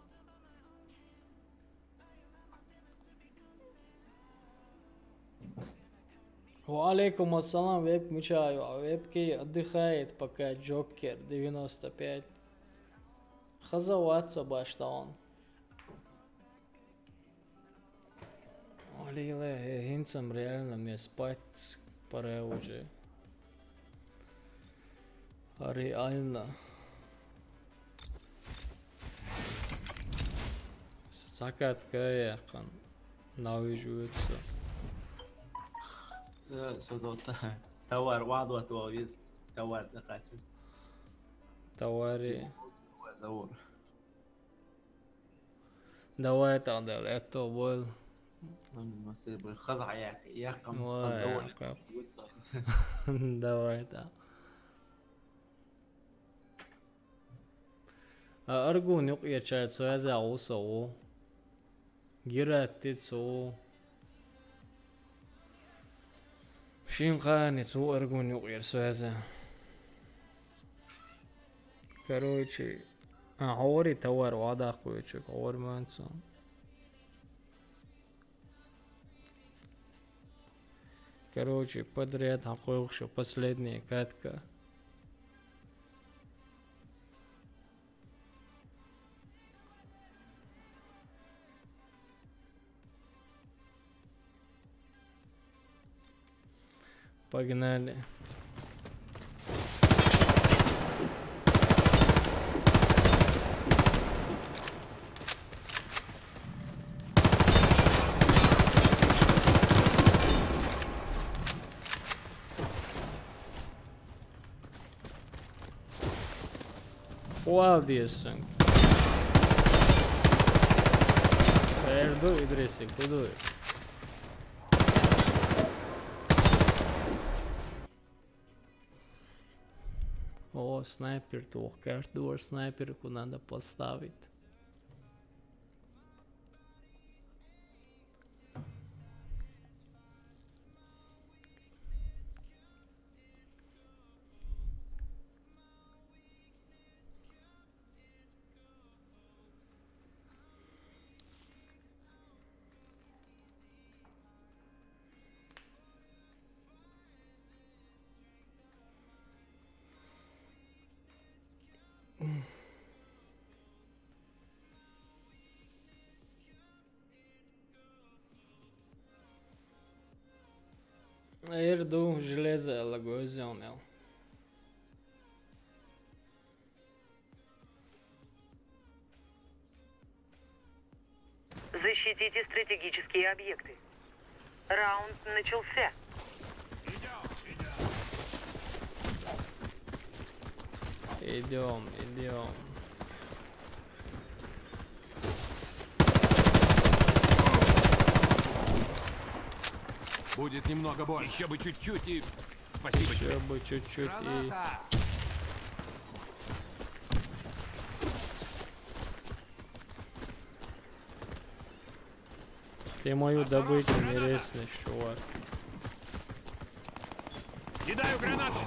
Валейкум ассалам, веб мучаю, а вебки отдыхает пока Джокер 95. Хазаваться баштаон. Олиле, хинцам реально мне спать пора уже. Реально. Сакатка яхан. Навижуется. صدوت توار واحد وتواويز توار زقاتي Товари. دور Давай тогда, это был. ما سيب الخزعة يا قم Ой, как. Давай, да. Аргун yok yaşar söze olsa o. Giretti so. Шин хани so аргун yok yer söze. Короче, говори товар вода хуючек, говори манца. Короче, подряд хохуюкшу последняя катка. Погнали. Ual diyorsun. Erdo İdris'i kudu. О, снайпер тух, каждого снайперку надо поставить. Ирду железо лагозионел. Защитите стратегические объекты. Раунд начался. Идем. Будет немного больше. Еще бы чуть-чуть и... Спасибо тебе. Еще бы чуть-чуть и... Граната! Ты мою добычу не резнешь, чувак. Кидаю гранату!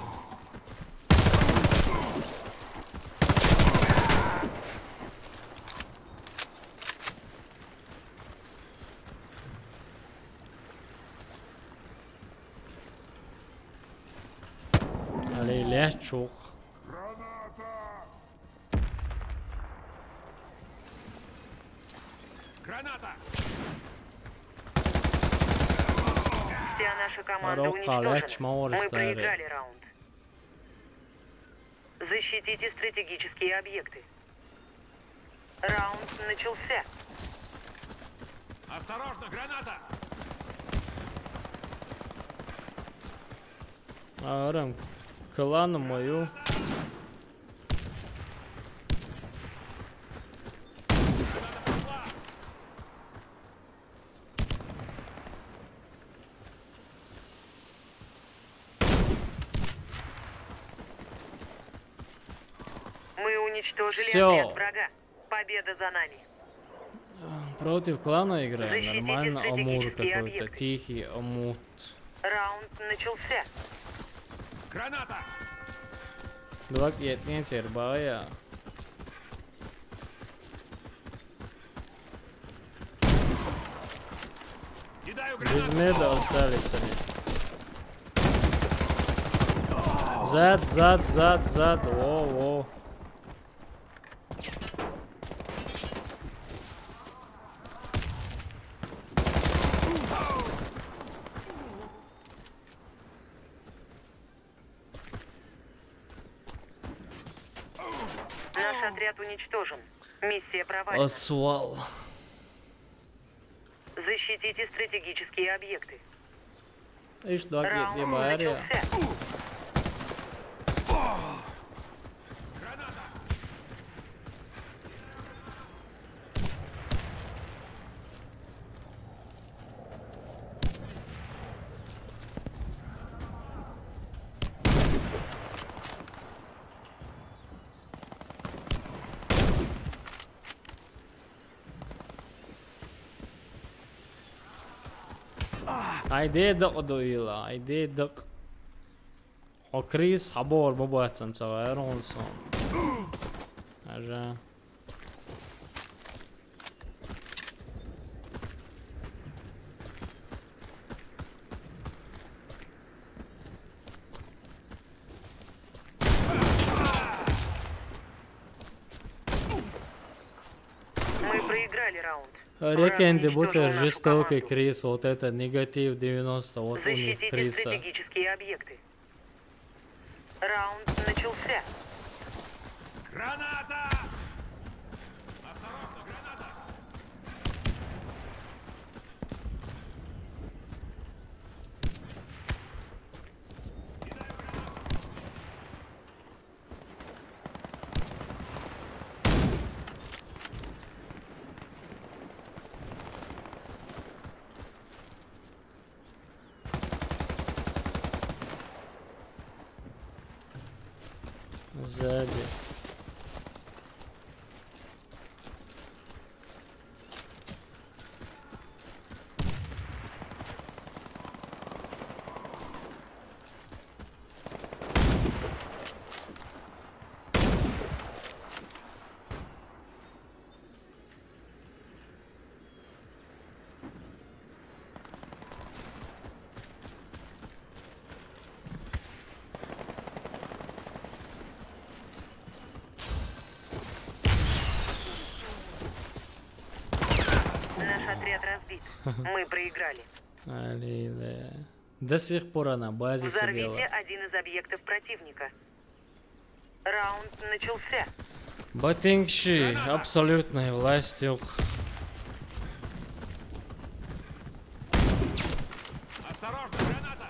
Allez, лячух. Граната! Вся наша команда Рокка, леч, уничтожена. маур Мы старый. проиграли раунд. Защитите стратегические объекты. Раунд начался. Осторожно, граната! Арам, клану мою. Мы уничтожили Всё. отряд врага. Победа за нами. Против клана играем. Защитите Нормально амур стратегические какой-то. объекты. Тихий амут. Раунд начался. Граната! Два кетни сербая. Кидаю Без гранату! меда остались они. Зад. Во. Наш отряд уничтожен. Миссия провалена. Асвал. Защитите стратегические объекты. Ишь, два кетни Раунд бария. начался. Айде дық дуила, айде дық. Окрис хабор бабуатсам савайр онсон. Ажа. Мы проиграли раунд. Рекенди Враг будет уничтожил нашу жестокий команду. Крис, вот это негатив 90, вот у них Защитите Криса. стратегические объекты. Раунд начался. Граната! Осторожно, граната! Сзади. Наш отряд разбит. Мы проиграли. Алиле. До сих пор она базе Взорвите сидела. один из объектов противника. Раунд начался. Ботинки, абсолютная власть. Осторожно, граната!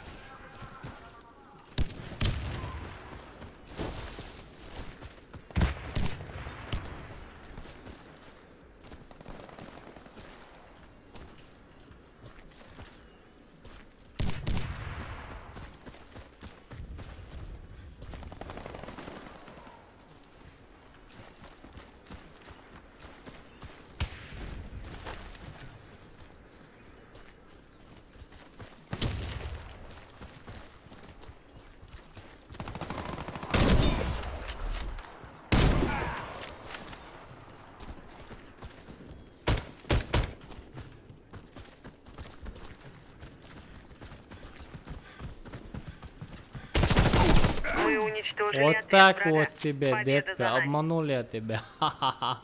Мы уничтожили Вот отряд так врага. вот тебе, Победа детка, за нами. обманули я тебя. Ха-ха-ха.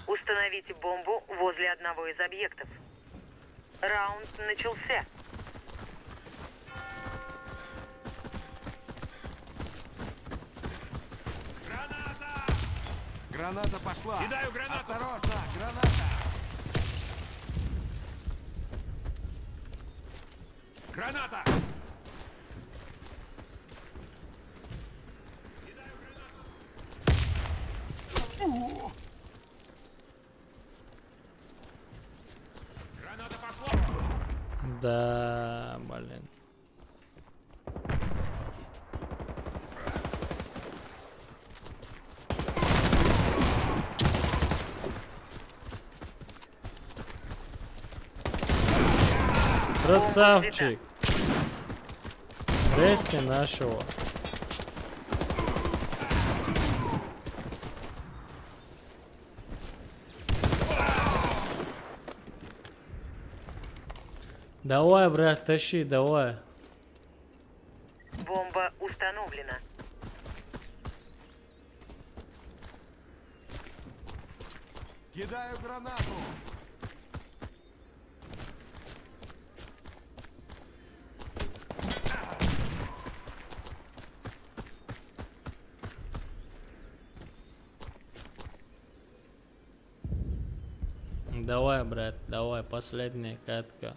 Установите бомбу возле одного из объектов. Раунд начался. Граната пошла! Кидаю гранату! Осторожно, граната! Граната! Граната пошла! Да, блин. Красавчик. Ресни нашего. Давай, брат, тащи, давай. Бомба установлена. Кидаю гранату! Давай, брат, давай, последняя катка.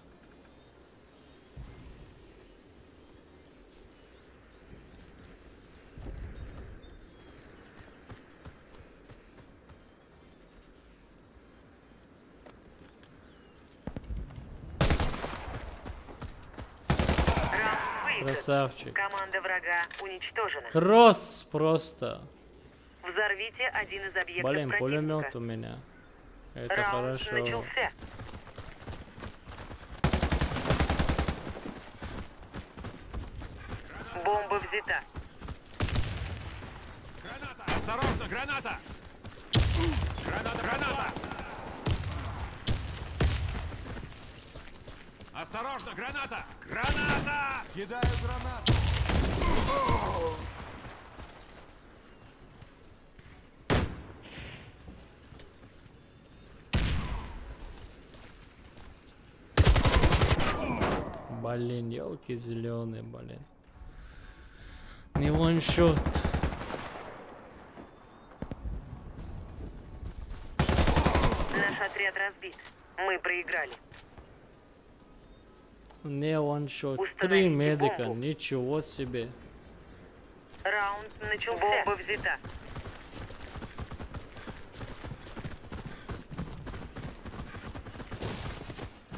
Раунд выигран. Красавчик. Команда врага уничтожена. Кросс просто. Взорвите один из объектов Блин, противника. пулемет у меня. Это Раунд хорошо. начался. Бомба взята. Граната! Осторожно, граната! Граната, граната! Осторожно, граната! Граната! Кидаю гранату! Блин, елки зеленые, блин. Не ваншот. Наш отряд разбит. Мы проиграли. Не ваншот. Установите 3 медика, бомбу. ничего себе. Раунд начался. Бомба взята.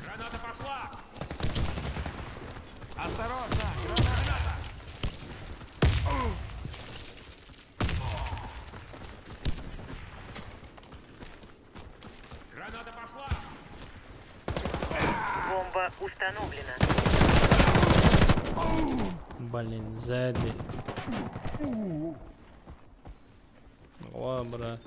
Граната пошла! Осторожно, граната! Граната пошла! Бомба установлена. Блин, сзади. О, брат.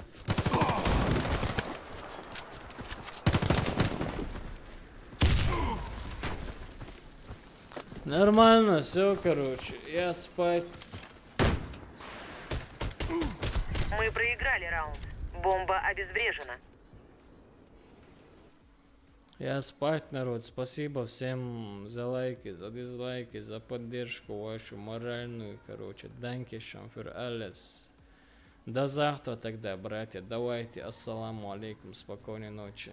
Нормально, все, короче. Я спать. Мы проиграли раунд. Бомба обезврежена. Я спать, народ. Спасибо всем за лайки, за дизлайки, за поддержку вашу моральную, короче. Dankeschön für alles. До завтра тогда, братья. Давайте. Ассаламу алейкум. Спокойной ночи.